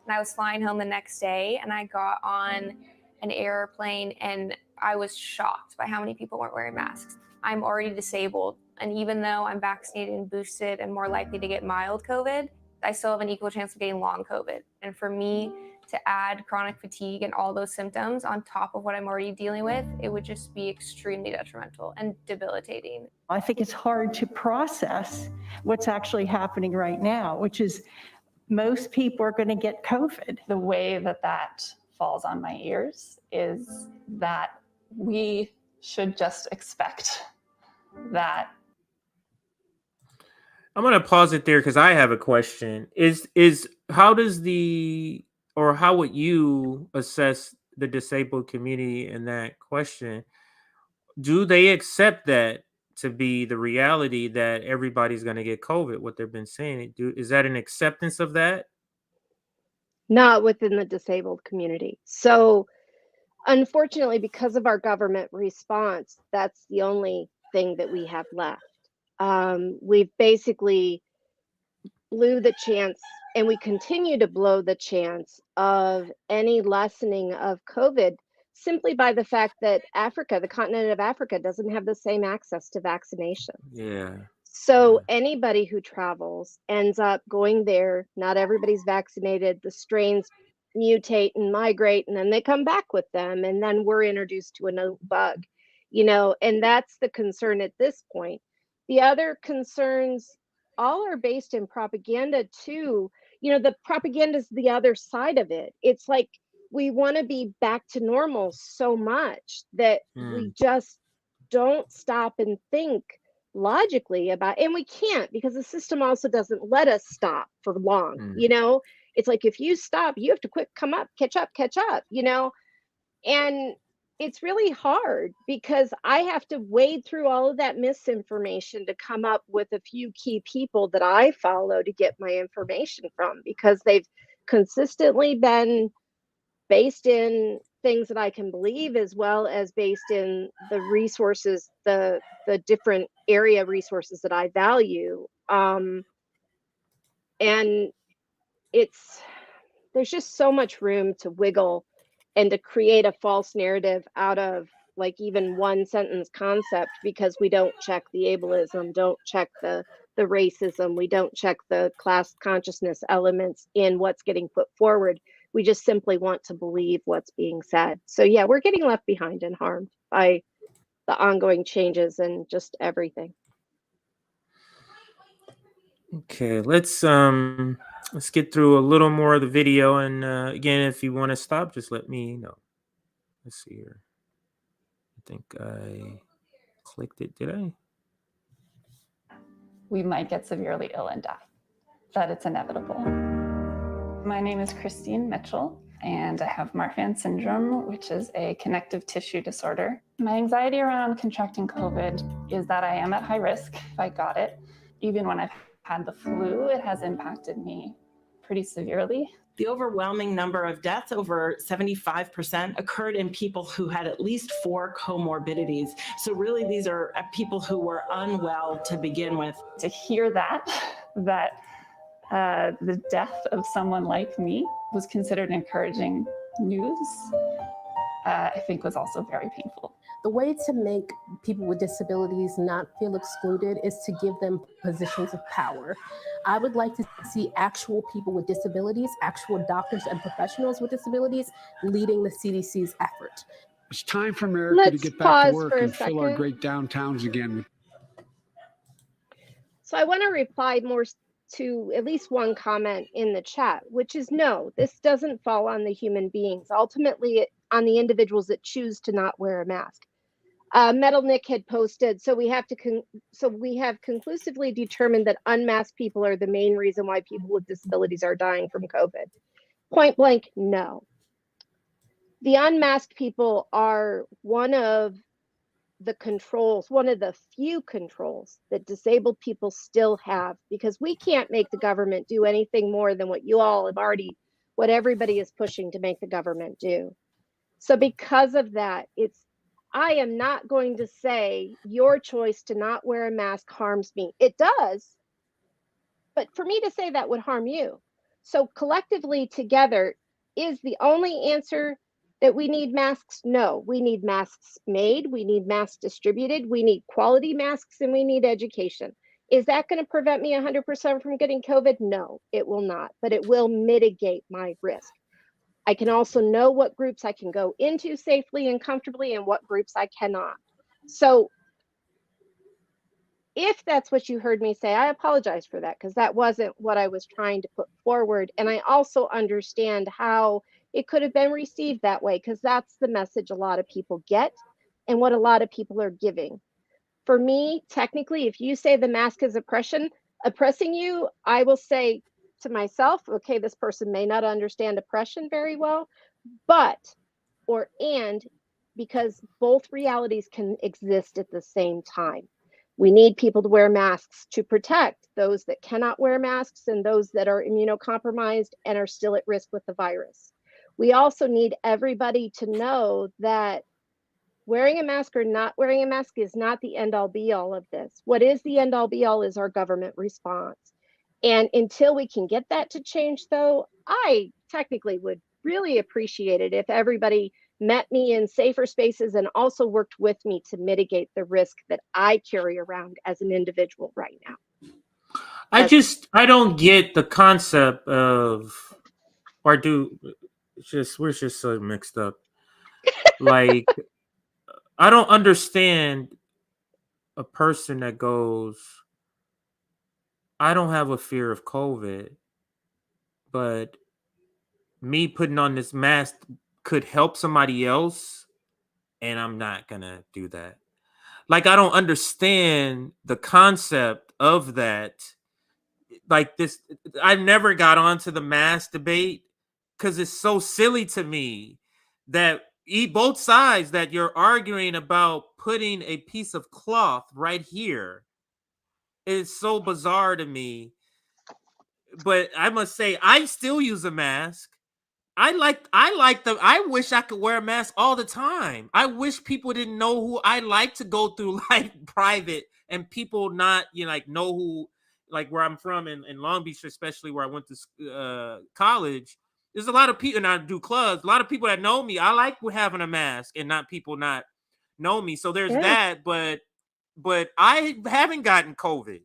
And I was flying home the next day, and I got on an airplane, and I was shocked by how many people weren't wearing masks. I'm already disabled, and even though I'm vaccinated and boosted and more likely to get mild COVID, I still have an equal chance of getting long COVID. And for me to add chronic fatigue and all those symptoms on top of what I'm already dealing with, it would just be extremely detrimental and debilitating. I think it's hard to process what's actually happening right now, which is most people are going to get COVID. The way that that falls on my ears is that we should just expect that. I'm gonna pause it there because I have a question. Is how does how would you assess the disabled community in that question? Do they accept that to be the reality that everybody's gonna get COVID? What they've been saying, is that an acceptance of that? Not within the disabled community. So unfortunately, because of our government response, that's the only thing that we have left. We've basically blew the chance, and we continue to blow the chance of any lessening of COVID simply by the fact that Africa, the continent of Africa, doesn't have the same access to vaccination. Yeah. So anybody who travels ends up going there. Not everybody's vaccinated. The strains mutate and migrate, and then they come back with them, and then we're introduced to a new bug, and that's the concern at this point. The other concerns all are based in propaganda too. The propaganda is the other side of it. It's like we want to be back to normal so much that we just don't stop and think logically about, and we can't, because the system also doesn't let us stop for long. It's like if you stop, you have to catch up, and it's really hard because I have to wade through all of that misinformation to come up with a few key people that I follow to get my information from, because they've consistently been based in things that I can believe, as well as based in the resources, the different area resources that I value. And there's just so much room to wiggle and to create a false narrative out of like even one sentence concept, because we don't check the ableism, don't check the racism, we don't check the class consciousness elements in what's getting put forward. We just simply want to believe what's being said. So yeah, we're getting left behind and harmed by the ongoing changes and just everything. Okay, let's get through a little more of the video, and again, if you want to stop, just let me know. Let's see here. I think I clicked it. Did I? We might get severely ill and die. That it's inevitable. My name is Christine Mitchell, and I have Marfan syndrome, which is a connective tissue disorder. My anxiety around contracting COVID is that I am at high risk if I got it. Even when I've had the flu, it has impacted me pretty severely. The overwhelming number of deaths, over 75%, occurred in people who had at least 4 comorbidities. So really, these are people who were unwell to begin with. To hear that the death of someone like me was considered encouraging news, I think was also very painful. The way to make people with disabilities not feel excluded is to give them positions of power. I would like to see actual people with disabilities, actual doctors and professionals with disabilities leading the CDC's effort. It's time for America to get back to work and fill our great downtowns again. So I want to reply more to at least one comment in the chat, which is no, this doesn't fall on the human beings. Ultimately, on the individuals that choose to not wear a mask. Metal Nick had posted, so we have conclusively determined that unmasked people are the main reason why people with disabilities are dying from COVID. Point blank, no. The unmasked people are one of the controls, one of the few controls that disabled people still have, because we can't make the government do anything more than what you all have already, what everybody is pushing to make the government do. So because of that, I am not going to say your choice to not wear a mask harms me. It does, but for me to say that would harm you. So collectively together, is the only answer that we need masks? No, we need masks made, we need masks distributed, we need quality masks, and we need education. Is that going to prevent me 100% from getting COVID? No, it will not, but it will mitigate my risk. I can also know what groups I can go into safely and comfortably and what groups I cannot. So if that's what you heard me say, I apologize for that, because that wasn't what I was trying to put forward. And I also understand how it could have been received that way, because that's the message a lot of people get and what a lot of people are giving. For me, technically, if you say the mask is oppressing you, I will say to myself, okay, this person may not understand oppression very well, because both realities can exist at the same time. We need people to wear masks to protect those that cannot wear masks and those that are immunocompromised and are still at risk with the virus. We also need everybody to know that wearing a mask or not wearing a mask is not the end all be all of this. What is the end all be all is our government response. And until we can get that to change, though, I technically would really appreciate it if everybody met me in safer spaces and also worked with me to mitigate the risk that I carry around as an individual right now. I don't get the concept of, we're just so mixed up. Like, I don't understand a person that goes, I don't have a fear of COVID, but me putting on this mask could help somebody else, and I'm not gonna do that. Like, I don't understand the concept of that. Like, this, I never got onto the mask debate because it's so silly to me that both sides, that you're arguing about putting a piece of cloth right here. It's so bizarre to me. But I must say, I still use a mask. I wish I could wear a mask all the time. I wish people didn't know who I like to go through life private, and people not, like, know who, like, where I'm from in Long Beach, especially where I went to college. There's a lot of people, and I do clubs, a lot of people that know me. I like having a mask and not people not know me. So there's that, but I haven't gotten COVID.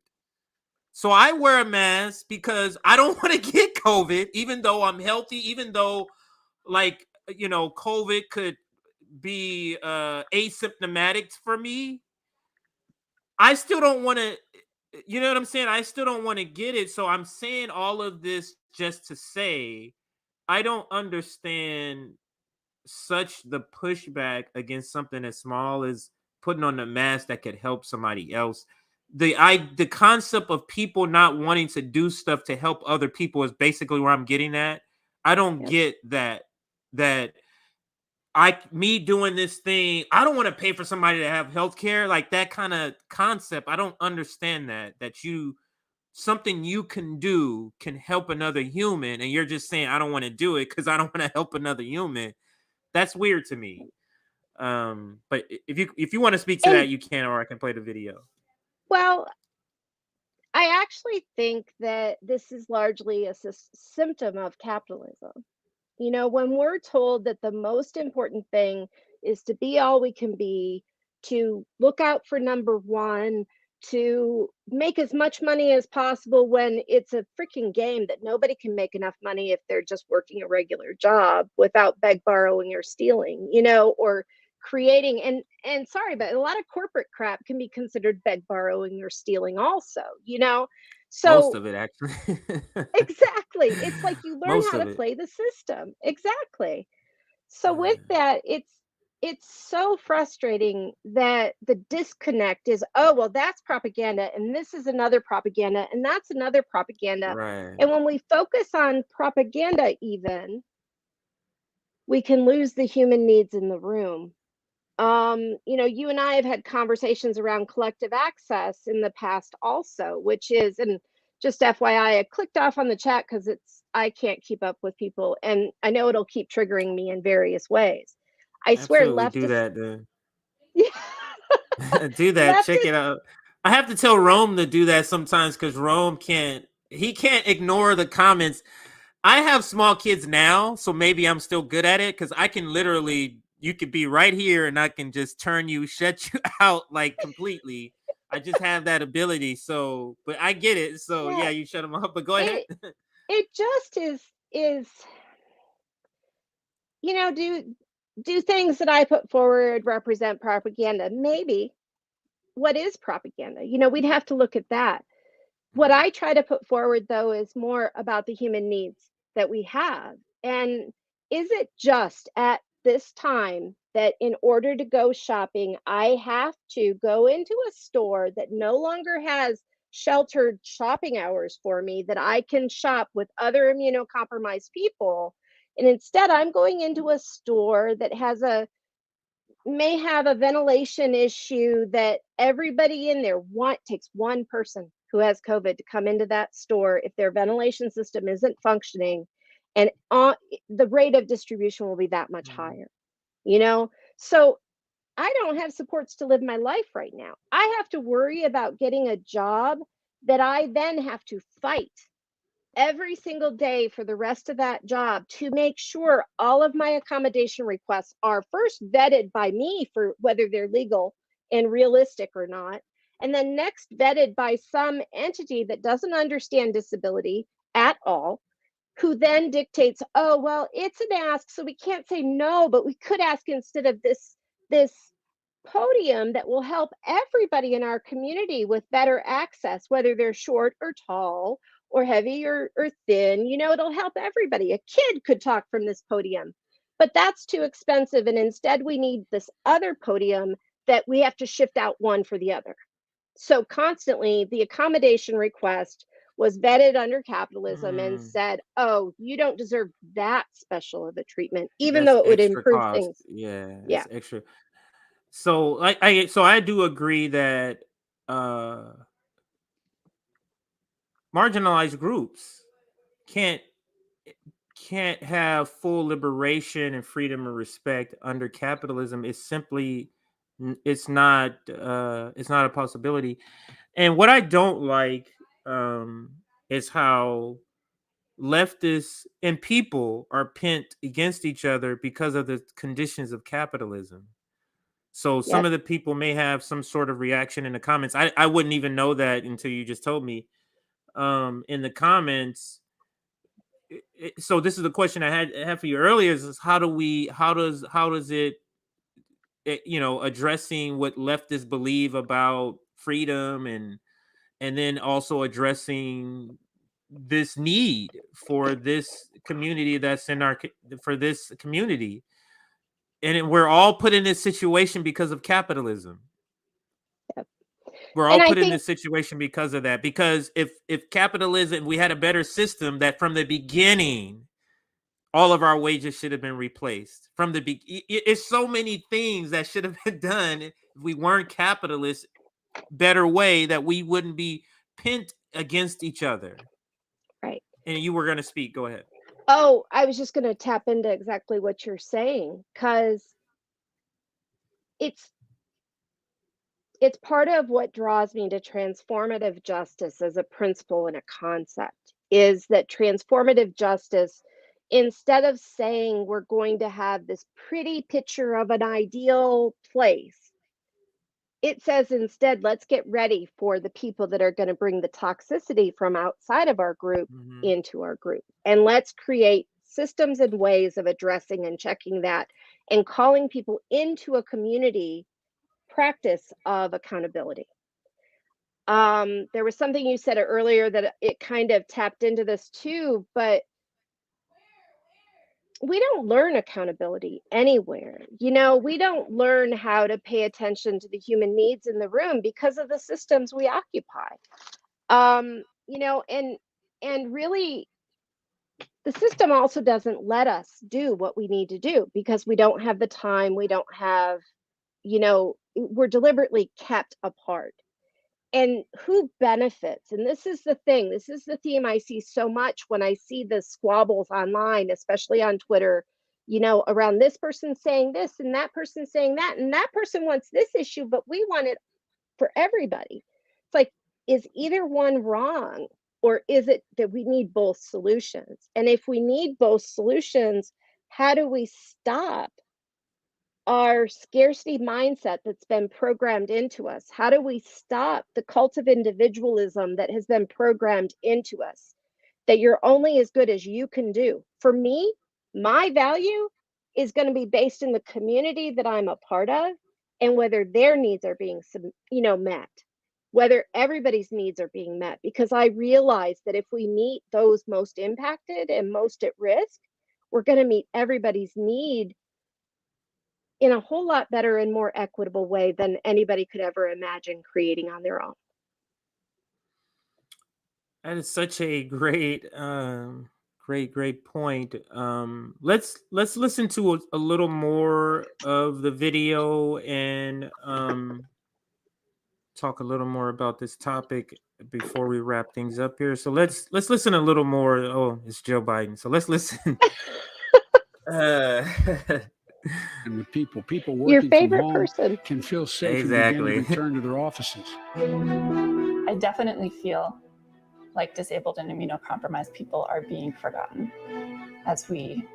So I wear a mask because I don't want to get COVID, even though I'm healthy, even though, like, COVID could be asymptomatic for me. I still don't want to, you know what I'm saying? I still don't want to get it. So I'm saying all of this just to say, I don't understand such the pushback against something as small as putting on a mask that could help somebody else. The concept of people not wanting to do stuff to help other people is basically where I'm getting at. I don't get that me doing this thing, I don't want to pay for somebody to have health care, like that kind of concept. I don't understand that something you can do can help another human, and you're just saying I don't want to do it because I don't want to help another human. That's weird to me. But if you want to speak to that, you can, or I can play the video. Well, I actually think that this is largely a symptom of capitalism. When we're told that the most important thing is to be all we can be, to look out for number one, to make as much money as possible, when it's a freaking game that nobody can make enough money if they're just working a regular job without borrowing or stealing, or creating, and sorry, but a lot of corporate crap can be considered borrowing or stealing also, so most of it, actually. Exactly. It's like you learn how to play the system. Exactly. So with that, it's so frustrating that the disconnect is, oh, well, that's propaganda, and this is another propaganda, and that's another propaganda. Right. And when we focus on propaganda, even, we can lose the human needs in the room You know, you and I have had conversations around collective access in the past also, which is, and just FYI, I clicked off on the chat because I can't keep up with people, and I know it'll keep triggering me in various ways. I swear Absolutely do leftists, that, dude. Do that. Check it leftists, out. I have to tell Rome to do that sometimes because Rome can't ignore the comments. I have small kids now, so maybe I'm still good at it because I can literally, you could be right here and I can just shut you out like completely. I just have that ability. So, but I get it. So yeah, yeah, you shut them up, but go ahead. it just is, you know, do things that I put forward represent propaganda? Maybe. What is propaganda? You know, we'd have to look at that. What I try to put forward, though, is more about the human needs that we have. And is it just at this time that in order to go shopping, I have to go into a store that no longer has sheltered shopping hours for me, that I can shop with other immunocompromised people? And instead, I'm going into a store that may have a ventilation issue, that everybody in there takes one person who has COVID to come into that store if their ventilation system isn't functioning, and the rate of distribution will be that much higher, you know? So I don't have supports to live my life right now. I have to worry about getting a job that I then have to fight every single day for the rest of that job to make sure all of my accommodation requests are first vetted by me for whether they're legal and realistic or not, and then next vetted by some entity that doesn't understand disability at all, who then dictates, oh, well, it's an ask, so we can't say no, but we could ask instead of this podium that will help everybody in our community with better access, whether they're short or tall or heavy or thin. You know, it'll help everybody. A kid could talk from this podium, but that's too expensive. And instead, we need this other podium that we have to shift out one for the other. So constantly, the accommodation request was vetted under capitalism and said, oh, you don't deserve that special of a treatment, even That's though it would extra improve cost. things. Yeah, Yeah. it's extra. So I do agree that marginalized groups can't have full liberation and freedom and respect under capitalism. It's simply it's not a possibility. And what I don't like is how leftists and people are pent against each other because of the conditions of capitalism. So some of the people may have some sort of reaction in the comments. I wouldn't even know that until you just told me in the comments. So this is the question I had for you earlier: is how does it you know, addressing what leftists believe about freedom and then also addressing this need for this community that's in for this community, and we're all put in this situation because of capitalism. We're all put in this situation because of that. Because if capitalism, we had a better system that from the beginning, all of our wages should have been replaced from the it's so many things that should have been done if we weren't capitalists. Better way that we wouldn't be pent against each other. Right. And you were going to speak. Go ahead. Oh, I was just going to tap into exactly what you're saying, because it's part of what draws me to transformative justice as a principle and a concept, is that transformative justice, instead of saying we're going to have this pretty picture of an ideal place, it says instead, let's get ready for the people that are going to bring the toxicity from outside of our group into our group. And let's create systems and ways of addressing and checking that and calling people into a community practice of accountability. There was something you said earlier that it kind of tapped into this too, but we don't learn accountability anywhere. You know, we don't learn how to pay attention to the human needs in the room because of the systems we occupy. You know, and really the system also doesn't let us do what we need to do because we don't have the time, we don't have we're deliberately kept apart. And who benefits? And this is the thing, this is the theme I see so much when I see the squabbles online, especially on Twitter, around this person saying this and that person saying that, and that person wants this issue, but we want it for everybody. It's like, is either one wrong, or is it that we need both solutions? And if we need both solutions, how do we stop our scarcity mindset that's been programmed into us? How do we stop the cult of individualism that has been programmed into us? That you're only as good as you can do. For me, my value is going to be based in the community that I'm a part of, and whether their needs are being met, whether everybody's needs are being met, because I realize that if we meet those most impacted and most at risk, we're going to meet everybody's need in a whole lot better and more equitable way than anybody could ever imagine creating on their own. That is such a great point. Let's listen to a little more of the video and talk a little more about this topic before we wrap things up here. So let's listen a little more. Oh, it's Joe Biden. So let's listen. And with people Your working favorite from home person can feel safe Exactly. and begin to return to their offices. I definitely feel like disabled and immunocompromised people are being forgotten as we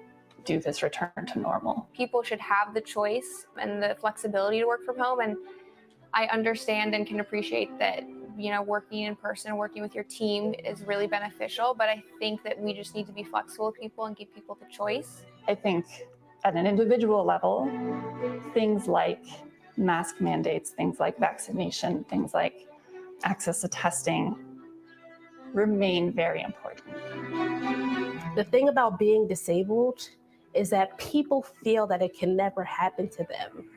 do this return to normal. People should have the choice and the flexibility to work from home. And I understand and can appreciate that, working in person, working with your team is really beneficial. But I think that we just need to be flexible with people and give people the choice. I think at an individual level, things like mask mandates, things like vaccination, things like access to testing remain very important. The thing about being disabled is that people feel that it can never happen to them.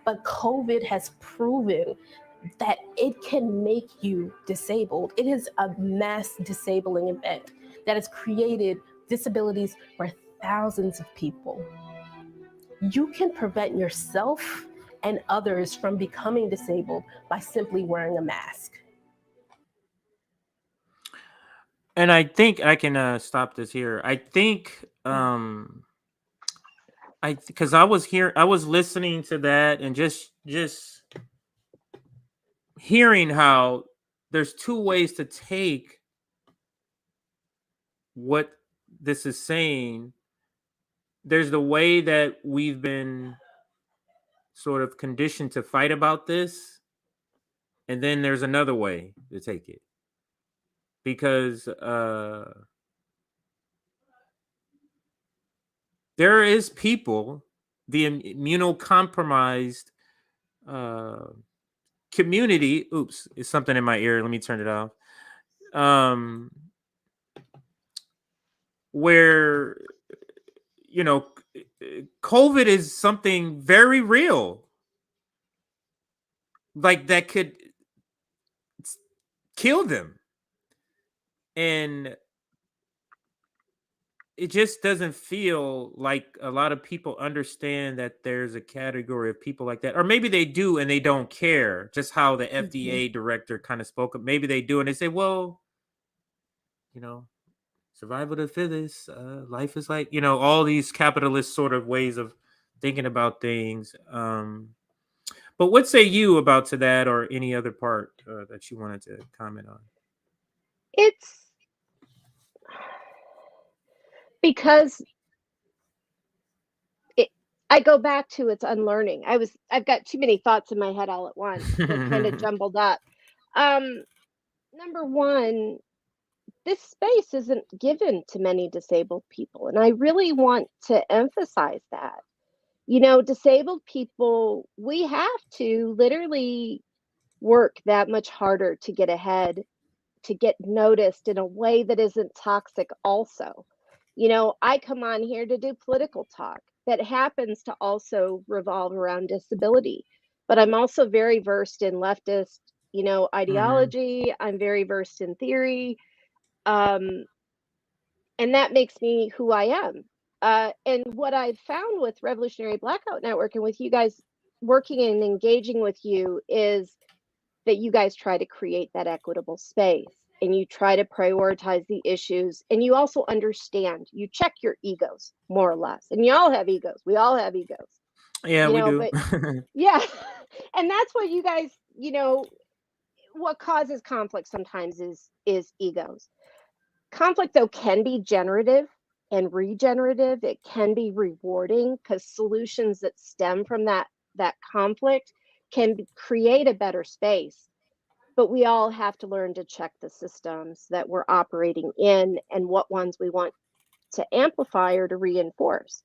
But COVID has proven that it can make you disabled. It is a mass disabling event that has created disabilities for thousands of people. You can prevent yourself and others from becoming disabled by simply wearing a mask. And I think I can stop this here. I think because I was listening to that and just hearing how there's two ways to take what this is saying. There's the way that we've been sort of conditioned to fight about this, and then there's another way to take it. Because there is people, the immunocompromised community. Oops, it's something in my ear. Let me turn it off. Where COVID is something very real, like that could kill them, and it just doesn't feel like a lot of people understand that there's a category of people like that. Or maybe they do and they don't care, just how the FDA director kind of spoke up. Maybe they do and they say, well, survival of the fittest, life is like, all these capitalist sort of ways of thinking about things. But what say you about to that, or any other part that you wanted to comment on? It's because I go back to its unlearning. I've got too many thoughts in my head all at once. They're kind of jumbled up. Number one, this space isn't given to many disabled people, and I really want to emphasize that. Disabled people, we have to literally work that much harder to get ahead, to get noticed in a way that isn't toxic also. I come on here to do political talk that happens to also revolve around disability, but I'm also very versed in leftist, ideology. I'm very versed in theory. And that makes me who I am. And what I've found with Revolutionary Blackout Network and with you guys working and engaging with you is that you guys try to create that equitable space and you try to prioritize the issues, and you also understand, you check your egos more or less, and you all have egos. We all have egos. Yeah, You we know, do. but yeah, and that's what you guys, you know, what causes conflict sometimes is egos. Conflict though can be generative and regenerative. It can be rewarding because solutions that stem from that conflict can create a better space. But we all have to learn to check the systems that we're operating in and what ones we want to amplify or to reinforce.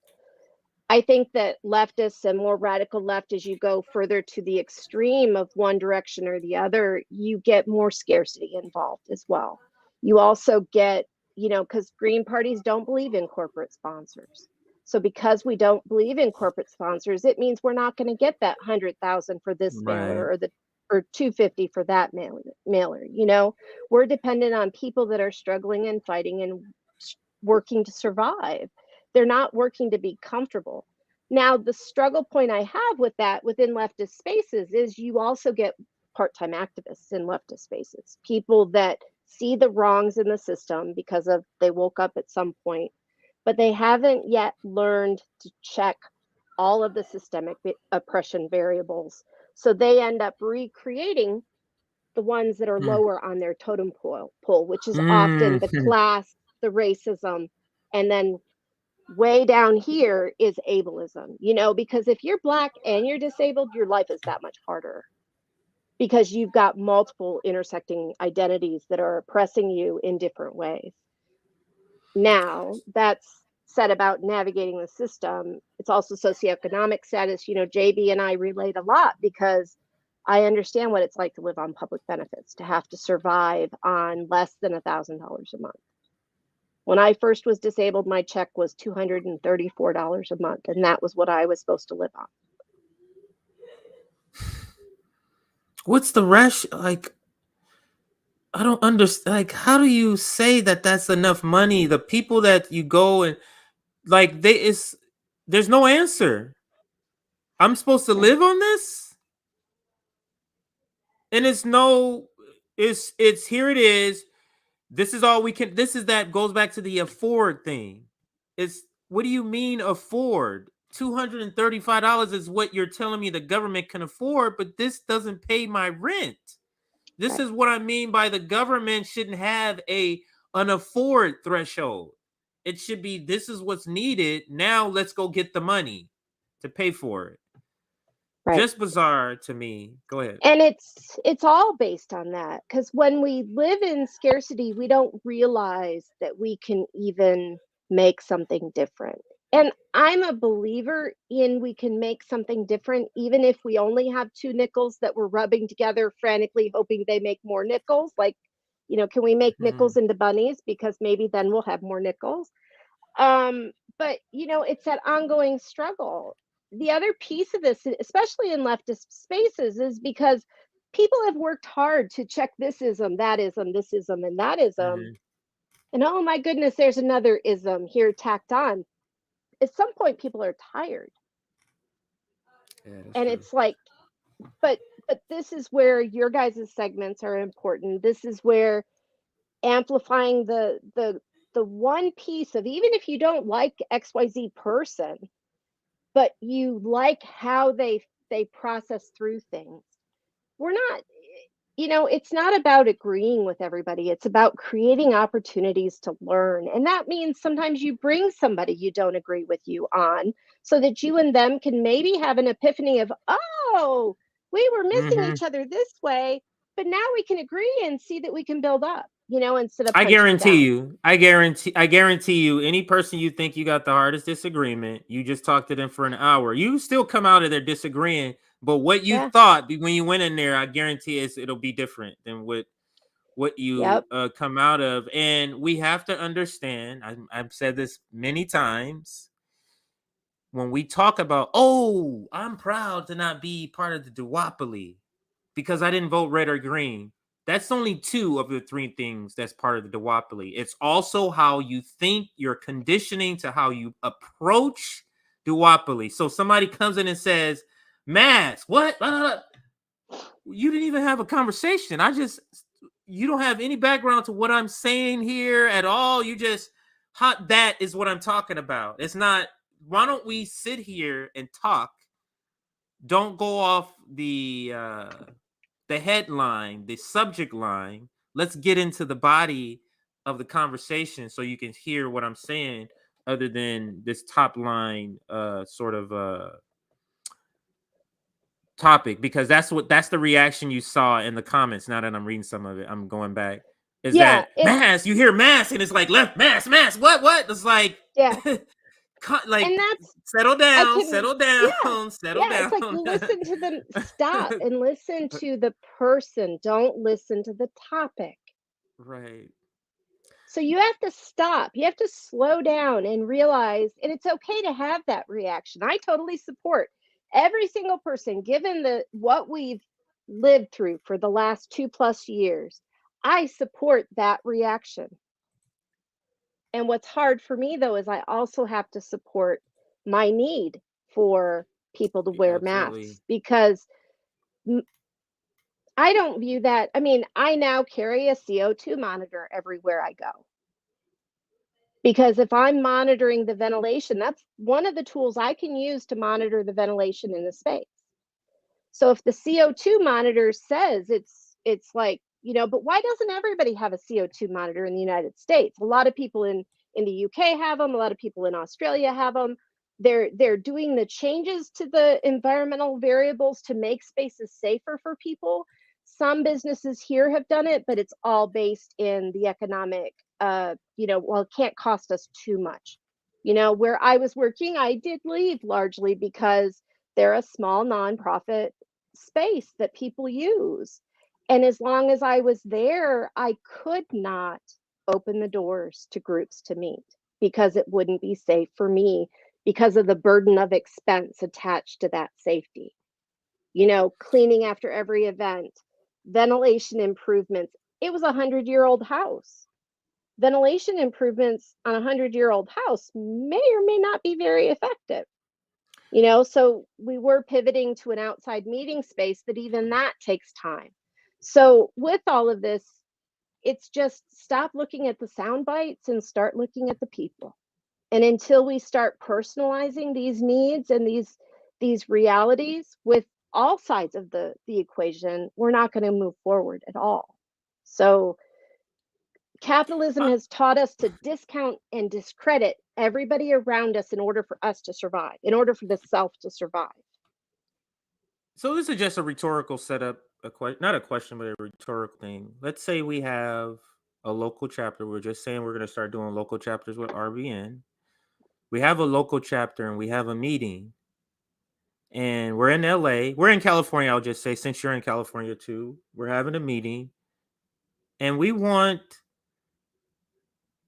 I think that leftists and more radical left, as you go further to the extreme of one direction or the other, you get more scarcity involved as well. You also get, you know, because Green parties don't believe in corporate sponsors. So because we don't believe in corporate sponsors, it means we're not going to get that 100,000 for this mailer Right. or 250 for that mailer. You know, we're dependent on people that are struggling and fighting and working to survive. They're not working to be comfortable. Now, the struggle point I have with that within leftist spaces is you also get part-time activists in leftist spaces, people that see the wrongs in the system because of they woke up at some point, but they haven't yet learned to check all of the systemic oppression variables. So they end up recreating the ones that are lower on their totem pole, which is often the class, the racism, and then way down here is ableism, you know, because if you're Black and you're disabled, your life is that much harder because you've got multiple intersecting identities that are oppressing you in different ways. Now, that's said about navigating the system. It's also socioeconomic status. You know, JB and I relate a lot because I understand what it's like to live on public benefits, to have to survive on less than $1,000 a month. When I first was disabled, my check was $234 a month, and that was what I was supposed to live on. What's the rush? Like, I don't understand. Like, how do you say that that's enough money? The people that you go and like, there's no answer. I'm supposed to live on this, and it's here it is. This is all we can. This is that goes back to the afford thing. It's what do you mean afford? $235 is what you're telling me the government can afford, but this doesn't pay my rent. This is what I mean by the government shouldn't have an afford threshold. It should be this is what's needed. Now let's go get the money to pay for it. Right. Just bizarre to me. Go ahead. And it's all based on that, because when we live in scarcity, we don't realize that we can even make something different. And I'm a believer in we can make something different, even if we only have 2 nickels that we're rubbing together frantically, hoping they make more nickels. Like, you know, can we make nickels into bunnies? Because maybe then we'll have more nickels. But, you know, it's that ongoing struggle. The other piece of this, especially in leftist spaces, is because people have worked hard to check this ism, that ism, this ism, and that ism. And oh my goodness, there's another ism here tacked on. At some point, people are tired. And it's like, but this is where your guys' segments are important. This is where amplifying the one piece of, even if you don't like XYZ person, but you like how they process through things. We're not, you know, it's not about agreeing with everybody. It's about creating opportunities to learn. And that means sometimes you bring somebody you don't agree with you on so that you and them can maybe have an epiphany of, oh, we were missing each other this way, but now we can agree and see that we can build up, you know, instead of I punching down. I guarantee you, any person you think you got the hardest disagreement, you just talked to them for an hour, you still come out of there disagreeing. But what you thought when you went in there, I guarantee it'll be different than what you come out of. And we have to understand, I've said this many times, when we talk about, oh, I'm proud to not be part of the duopoly because I didn't vote red or green. That's only 2 of the 3 things that's part of the duopoly. It's also how you think, your conditioning to how you approach duopoly. So somebody comes in and says, mask. What? You didn't even have a conversation. You don't have any background to what I'm saying here at all. You just that is what I'm talking about. It's not. Why don't we sit here and talk? Don't go off the headline, the subject line. Let's get into the body of the conversation so you can hear what I'm saying, other than this top line sort of topic, because that's the reaction you saw in the comments. Now that I'm reading some of it, I'm going back. Is that mask? You hear mask and it's like left mask. What? It's like like, and that's settle down. It's like listen to them. Stop and listen to the person. Don't listen to the topic. Right. So you have to stop. You have to slow down and realize, and it's okay to have that reaction. I totally support every single person, given what we've lived through for the last 2+ years. I support that reaction. And what's hard for me, though, is I also have to support my need for people to wear masks, because I don't view that. I mean, I now carry a CO2 monitor everywhere I go, because if I'm monitoring the ventilation, that's one of the tools I can use to monitor the ventilation in the space. So if the CO2 monitor says it's like, but why doesn't everybody have a CO2 monitor in the United States? A lot of people in the UK have them. A lot of people in Australia have them. They're doing the changes to the environmental variables to make spaces safer for people. Some businesses here have done it, but it's all based in the economic, it can't cost us too much. Where I was working, I did leave largely because they're a small nonprofit space that people use. And as long as I was there, I could not open the doors to groups to meet, because it wouldn't be safe for me because of the burden of expense attached to that safety. Cleaning after every event, ventilation improvements. It was a 100-year-old house. Ventilation improvements on a 100-year-old house may or may not be very effective. So we were pivoting to an outside meeting space, but even that takes time. So with all of this, it's just stop looking at the sound bites and start looking at the people. And until we start personalizing these needs and these realities with all sides of the equation, we're not going to move forward at all. So capitalism has taught us to discount and discredit everybody around us in order for us to survive, in order for the self to survive. So this is just a rhetorical setup, not a question, but a rhetorical thing. Let's say we have a local chapter. We're just saying we're going to start doing local chapters with RBN. We have a local chapter and we have a meeting. And we're in LA. We're in California, I'll just say, since you're in California too. We're having a meeting. And we want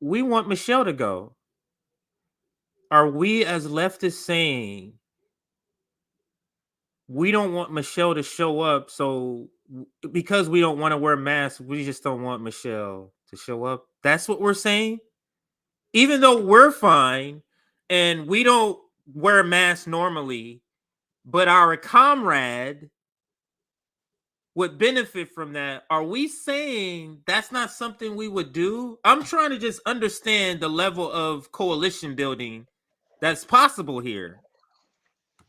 Michelle to go. Are we as leftists saying we don't want Michelle to show up, so because we don't want to wear masks, we just don't want Michelle to show up? That's what we're saying? Even though we're fine and we don't wear masks normally, but our comrade would benefit from that. Are we saying that's not something we would do? I'm trying to just understand the level of coalition building that's possible here.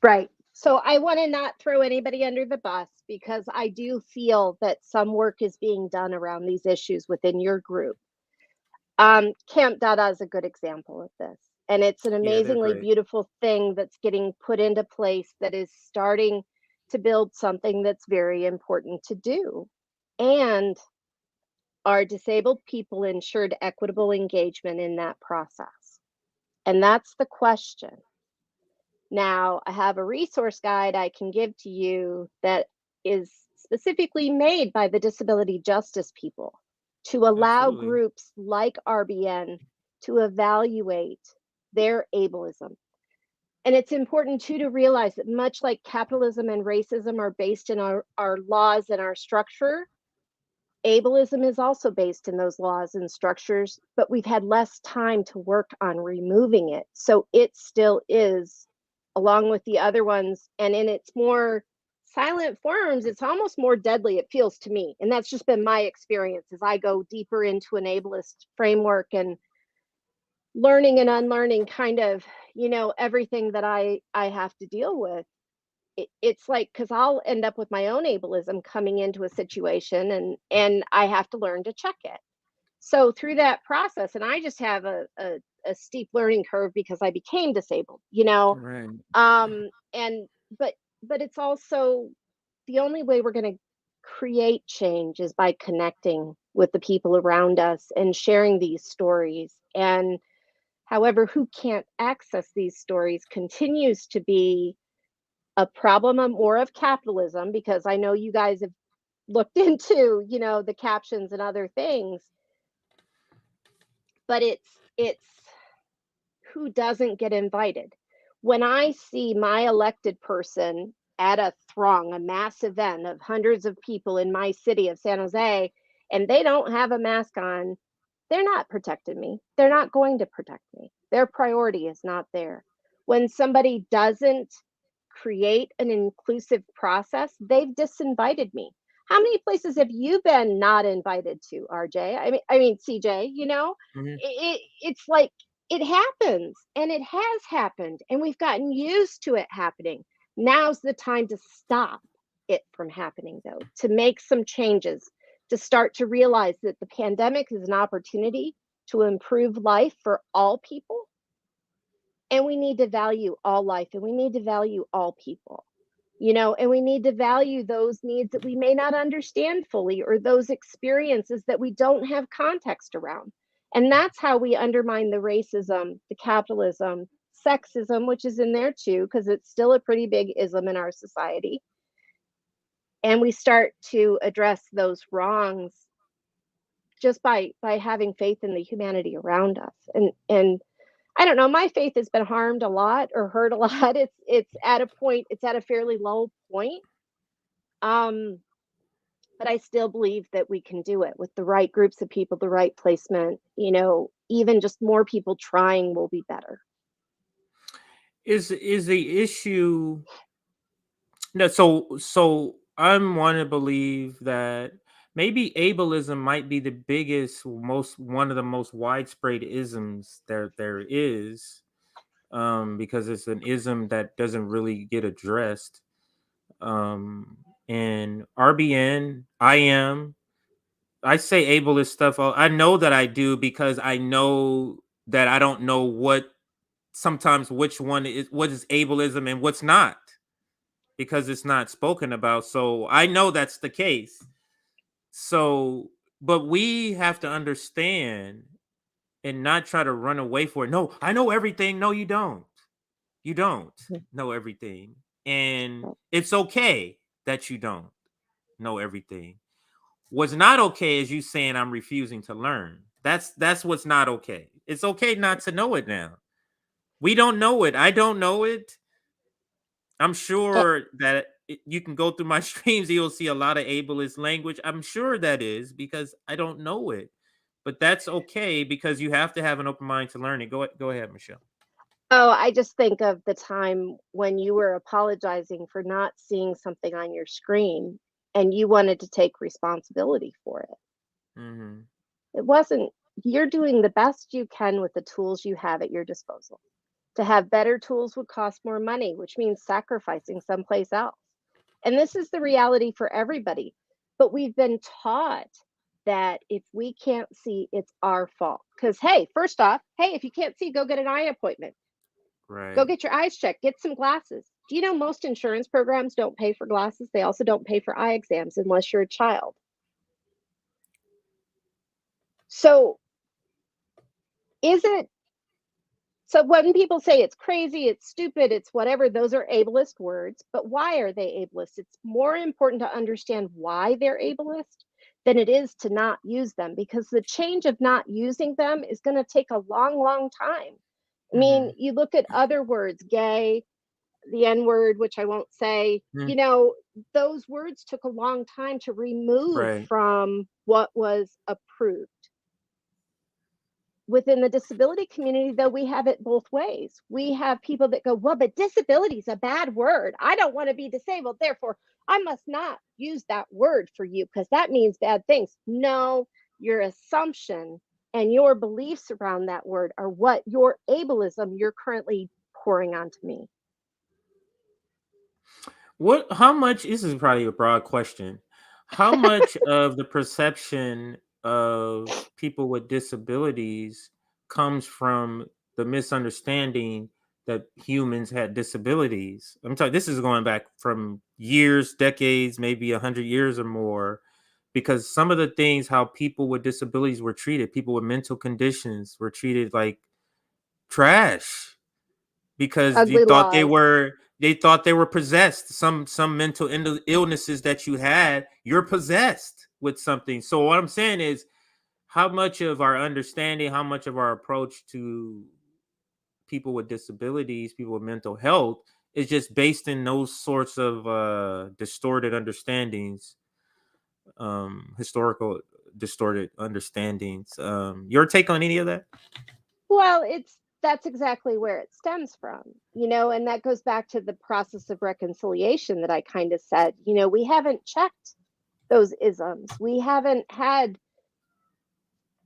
Right. So I want to not throw anybody under the bus, because I do feel that some work is being done around these issues within your group. Camp Dada is a good example of this. And it's an amazingly beautiful thing that's getting put into place that is starting to build something that's very important to do. And our disabled people ensured equitable engagement in that process. And that's the question. Now, I have a resource guide I can give to you that is specifically made by the disability justice people to allow groups like RBN to evaluate their ableism. And it's important too to realize that much like capitalism and racism are based in our laws and our structure, ableism is also based in those laws and structures, but we've had less time to work on removing it. So it still is along with the other ones. And in its more silent forms, it's almost more deadly, it feels to me. And that's just been my experience as I go deeper into an ableist framework and learning and unlearning kind of, everything that I have to deal with. It's like, because I'll end up with my own ableism coming into a situation, and I have to learn to check it. So through that process, and I just have a steep learning curve because I became disabled, Right. and but it's also the only way we're going to create change is by connecting with the people around us and sharing these stories. And however, who can't access these stories continues to be a problem more of capitalism, because I know you guys have looked into, the captions and other things, but it's who doesn't get invited. When I see my elected person at a throng, a mass event of hundreds of people in my city of San Jose, and they don't have a mask on, they're not protecting me. They're not going to protect me. Their priority is not there. When somebody doesn't create an inclusive process, they've disinvited me. How many places have you been not invited to, RJ? I mean, CJ, it's like, it happens, and it has happened, and we've gotten used to it happening. Now's the time to stop it from happening, though, to make some changes, to start to realize that the pandemic is an opportunity to improve life for all people. And we need to value all life, and we need to value all people, and we need to value those needs that we may not understand fully, or those experiences that we don't have context around. And that's how we undermine the racism, the capitalism, sexism, which is in there too, because it's still a pretty big ism in our society. And we start to address those wrongs just by having faith in the humanity around us. And I don't know, my faith has been harmed a lot or hurt a lot. It's at a point, it's at a fairly low point. But I still believe that we can do it with the right groups of people, the right placement, even just more people trying will be better. Is the issue no, so I'm one to believe that maybe ableism might be the biggest, one of the most widespread isms there is, because it's an ism that doesn't really get addressed. And RBN, I say ableist stuff. I know that I do, because I know that I don't know sometimes which one is what is ableism and what's not, because it's not spoken about. So I know that's the case. So, but we have to understand and not try to run away for it. No, I know everything. No, you don't. You don't know everything. And it's okay that you don't know everything. What's not okay is you saying I'm refusing to learn. That's what's not okay. It's okay not to know it now. We don't know it. I don't know it. I'm sure that you can go through my streams, you'll see a lot of ableist language. I'm sure that is because I don't know it. But that's okay, because you have to have an open mind to learn it. Go ahead, Michelle. Oh, I just think of the time when you were apologizing for not seeing something on your screen and you wanted to take responsibility for it. Mm-hmm. It wasn't, you're doing the best you can with the tools you have at your disposal. To have better tools would cost more money, which means sacrificing someplace else. And this is the reality for everybody. But we've been taught that if we can't see, it's our fault. Because, hey, first off, hey, if you can't see, go get an eye appointment. Right. Go get your eyes checked. Get some glasses. Do you know most insurance programs don't pay for glasses? They also don't pay for eye exams unless you're a child. So so when people say it's crazy, it's stupid, it's whatever, those are ableist words. But why are they ableist? It's more important to understand why they're ableist than it is to not use them, because the change of not using them is going to take a long, long time. I mean, you look at other words, gay, the N word, which I won't say, those words took a long time to remove from what was approved. within the disability community, though, we have it both ways. We have people that go, well, but disability is a bad word. I don't want to be disabled. Therefore, I must not use that word for you because that means bad things. No, your assumption and your beliefs around that word are what your ableism you're currently pouring onto me. How much, this is probably a broad question. How much of the perception of people with disabilities comes from the misunderstanding that humans had disabilities? I'm talking, this is going back from years, decades, maybe 100 years or more, because some of the things how people with disabilities were treated, people with mental conditions were treated like trash because Ugly laws. they thought they were possessed. Some mental illnesses that you had, you're possessed with something. So what I'm saying is, how much of our understanding, how much of our approach to people with disabilities, people with mental health, is just based in those sorts of distorted understandings, historical distorted understandings. Your take on any of that? Well, that's exactly where it stems from, and that goes back to the process of reconciliation that I kind of said. We haven't checked those isms. We haven't had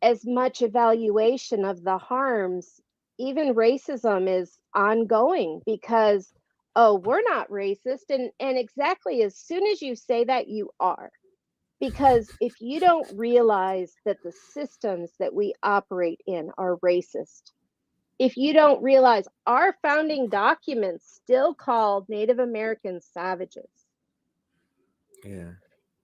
as much evaluation of the harms. Even racism is ongoing because, oh, we're not racist. And exactly as soon as you say that, you are. Because if you don't realize that the systems that we operate in are racist, if you don't realize our founding documents still called Native Americans savages. Yeah.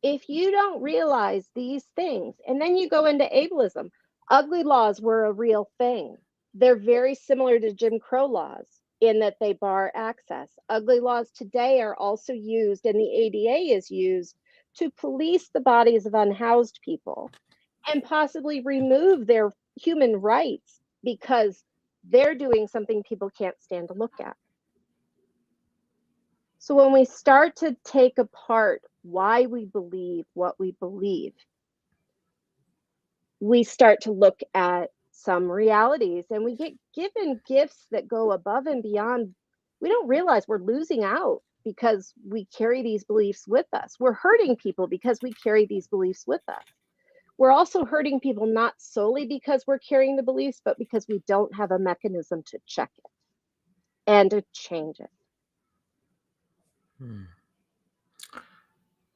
If you don't realize these things, and then you go into ableism, ugly laws were a real thing. They're very similar to Jim Crow laws in that they bar access. Ugly laws today are also used, and the ADA is used to police the bodies of unhoused people and possibly remove their human rights because they're doing something people can't stand to look at. So when we start to take apart why we believe what we believe, we start to look at some realities and we get given gifts that go above and beyond. We don't realize we're losing out because we carry these beliefs with us. We're hurting people because we carry these beliefs with us. We're also hurting people not solely because we're carrying the beliefs, but because we don't have a mechanism to check it and to change it.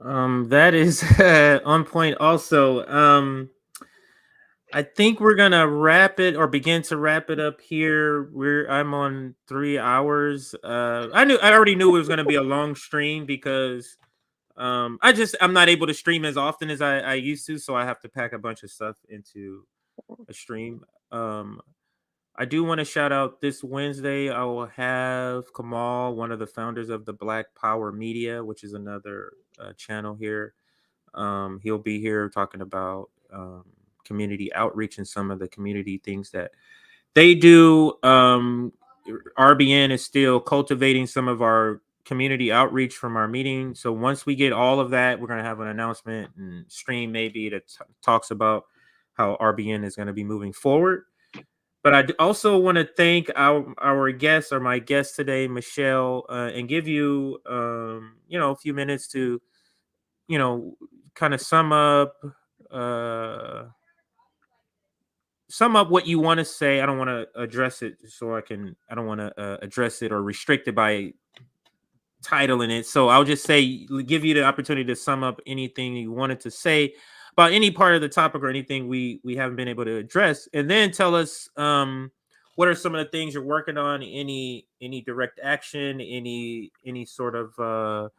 That is on point also. I think we're gonna wrap it or begin to wrap it up here. I'm on 3 hours. I already knew it was gonna be a long stream because I'm not able to stream as often as I used to, so I have to pack a bunch of stuff into a stream. I do want to shout out this Wednesday. I will have Kamal, one of the founders of the Black Power Media, which is another channel here. He'll be here talking about community outreach and some of the community things that they do. RBN is still cultivating some of our community outreach from our meeting. So once we get all of that, we're going to have an announcement and stream maybe that talks about how RBN is going to be moving forward. But I also want to thank our guest or my guest today, Michelle, and give you, a few minutes to, kind of sum up what you want to say. I don't want to address it I don't want to address it or restrict it by titling it. So I'll just say, give you the opportunity to sum up anything you wanted to say about any part of the topic or anything we haven't been able to address, and then tell us what are some of the things you're working on, any direct action, any sort of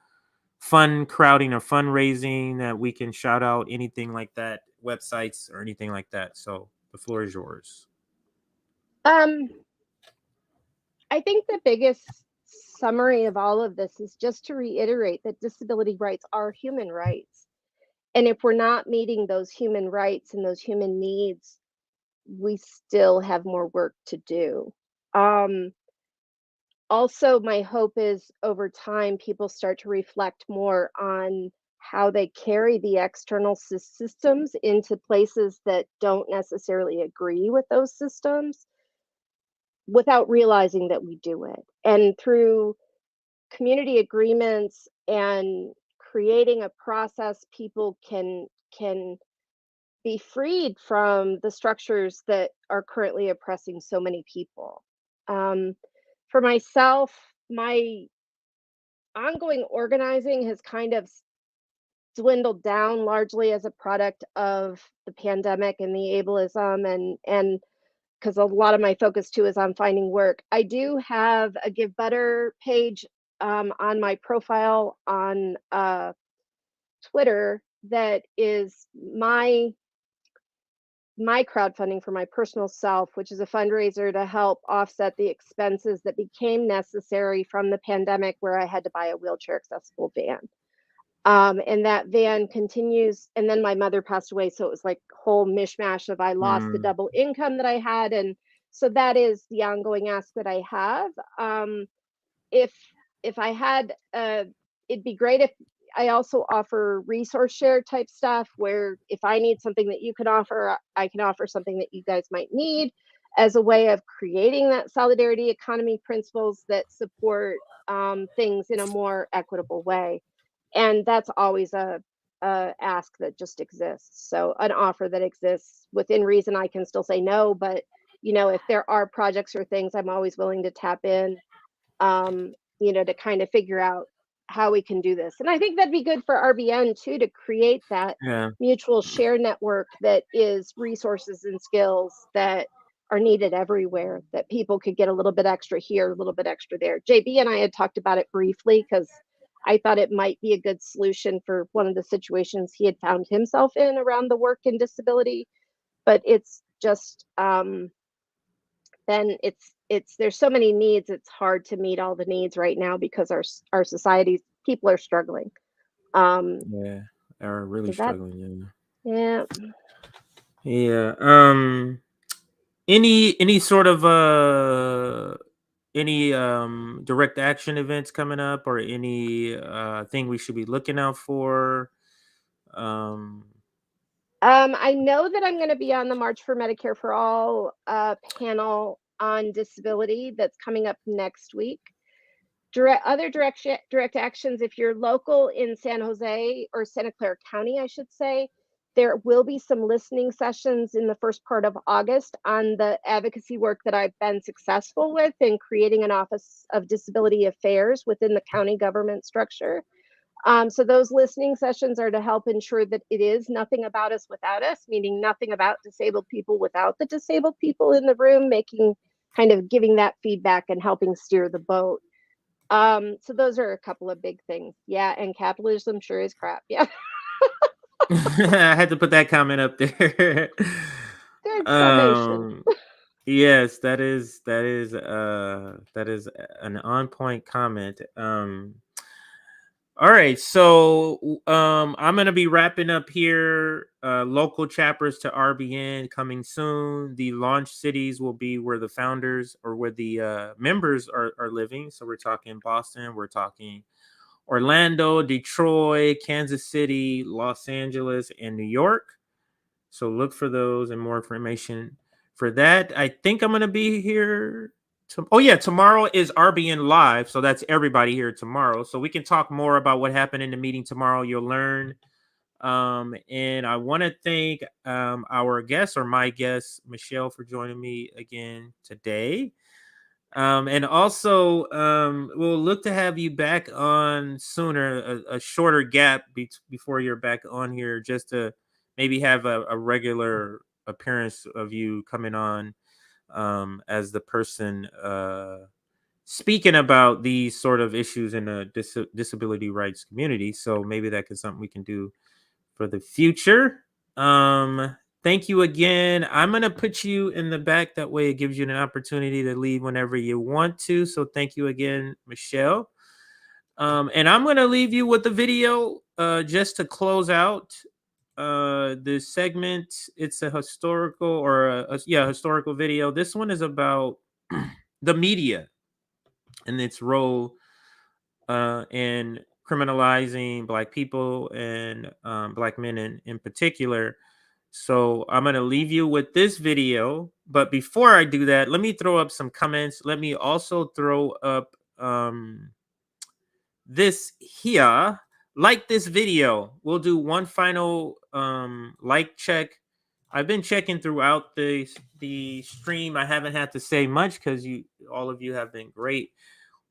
fund crowding or fundraising that we can shout out, anything like that, websites or anything like that. So the floor is yours. I think the biggest summary of all of this is just to reiterate that disability rights are human rights. And if we're not meeting those human rights and those human needs, we still have more work to do. Also, my hope is over time, people start to reflect more on how they carry the external systems into places that don't necessarily agree with those systems without realizing that we do it. And through community agreements and creating a process, people can be freed from the structures that are currently oppressing so many people. For myself, my ongoing organizing has kind of dwindled down largely as a product of the pandemic and the ableism, and because a lot of my focus too is on finding work. I do have a Give Better page on my profile on Twitter that is my crowdfunding for my personal self, which is a fundraiser to help offset the expenses that became necessary from the pandemic, where I had to buy a wheelchair accessible van. And that van continues, and then my mother passed away, so it was like whole mishmash of I lost the double income that I had, and so that is the ongoing ask that I have. If I had, it'd be great if I also offer resource share type stuff, where if I need something that you can offer, I can offer something that you guys might need, as a way of creating that solidarity economy principles that support things in a more equitable way. And that's always a ask that just exists. So an offer that exists within reason. I can still say no, but if there are projects or things, I'm always willing to tap in, to kind of figure out how we can do this. And I think that'd be good for RBN too, to create that mutual share network that is resources and skills that are needed everywhere, that people could get a little bit extra here, a little bit extra there. JB and I had talked about it briefly because I thought it might be a good solution for one of the situations he had found himself in around the work and disability. But it's just, then there's so many needs, it's hard to meet all the needs right now because our society's people are struggling. Yeah, are really struggling. Yeah. Any sort of any direct action events coming up, or any thing we should be looking out for? I know that I'm going to be on the March for Medicare for All panel on disability that's coming up next week. Other direct actions, if you're local in San Jose or Santa Clara County, I should say, there will be some listening sessions in the first part of August on the advocacy work that I've been successful with in creating an Office of Disability Affairs within the county government structure. So those listening sessions are to help ensure that it is nothing about us without us, meaning nothing about disabled people without the disabled people in the room, giving that feedback and helping steer the boat. So those are a couple of big things. Yeah, and capitalism sure is crap. Yeah. I had to put that comment up there. Good summation. Yes, that is an on point comment. All right, so I'm gonna be wrapping up here. Local chapters to RBN coming soon. The launch cities will be where the founders or where the members are living. So we're talking Boston, we're talking Orlando, Detroit, Kansas City, Los Angeles, and New York. So look for those and more information for that. I think I'm gonna be here. Tomorrow is RBN Live, so that's everybody here tomorrow. So we can talk more about what happened in the meeting tomorrow. You'll learn. And I want to thank our guest, or my guest, Michelle, for joining me again today. And also, we'll look to have you back on sooner, a shorter gap before you're back on here, just to maybe have a regular appearance of you coming on as the person speaking about these sort of issues in the disability rights community. So maybe that is something we can do for the future. Thank you again. I'm going to put you in the back. That way it gives you an opportunity to leave whenever you want to. So thank you again, Michelle. And I'm going to leave you with the video just to close out this segment. It's a historical or historical video. This one is about the media and its role in criminalizing Black people and Black men in particular. So I'm going to leave you with this video. But before I do that, let me throw up some comments. Let me also throw up this here. Like this video. We'll do one final like check. I've been checking throughout the stream. I haven't had to say much because all of you have been great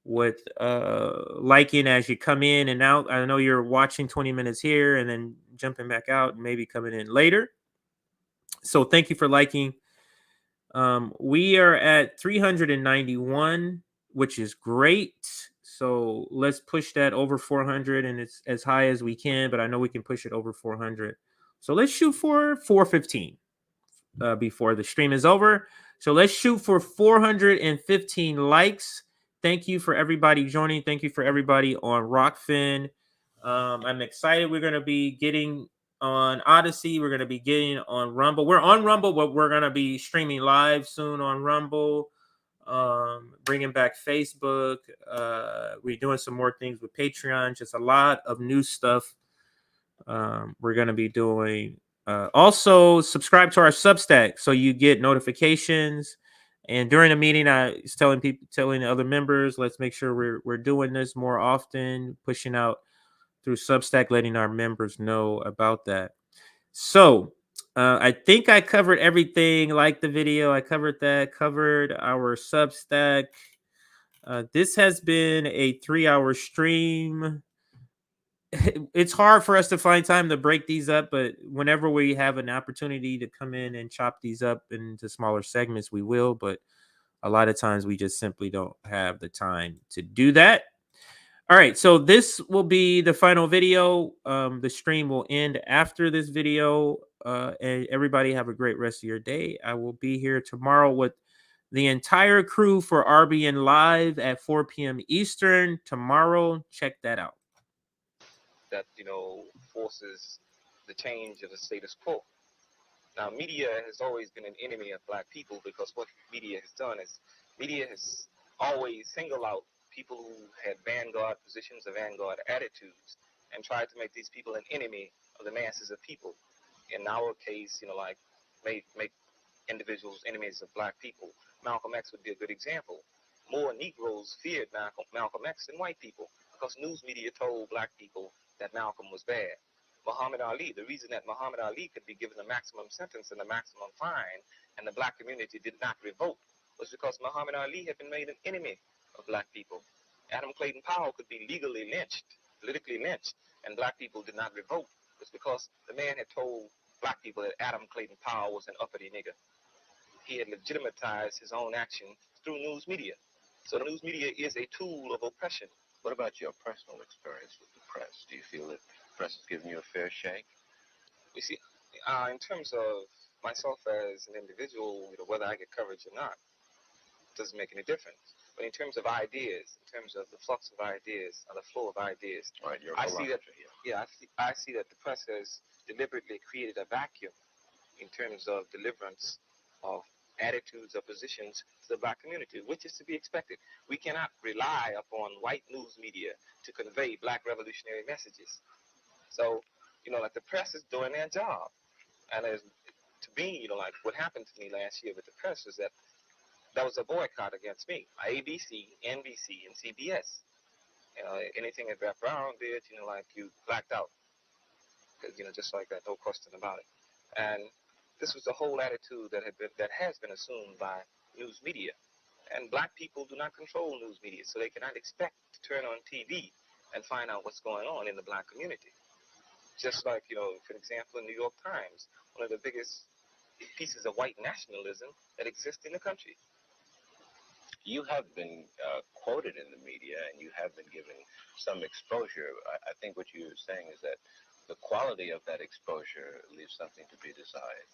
with liking as you come in and out. I know you're watching 20 minutes here and then jumping back out and maybe coming in later. So thank you for liking. We are at 391, which is great. So let's push that over 400, and it's as high as we can, but I know we can push it over 400. So let's shoot for 415 before the stream is over. So let's shoot for 415 likes. Thank you for everybody joining. Thank you for everybody on Rockfin. I'm excited. We're going to be getting on Odyssey. We're going to be getting on Rumble. We're on Rumble, but we're going to be streaming live soon on Rumble. Bringing back Facebook. We're doing some more things with Patreon. Just a lot of new stuff we're going to be doing. Also, subscribe to our Substack so you get notifications. And during the meeting, I was telling the other members, let's make sure we're doing this more often, pushing out through Substack, letting our members know about that. So I think I covered everything. Like the video, I covered that, covered our Substack. This has been a 3-hour stream. It's hard for us to find time to break these up, but whenever we have an opportunity to come in and chop these up into smaller segments, we will. But a lot of times we just simply don't have the time to do that. All right, so this will be the final video. The stream will end after this video. And everybody have a great rest of your day. I will be here tomorrow with the entire crew for RBN Live at 4 p.m. Eastern tomorrow. Check that out. That, forces the change of the status quo. Now, media has always been an enemy of Black people because what media has done is media has always singled out people who had vanguard positions or vanguard attitudes and tried to make these people an enemy of the masses of people. In our case, make individuals enemies of Black people. Malcolm X would be a good example. More Negroes feared Malcolm X than white people because news media told Black people that Malcolm was bad. Muhammad Ali, the reason that Muhammad Ali could be given a maximum sentence and a maximum fine and the Black community did not revolt was because Muhammad Ali had been made an enemy of Black people. Adam Clayton Powell could be legally lynched, politically lynched, and Black people did not revolt. It was because the man had told Black people that Adam Clayton Powell was an uppity nigger. He had legitimatized his own action through news media. So the news media is a tool of oppression. What about your personal experience with the press? Do you feel that the press has given you a fair shake? You see, in terms of myself as an individual, whether I get coverage or not, doesn't make any difference. But in terms of ideas, in terms of the flux of ideas, or the flow of ideas, right, I see that I see that the press has deliberately created a vacuum in terms of deliverance of attitudes or positions to the Black community, which is to be expected. We cannot rely upon white news media to convey Black revolutionary messages. So, the press is doing their job. And to me, what happened to me last year with the press was that there was a boycott against me. ABC, NBC, and CBS. Anything that Rap Brown did, you blacked out. Because, just like that, no question about it. And this was the whole attitude that has been assumed by news media. And Black people do not control news media, so they cannot expect to turn on TV and find out what's going on in the Black community. Just like, for example, in New York Times, one of the biggest pieces of white nationalism that exists in the country. You have been quoted in the media and you have been given some exposure. I think what you're saying is that the quality of that exposure leaves something to be desired.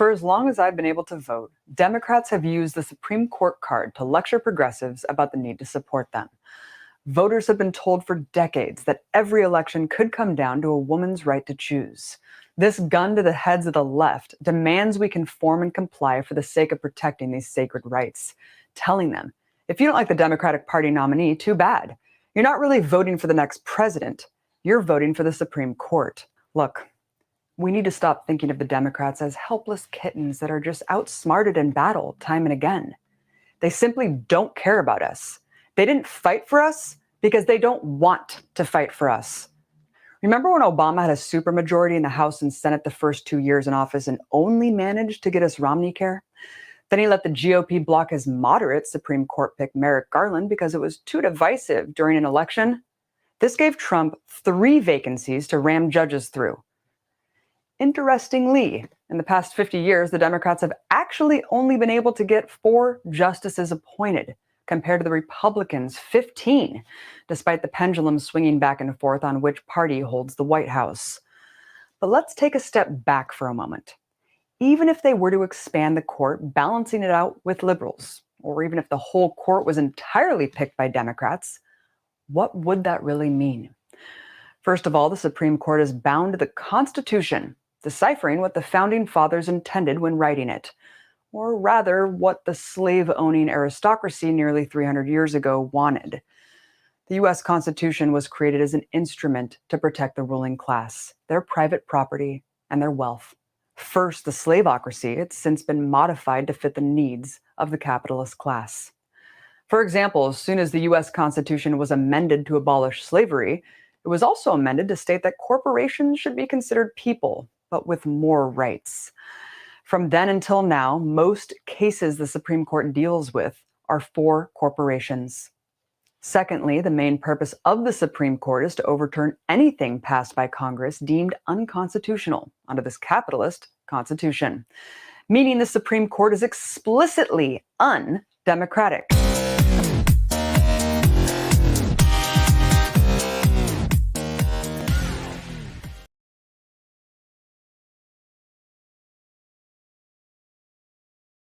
For as long as I've been able to vote, Democrats have used the Supreme Court card to lecture progressives about the need to support them. Voters have been told for decades that every election could come down to a woman's right to choose. This gun to the heads of the left demands we conform and comply for the sake of protecting these sacred rights, telling them, if you don't like the Democratic Party nominee, too bad. You're not really voting for the next president. You're voting for the Supreme Court. Look, we need to stop thinking of the Democrats as helpless kittens that are just outsmarted in battle time and again. They simply don't care about us. They didn't fight for us because they don't want to fight for us. Remember when Obama had a supermajority in the House and Senate the first 2 years in office and only managed to get us Romney care? Then he let the GOP block his moderate Supreme Court pick Merrick Garland because it was too divisive during an election. This gave Trump 3 vacancies to ram judges through. Interestingly, in the past 50 years, the Democrats have actually only been able to get 4 justices appointed, compared to the Republicans' 15, despite the pendulum swinging back and forth on which party holds the White House. But let's take a step back for a moment. Even if they were to expand the court, balancing it out with liberals, or even if the whole court was entirely picked by Democrats, what would that really mean? First of all, the Supreme Court is bound to the Constitution, deciphering what the Founding Fathers intended when writing it, or rather, what the slave-owning aristocracy nearly 300 years ago wanted. The U.S. Constitution was created as an instrument to protect the ruling class, their private property, and their wealth. First, the slaveocracy, it's since been modified to fit the needs of the capitalist class. For example, as soon as the U.S. Constitution was amended to abolish slavery, it was also amended to state that corporations should be considered people, but with more rights. From then until now, most cases the Supreme Court deals with are for corporations. Secondly, the main purpose of the Supreme Court is to overturn anything passed by Congress deemed unconstitutional under this capitalist constitution, meaning the Supreme Court is explicitly undemocratic.